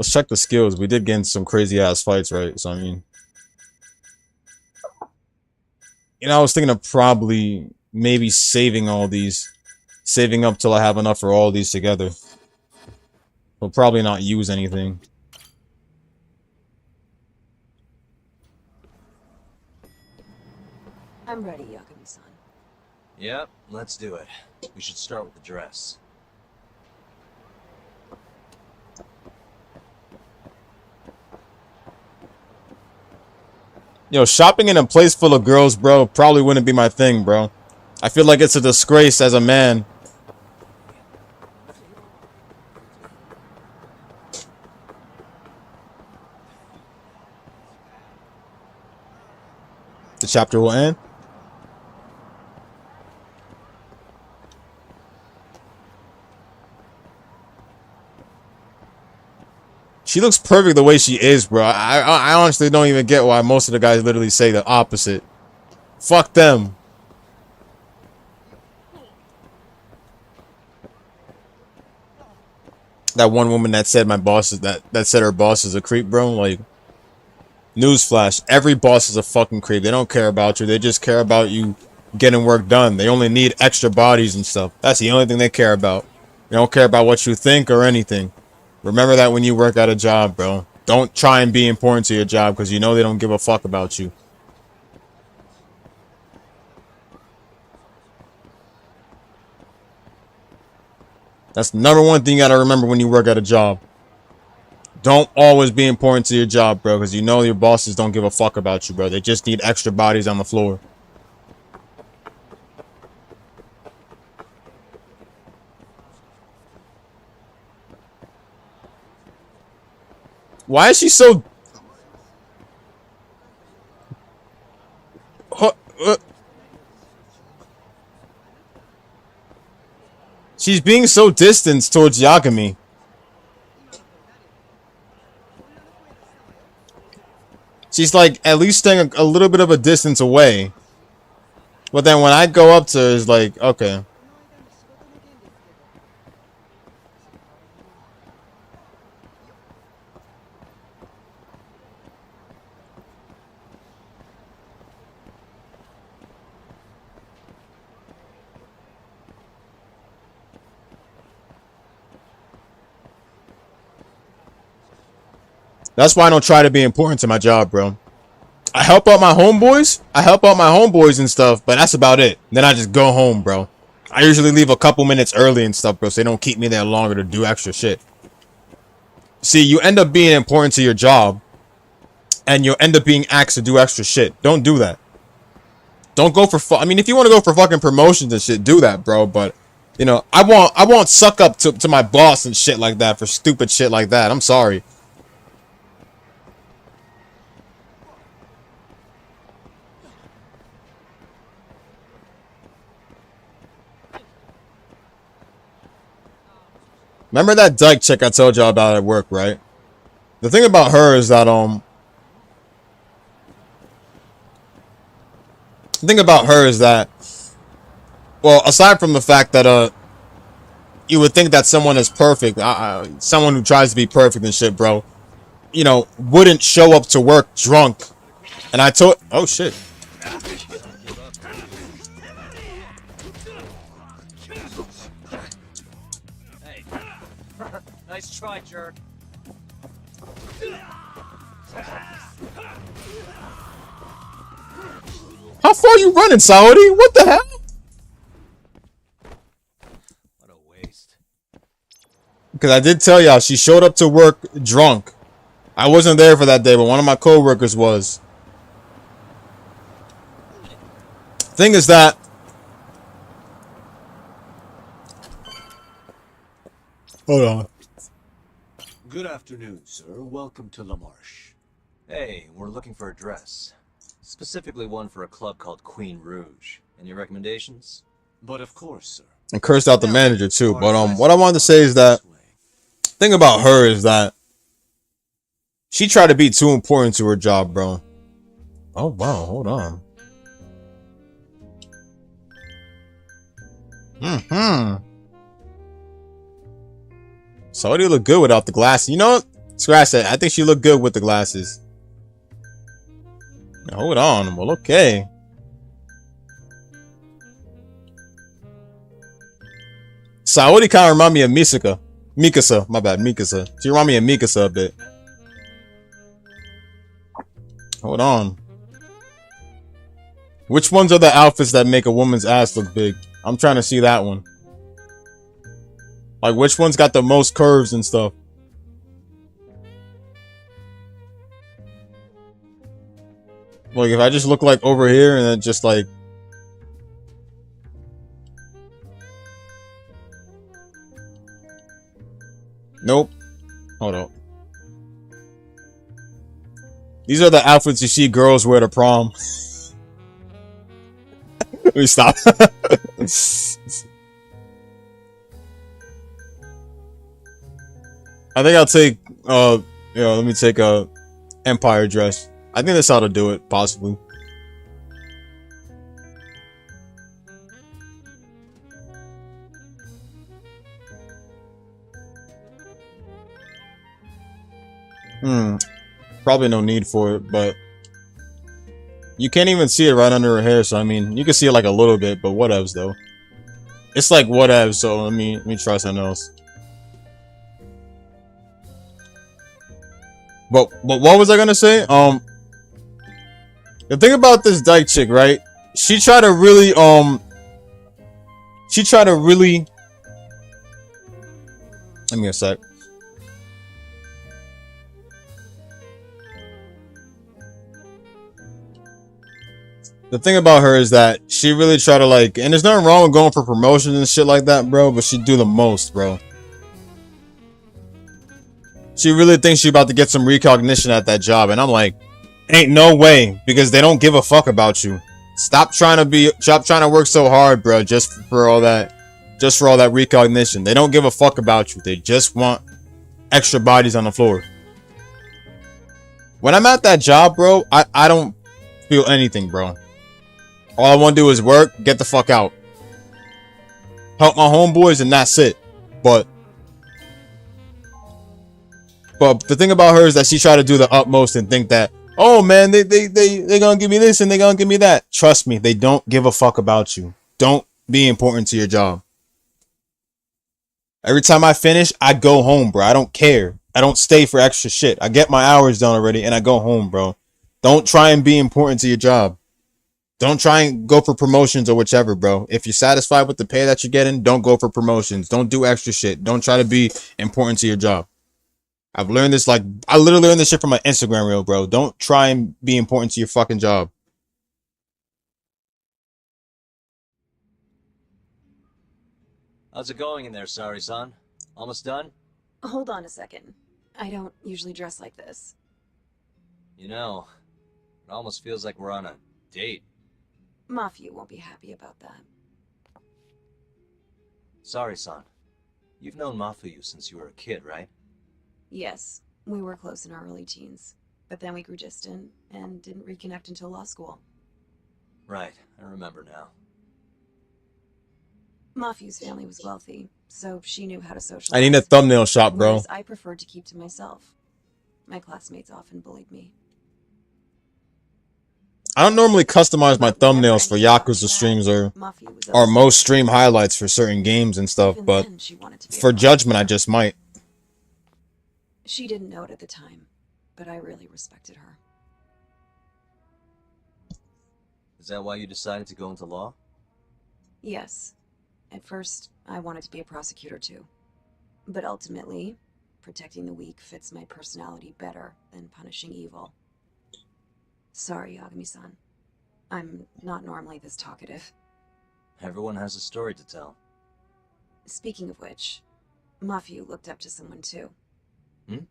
let's check the skills. We did get in some crazy ass fights, right? So I mean, you know, I was thinking of probably maybe saving all these, saving up till I have enough for all these together. We'll probably not use anything. I'm ready, Yagami-san. Yep, let's do it. We should start with the dress. Yo, shopping in a place full of girls, bro, probably wouldn't be my thing, bro. I feel like it's a disgrace as a man. The chapter will end. She looks perfect the way she is, bro. I honestly don't even get why most of the guys literally say the opposite. Fuck them. That one woman that said my boss is that said her boss is a creep, bro. Like, newsflash, every boss is a fucking creep. They don't care about you. They just care about you getting work done. They only need extra bodies and stuff. That's the only thing they care about. They don't care about what you think or anything. Remember that when you work at a job, bro. Don't try and be important to your job because you know they don't give a fuck about you. That's the number one thing you gotta remember when you work at a job. Don't always be important to your job, bro, because you know your bosses don't give a fuck about you, bro. They just need extra bodies on the floor. Why is she so... She's being so distant towards Yagami. She's like at least staying a little bit of a distance away. But then when I go up to her, it's like, okay. That's why I don't try to be important to my job, bro. I help out my homeboys. And stuff, but that's about it. Then I just go home, bro. I usually leave a couple minutes early and stuff, bro, so they don't keep me there longer to do extra shit. See, you end up being important to your job, and you'll end up being asked to do extra shit. Don't do that. Don't go for I mean, if you want to go for fucking promotions and shit, do that, bro. But you know, I won't suck up to my boss and shit like that for stupid shit like that. I'm sorry. Remember that dyke chick I told y'all about at work, right? The thing about her is that, well, aside from the fact that, you would think that someone is perfect, someone who tries to be perfect and shit, bro, you know, wouldn't show up to work drunk. And I told, oh shit. Nice try, jerk. How far you running, Saudi? What the hell? What a waste. Because I did tell y'all, she showed up to work drunk. I wasn't there for that day, but one of my co-workers was. Thing is that... Hold on. Good afternoon, sir. Welcome to La Marche. Hey, we're looking for a dress. Specifically one for a club called Queen Rouge. Any recommendations? But of course, sir. And cursed out the manager too. But what I wanted to say is that thing about her is that she tried to be too important to her job, bro. Oh wow, hold on. Saudi look good without the glasses. You know what? Scratch that. I think she looked good with the glasses. Hold on. Well, okay. Saudi kind of remind me of Mikasa. My bad, Mikasa. She remind me of Mikasa a bit. Hold on. Which ones are the outfits that make a woman's ass look big? I'm trying to see that one. Like, which one's got the most curves and stuff? Like, if I just look like over here and then just like... Nope. Hold up. These are the outfits you see girls wear to prom. Let me stop. I think I'll take, let me take a Empire dress. I think that's how to do it, possibly. Probably no need for it, but you can't even see it right under her hair, so I mean, you can see it like a little bit, but whatevs though. It's like whatever, so let me try something else. But what was I gonna say? The thing about this dyke chick, right? She tried to really let me a sec. The thing about her is that she really tried to like, and there's nothing wrong with going for promotions and shit like that, bro, but she do the most, bro. She really thinks she's about to get some recognition at that job, and I'm like, ain't no way, because they don't give a fuck about you. Stop trying to work so hard, bro, just for all that recognition. They don't give a fuck about you. They just want extra bodies on the floor. When I'm at that job, bro, I don't feel anything, bro. All I want to do is work, get the fuck out. Help my homeboys, and that's it. But the thing about her is that she try to do the utmost and think that, oh man, they gonna give me this and they gonna give me that. Trust me, they don't give a fuck about you. Don't be important to your job. Every time I finish, I go home, bro. I don't care. I don't stay for extra shit. I get my hours done already and I go home, bro. Don't try and be important to your job. Don't try and go for promotions or whichever, bro. If you're satisfied with the pay that you're getting, don't go for promotions. Don't do extra shit. Don't try to be important to your job. I've learned this, like, I literally learned this shit from my Instagram reel, bro. Don't try and be important to your fucking job. How's it going in there, Sari-san? Almost done? Hold on a second. I don't usually dress like this. You know, it almost feels like we're on a date. Mafuyu won't be happy about that. Sari-san, you've known Mafuyu since you were a kid, right? Yes, we were close in our early teens, but then we grew distant and didn't reconnect until law school. Right, I remember now. Mafuyu's family was wealthy, so she knew how to socialize. I need a thumbnail shot, bro. Whereas I preferred to keep to myself. My classmates often bullied me. I don't normally customize my thumbnails for Yakuza streams or most stream highlights for certain games and stuff, but for Judgment, I just might. She didn't know it at the time, but I really respected her. Is that why you decided to go into law? Yes. At first, I wanted to be a prosecutor too. But ultimately, protecting the weak fits my personality better than punishing evil. Sorry, Yagami-san. I'm not normally this talkative. Everyone has a story to tell. Speaking of which, Mafuyu looked up to someone too. Hmm?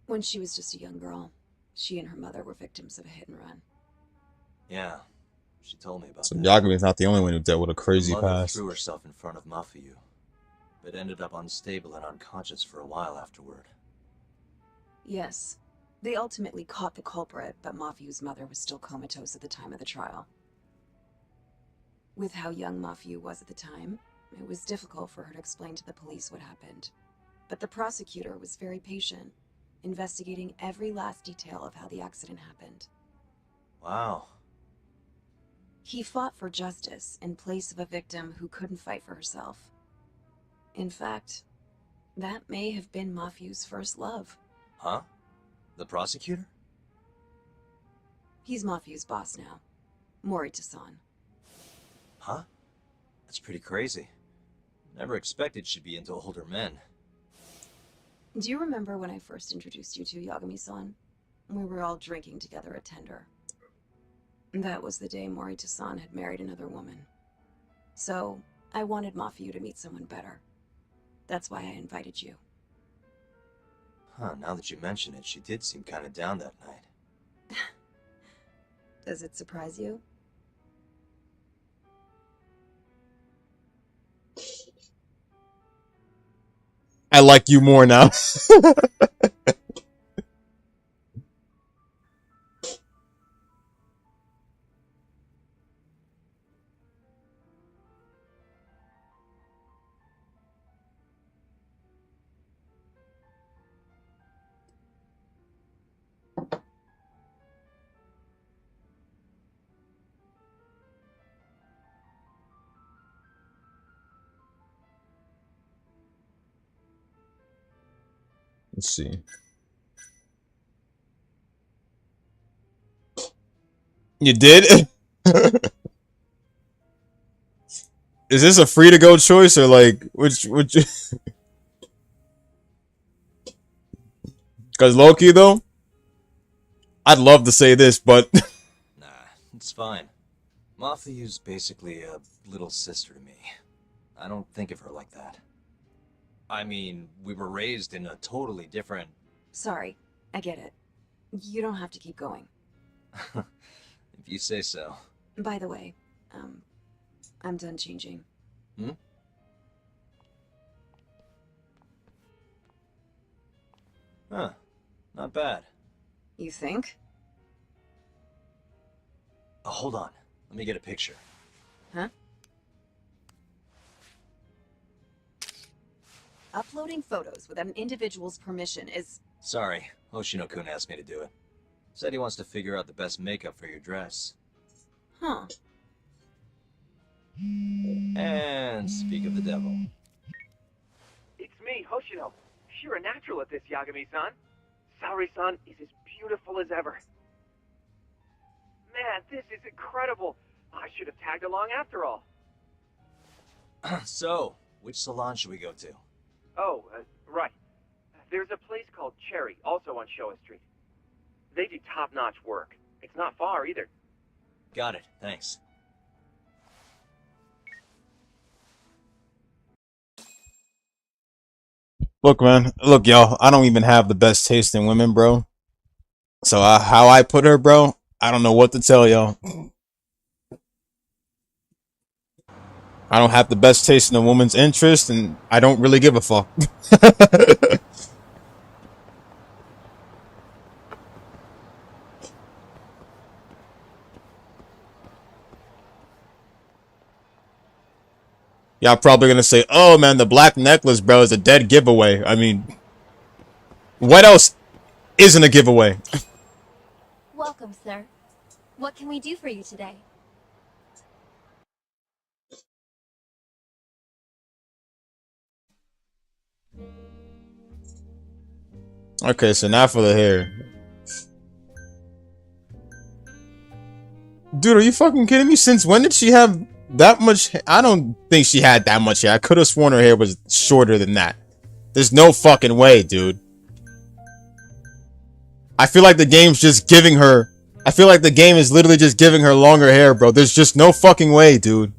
When she was just a young girl, she and her mother were victims of a hit and run. Yeah, she told me about So that. Yakumi's not the only one who dealt with a crazy Her mother past. threw herself in front of Mafuyu, but ended up unstable and unconscious for a while afterward. Yes. They ultimately caught the culprit, but Mafuyu's mother was still comatose at the time of the trial. With how young Mafuyu was at the time, it was difficult for her to explain to the police what happened. But the prosecutor was very patient, investigating every last detail of how the accident happened. Wow. He fought for justice in place of a victim who couldn't fight for herself. In fact, that may have been Mafuyu's first love. Huh? The prosecutor? He's Mafuyu's boss now, Morita-san. Huh? That's pretty crazy. Never expected she'd be into older men. Do you remember when I first introduced you to Yagami-san? We were all drinking together at Tender. That was the day Morita-san had married another woman. So, I wanted Mafuyu to meet someone better. That's why I invited you. Huh, now that you mention it, she did seem kind of down that night. Does it surprise you? I like you more now. Let's see. You did? Is this a free to go choice or like which Cause Loki though? I'd love to say this, but Nah, it's fine. Mafuyu's basically a little sister to me. I don't think of her like that. I mean, we were raised in a totally different Sorry, I get it. You don't have to keep going. If you say so. By the way, I'm done changing. Hmm? Huh. Not bad. You think? Oh, hold on. Let me get a picture. Huh? Uploading photos without an individual's permission is... Sorry, Hoshino-kun asked me to do it. Said he wants to figure out the best makeup for your dress. Huh. And speak of the devil. It's me, Hoshino. You're a natural at this, Yagami-san. Saori-san is as beautiful as ever. Man, this is incredible. I should have tagged along after all. So, which salon should we go to? Oh, right. There's a place called Cherry, also on Showa Street. They do top-notch work. It's not far either. Got it, thanks. Look, man. Look, y'all. I don't even have the best taste in women, bro. So how I put her, bro, I don't know what to tell y'all. I don't have the best taste in a woman's interest, and I don't really give a fuck. Y'all probably gonna say, oh man, the black necklace, bro, is a dead giveaway. I mean, what else isn't a giveaway? Welcome, sir. What can we do for you today? Okay, so now for the hair. Dude, are you fucking kidding me? Since when did she have that much? I don't think she had that much hair. I could have sworn her hair was shorter than that. There's no fucking way, dude. I feel like the game's just giving her... I feel like the game is literally just giving her longer hair, bro. There's just no fucking way, dude.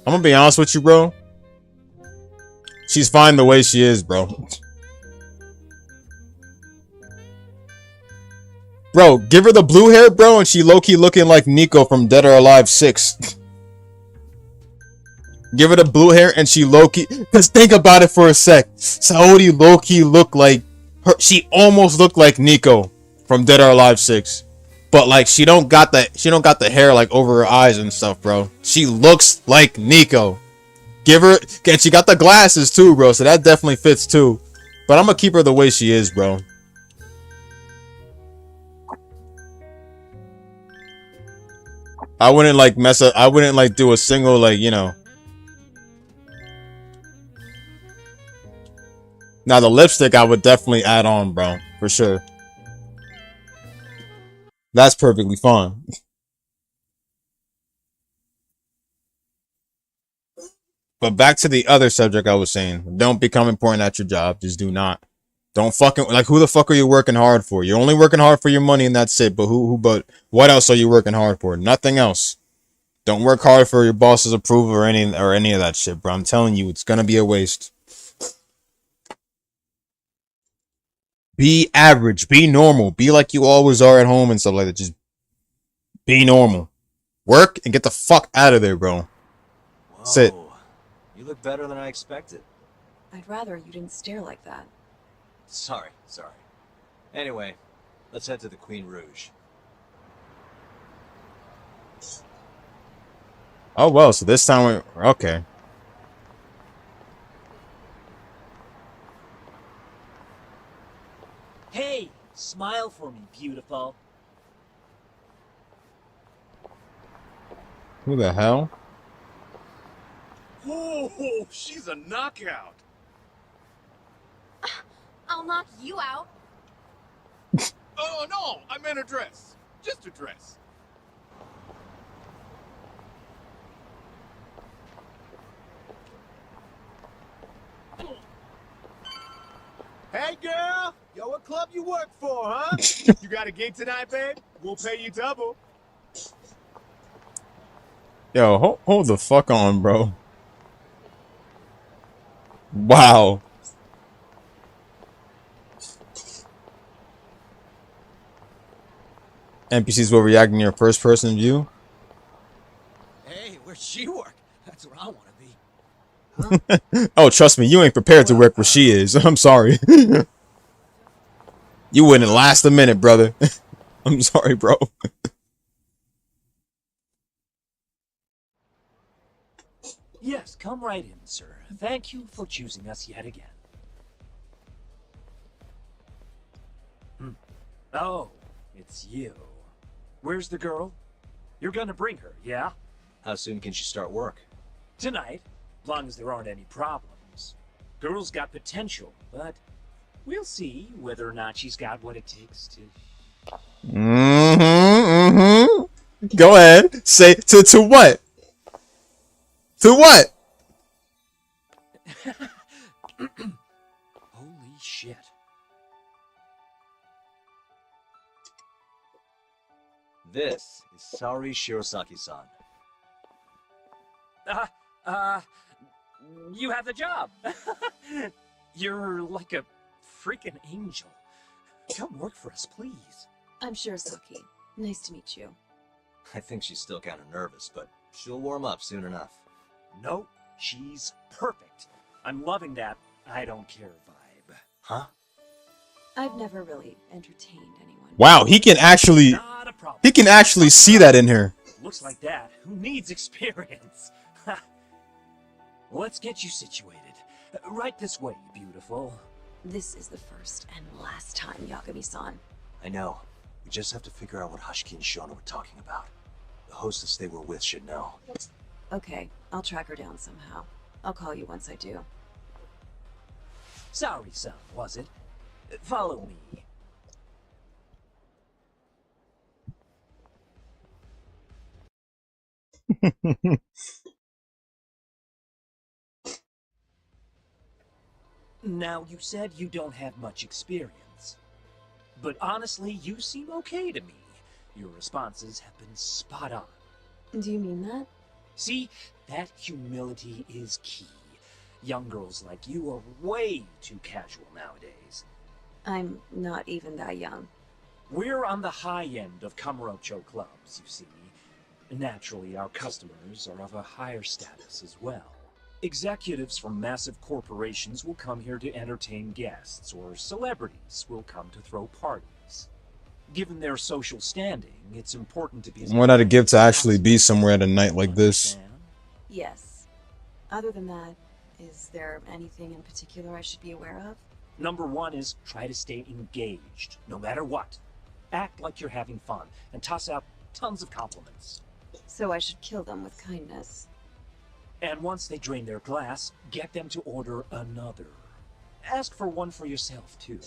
I'm gonna be honest with you, bro. She's fine the way she is, bro. Bro, give her the blue hair, bro, and she low-key looking like Nico from Dead or Alive 6. Give her the blue hair and she low-key... Because think about it for a sec. Saori low-key looked like... her. She almost looked like Nico from Dead or Alive 6. But like she don't got the hair like over her eyes and stuff, bro. She looks like Nico. Give her... And she got the glasses too, bro. So that definitely fits too. But I'm gonna keep her the way she is, bro. I wouldn't like mess up. I wouldn't like do a single like, you know. Now the lipstick I would definitely add on, bro, for sure. That's perfectly fine. But back to the other subject I was saying. Don't become important at your job. Just do not. Don't fucking... Like, who the fuck are you working hard for? You're only working hard for your money and that's it. But but what else are you working hard for? Nothing else. Don't work hard for your boss's approval or any of that shit, bro. I'm telling you, it's gonna be a waste. Be average. Be normal. Be like you always are at home and stuff like that. Just be normal. Work and get the fuck out of there, bro. Sit. You look better than I expected. I'd rather you didn't stare like that. Sorry. Anyway, let's head to the Queen Rouge. Oh, well, so this time we're... Okay. Hey, smile for me, beautiful. Who the hell? Oh, she's a knockout. I'll knock you out. Oh, no, I meant a dress. Just a dress. Hey, girl! Yo, what club you work for, huh? You got a gig tonight, babe? We'll pay you double. Yo, hold the fuck on, bro. Wow. NPCs will react in your first person view. Hey, where'd she work? That's where I want to be. Oh, trust me, you ain't prepared to work where she is. I'm sorry. You wouldn't last a minute, brother. I'm sorry, bro. Yes, come right in, sir. Thank you for choosing us yet again. Oh, it's you. Where's the girl? You're gonna bring her, yeah? How soon can she start work? Tonight, as long as there aren't any problems. Girl's got potential, but we'll see whether or not she's got what it takes to... Go ahead. Say to what? To what? Holy shit. This is Saori Shirosaki-san. You have the job. You're like a freaking angel. Come work for us, please. I'm Shirosaki. Nice to meet you. I think she's still kind of nervous, but she'll warm up soon enough. No, she's perfect. I'm loving that I don't care vibe. Huh? I've never really entertained anyone. Wow, he can actually see that in her. Looks like that. Who needs experience? Let's get you situated. Right this way, beautiful. This is the first and last time, Yagami-san. I know. We just have to figure out what Hashiki and Shono were talking about. The hostess they were with should know. Okay, I'll track her down somehow. I'll call you once I do. Sorry, son, was it? Follow me. Now, you said you don't have much experience. But honestly, you seem okay to me. Your responses have been spot on. Do you mean that? See, that humility is key. Young girls like you are way too casual nowadays. I'm not even that young. We're on the high end of Kamurocho clubs, you see. Naturally, our customers are of a higher status as well. Executives from massive corporations will come here to entertain guests, or celebrities will come to throw parties. Given their social standing, it's important to be... What I'd give to actually be somewhere at a night like this. Yes. Other than that, is there anything in particular I should be aware of? Number one is try to stay engaged, no matter what. Act like you're having fun, and toss out tons of compliments. So I should kill them with kindness. And once they drain their glass, get them to order another. Ask for one for yourself, too.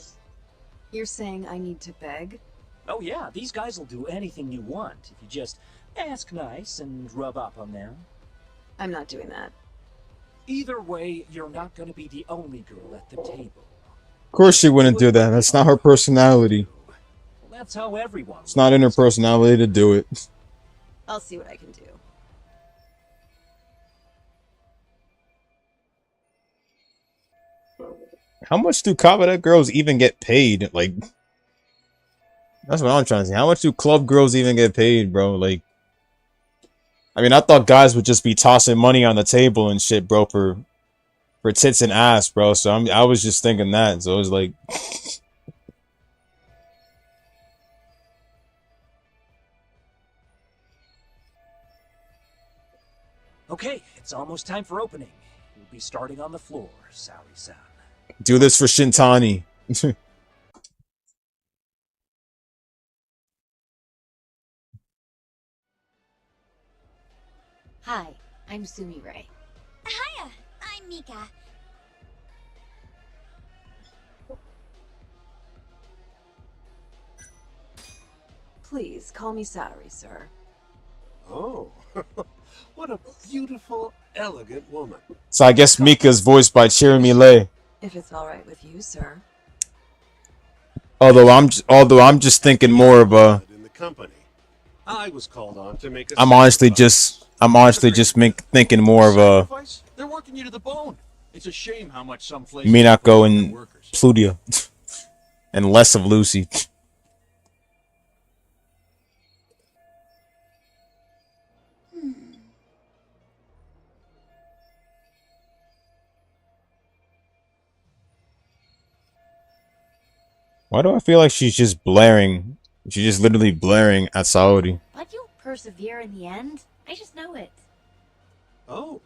You're saying I need to beg? Oh yeah, these guys will do anything you want if you just ask nice and rub up on them. I'm not doing that. Either way, you're not going to be the only girl at the table. Of course she wouldn't do that. That's not her personality. Well, that's how everyone... It's not in her personality to do it. I'll see what I can do. How much do Kabata girls even get paid? Like, that's what I'm trying to say. How much do club girls even get paid, bro? Like, I mean, I thought guys would just be tossing money on the table and shit, bro, for tits and ass, bro. So I was just thinking that. So it was like, Okay, it's almost time for opening. We'll be starting on the floor, Saori-san. do this for Shintani. Hi, I'm Sumi Ray. Hiya, I'm Mika. Please, call me Saori, sir. Oh, what a beautiful, elegant woman. So I guess Mika's voiced by Cherami Lei. If it's all right with you, sir. Although I'm just thinking more of a. In the company, I was called on to make a I'm honestly just I'm honestly just thinking more of a Sacrifice? They're working you to the bone. It's a shame how much some places Minako treat their and workers. Plutia, and less of Lucy. Why do I feel like she's just blaring? She's just literally blaring at Saori. But you'll persevere in the end. I just know it. Oh,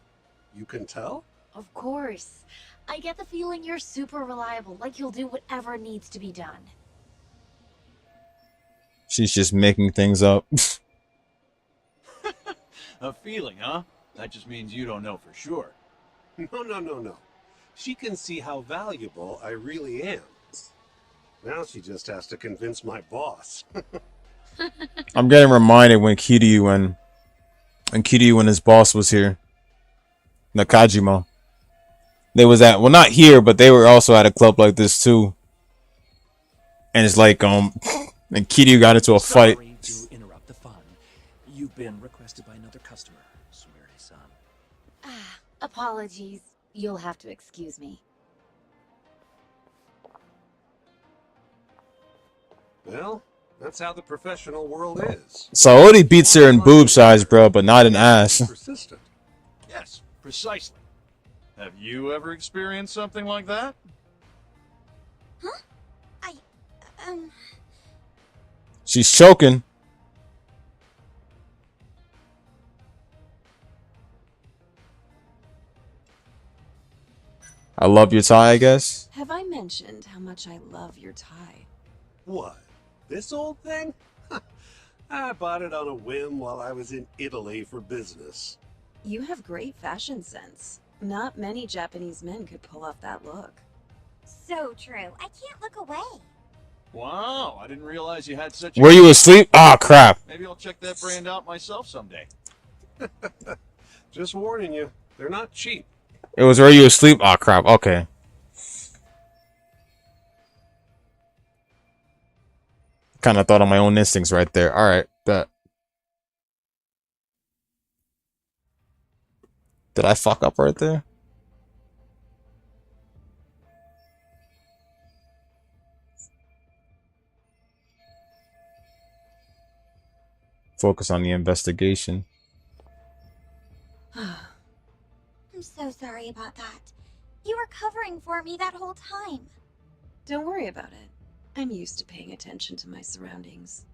you can tell? Of course. I get the feeling you're super reliable, like you'll do whatever needs to be done. She's just making things up. A feeling, huh? That just means you don't know for sure. No. She can see how valuable I really am. Now she just has to convince my boss. I'm getting reminded when Kiryu and his boss was here, Nakajima. They was at, well, not here, but they were also at a club like this too. And it's like and Kiryu got into a fight. Sorry to interrupt the fun. You've been requested by another customer, Sumire-san. Apologies. You'll have to excuse me. Well, that's how the professional world is. Saori beats her in boob size, bro, but not in ass. Persistent. Yes, precisely. Have you ever experienced something like that? Huh? She's choking. I love your tie, I guess. Have I mentioned how much I love your tie? What? This old thing? I bought it on a whim while I was in Italy for business. You have great fashion sense. Not many Japanese men could pull off that look. So true. I can't look away. Wow, I didn't realize you had such. Were you asleep? Ah, crap. Maybe I'll check that brand out myself someday. Just warning you, they're not cheap. It was Were you asleep? Ah, crap. Okay. Kind of thought on my own instincts right there. All right, bet. Did I fuck up right there? Focus on the investigation. I'm so sorry about that. You were covering for me that whole time. Don't worry about it. I'm used to paying attention to my surroundings.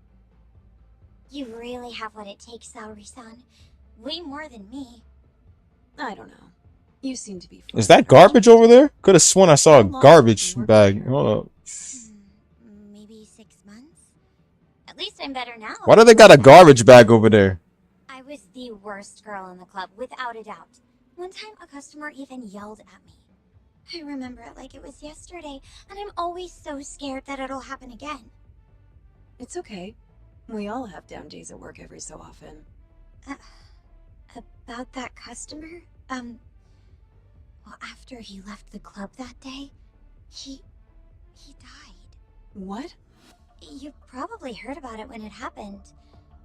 You really have what it takes, Saori-san. Way more than me. I don't know. You seem to be... Is that garbage over there? Could have sworn I saw a garbage bag. Hold up. Maybe 6 months? At least I'm better now. Why do they got a garbage bag over there? I was the worst girl in the club, without a doubt. One time, a customer even yelled at me. I remember it like it was yesterday, and I'm always so scared that it'll happen again. It's okay. We all have down days at work every so often. About that customer? Well, after he left the club that day, he died. What? You probably heard about it when it happened.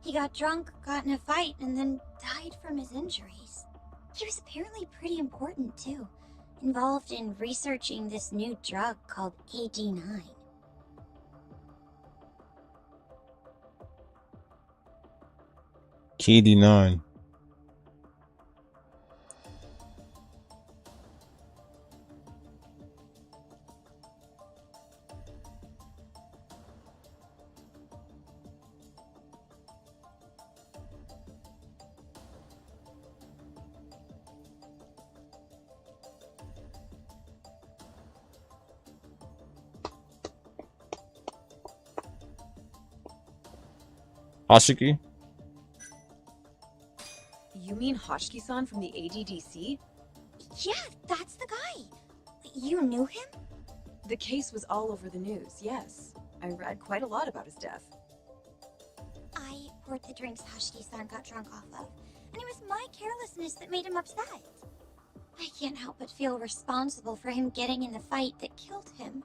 He got drunk, got in a fight, and then died from his injuries. He was apparently pretty important, too. Involved in researching this new drug called AD9. KD9. Ashiki? You mean Hoshiki-san from the ADDC? Yeah, that's the guy. You knew him? The case was all over the news, yes. I read quite a lot about his death. I poured the drinks Hoshiki-san got drunk off of, and it was my carelessness that made him upset. I can't help but feel responsible for him getting in the fight that killed him.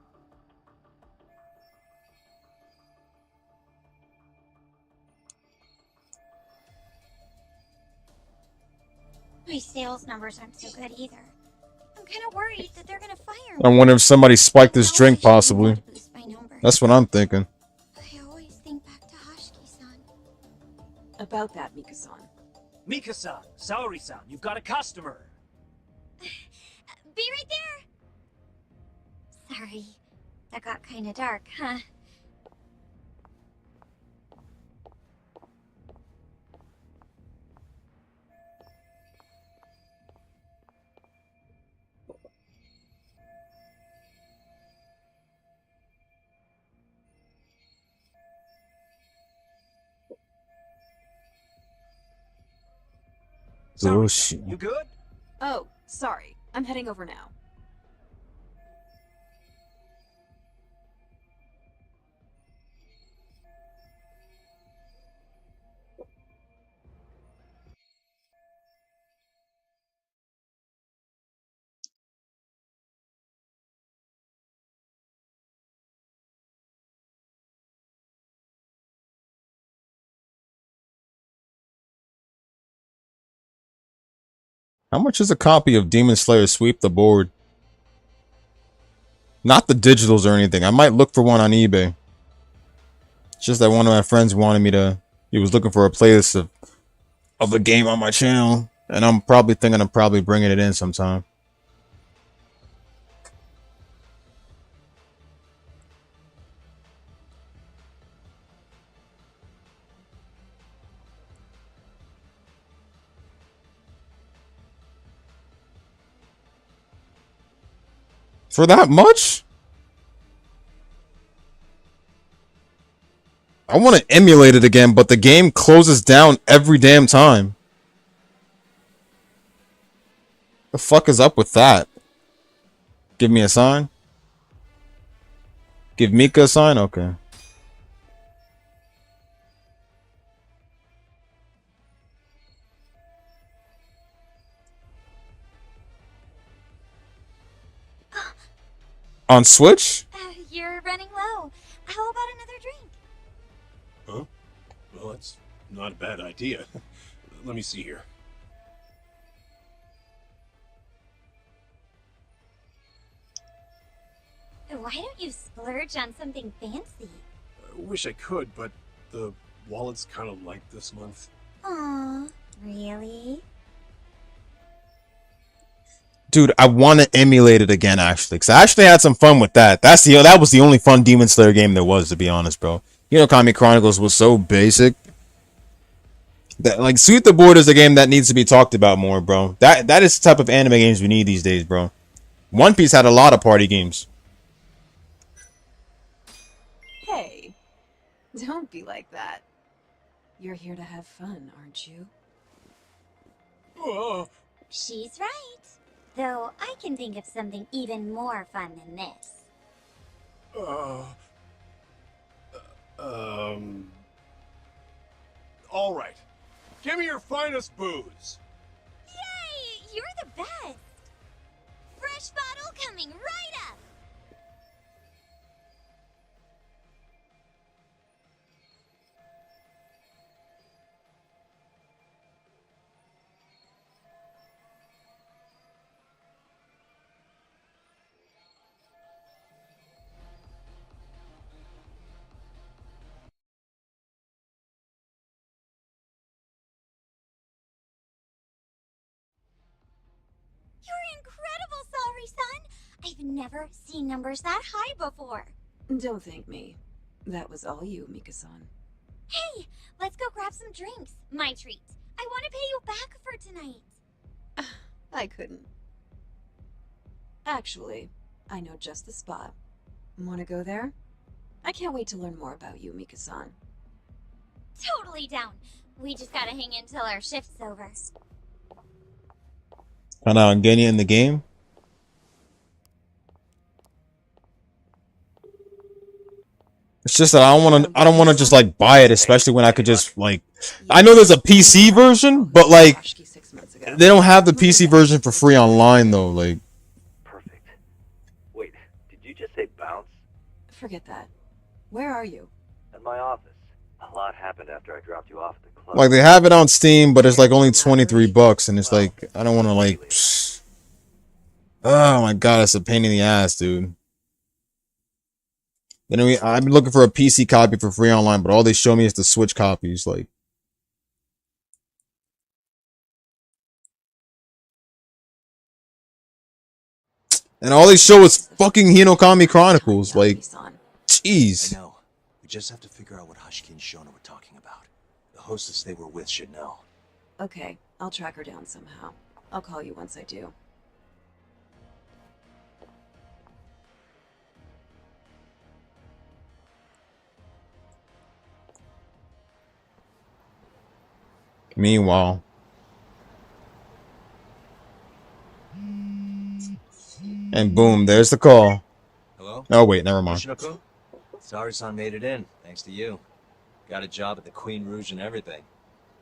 My sales numbers aren't so good either. I'm kind of worried that they're gonna fire me. I wonder if somebody spiked this drink, possibly. That's what I'm thinking. I always think back to Hashiki-san. About that, Mika-san. Mika-san, Saori-san, you've got a customer. Be right there! Sorry. That got kinda dark, huh? Zoshi. You good? Oh, sorry. I'm heading over now. How much is a copy of Demon Slayer Sweep the Board? Not the digitals or anything. I might look for one on eBay. It's just that one of my friends wanted me to... He was looking for a playlist of the game on my channel. And I'm probably thinking of bringing it in sometime. For that much? I want to emulate it again, but the game closes down every damn time. The fuck is up with that? Give me a sign? Give Mika a sign? Okay. On Switch? You're running low. How about another drink? Huh? Well, that's not a bad idea. Let me see here. Why don't you splurge on something fancy? I wish I could, but the wallet's kind of light this month. Aw, really? Dude, I want to emulate it again, actually. Because I actually had some fun with that. That was the only fun Demon Slayer game there was, to be honest, bro. You know, Kami Chronicles was so basic. That, like, Sweep the Board is a game that needs to be talked about more, bro. That is the type of anime games we need these days, bro. One Piece had a lot of party games. Hey, don't be like that. You're here to have fun, aren't you? She's right. Though I can think of something even more fun than this. All right. Give me your finest booze. Yay! You're the best! Fresh bottle coming right up! You're incredible, Saori-san! I've never seen numbers that high before. Don't thank me. That was all you, Mika-san. Hey, let's go grab some drinks. My treat. I want to pay you back for tonight. I couldn't. Actually, I know just the spot. Want to go there? I can't wait to learn more about you, Mika-san. Totally down. We just gotta hang in till our shift's over. Find out and get you in the game. It's just that I don't want to just like buy it, especially when I could just like, I know there's a PC version, but like they don't have the PC version for free online though. Like, Perfect. Wait, did you just say bounce? Forget that. Where are you? At my office. A lot happened after I dropped you off at the club. Like, they have it on Steam, but it's like only $23, and it's like, I don't want to like. Psh. Oh my god, it's a pain in the ass, dude. Then I've been looking for a PC copy for free online, but all they show me is the Switch copies. Like, and all they show is fucking Hinokami Chronicles. Like, jeez. I know. We just have to figure out what Hashiki and Shono were talking about. The hostess they were with should know. Okay, I'll track her down somehow. I'll call you once I do. Meanwhile, and boom, there's the call. Hello? Oh wait, never mind. Yoshinoku? Sari-san made it in, thanks to you. Got a job at the Queen Rouge and everything.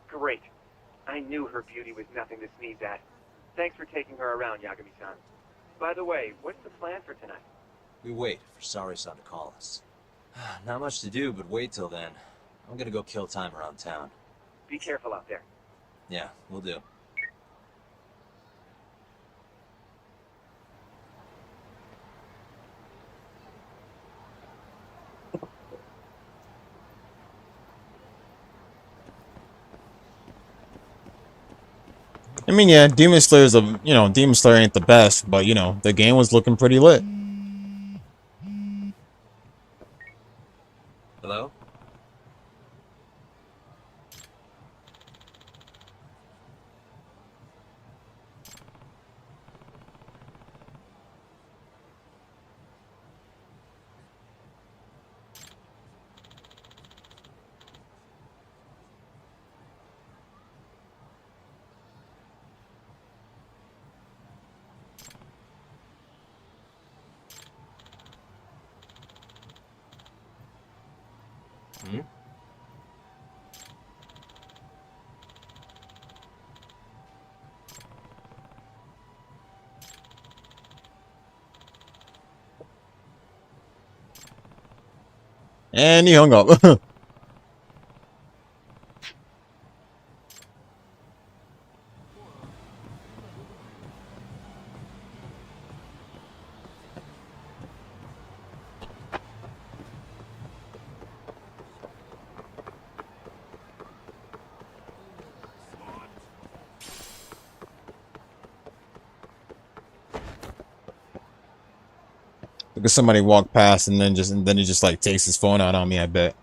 Great. I knew her beauty was nothing to sneeze at. Thanks for taking her around, Yagami-san. By the way, what's the plan for tonight? We wait for Sari-san to call us. Not much to do, but wait till then. I'm gonna go kill time around town. Be careful out there. Yeah, we'll do. I mean, yeah, Demon Slayer's Demon Slayer ain't the best, but the game was looking pretty lit. Hello? Hmm? And he hung up. Because somebody walked past and then he just like takes his phone out on me, I bet.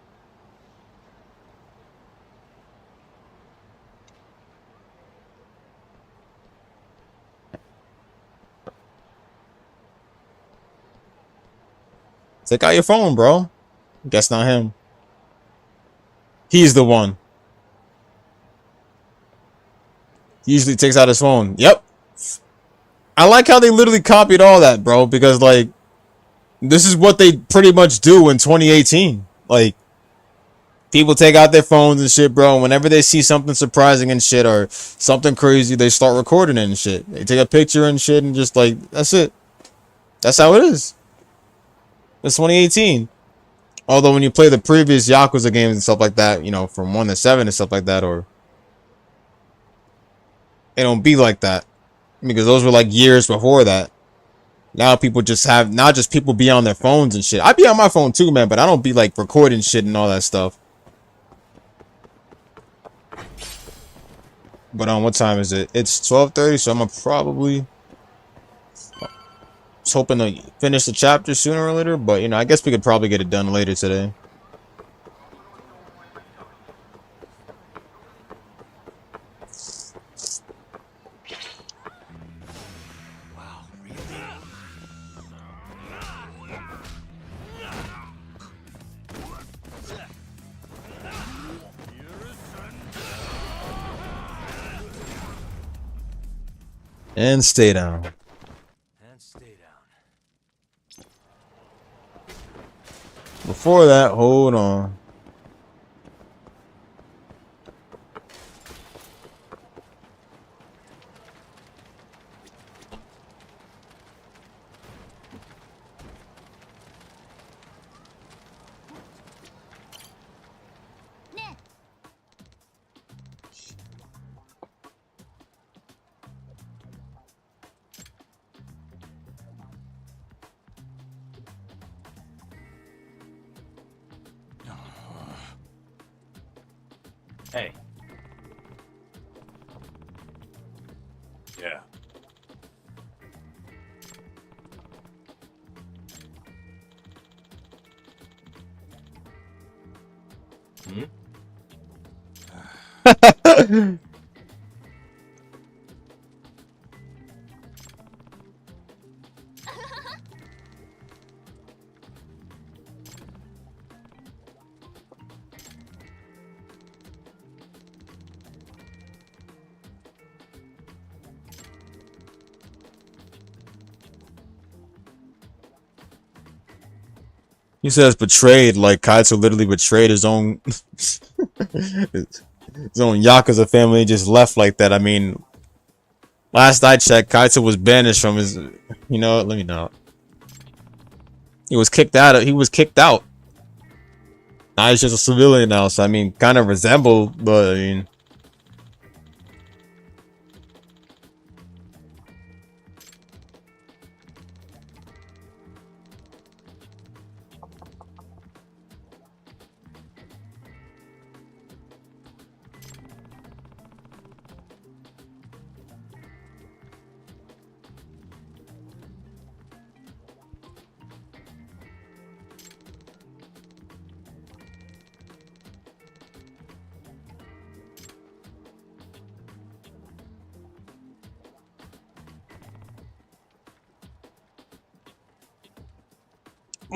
Take out your phone, bro. Guess not him. He's the one. He usually takes out his phone. Yep. I like how they literally copied all that, bro, because like this is what they pretty much do in 2018. Like, people take out their phones and shit, bro. And whenever they see something surprising and shit or something crazy, they start recording it and shit. They take a picture and shit and just like, that's it. That's how it is. It's 2018. Although when you play the previous Yakuza games and stuff like that, from 1 to 7 and stuff like that, or it don't be like that. Because those were like years before that. Now people just have, not just people be on their phones and shit. I be on my phone too, man, but I don't be like recording shit and all that stuff. But what time is it? It's 12:30, so I'm gonna probably was hoping to finish the chapter sooner or later, but I guess we could probably get it done later today. And stay down. And stay down. Before that, hold on. Hey. Yeah. He says betrayed, like Kaito literally betrayed his own his own Yakuza family and just left like that. I mean, last I checked, Kaito was banished from his, you know, let me know. He was kicked out. He was kicked out. Now he's just a civilian now, so I mean, kind of resembled, but I mean,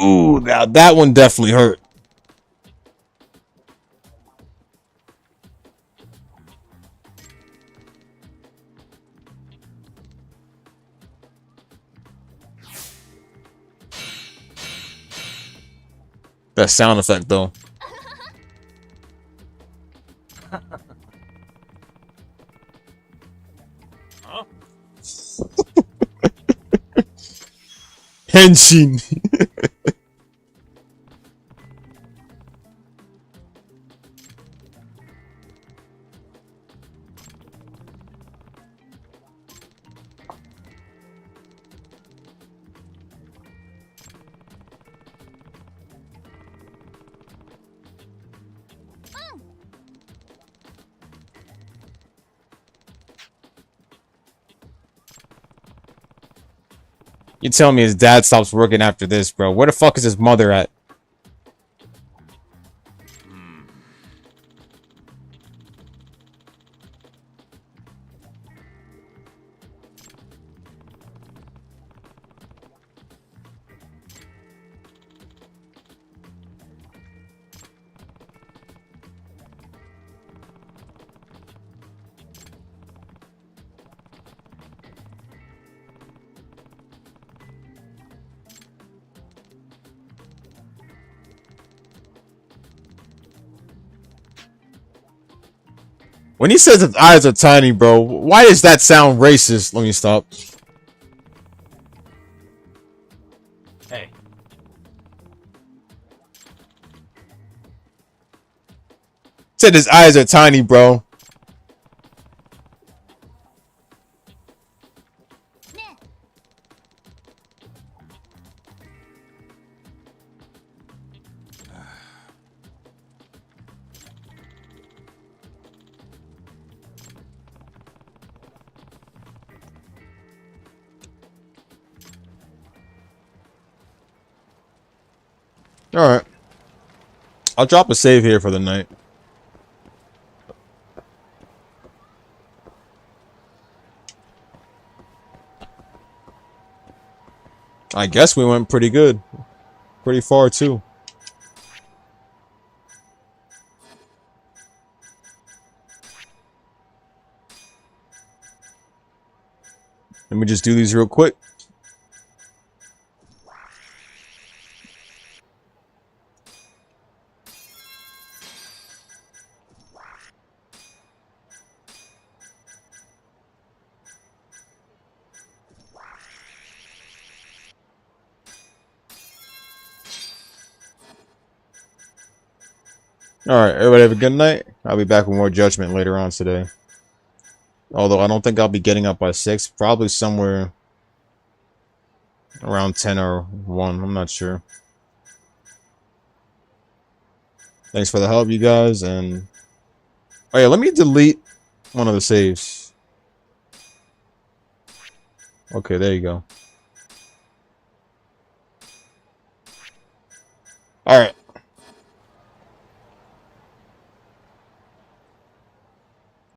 ooh, now that one definitely hurt. That sound effect though. Huh? Henshin. You tell me his dad stops working after this, bro. Where the fuck is his mother at? When he says his eyes are tiny, bro, why does that sound racist? Let me stop. Hey. Said his eyes are tiny, bro. Alright. I'll drop a save here for the night. I guess we went pretty good. Pretty far, too. Let me just do these real quick. Alright, everybody have a good night. I'll be back with more Judgment later on today. Although I don't think I'll be getting up by 6. Probably somewhere around 10 or 1. I'm not sure. Thanks for the help, you guys, and Oh yeah, let me delete one of the saves. Okay, there you go. All right.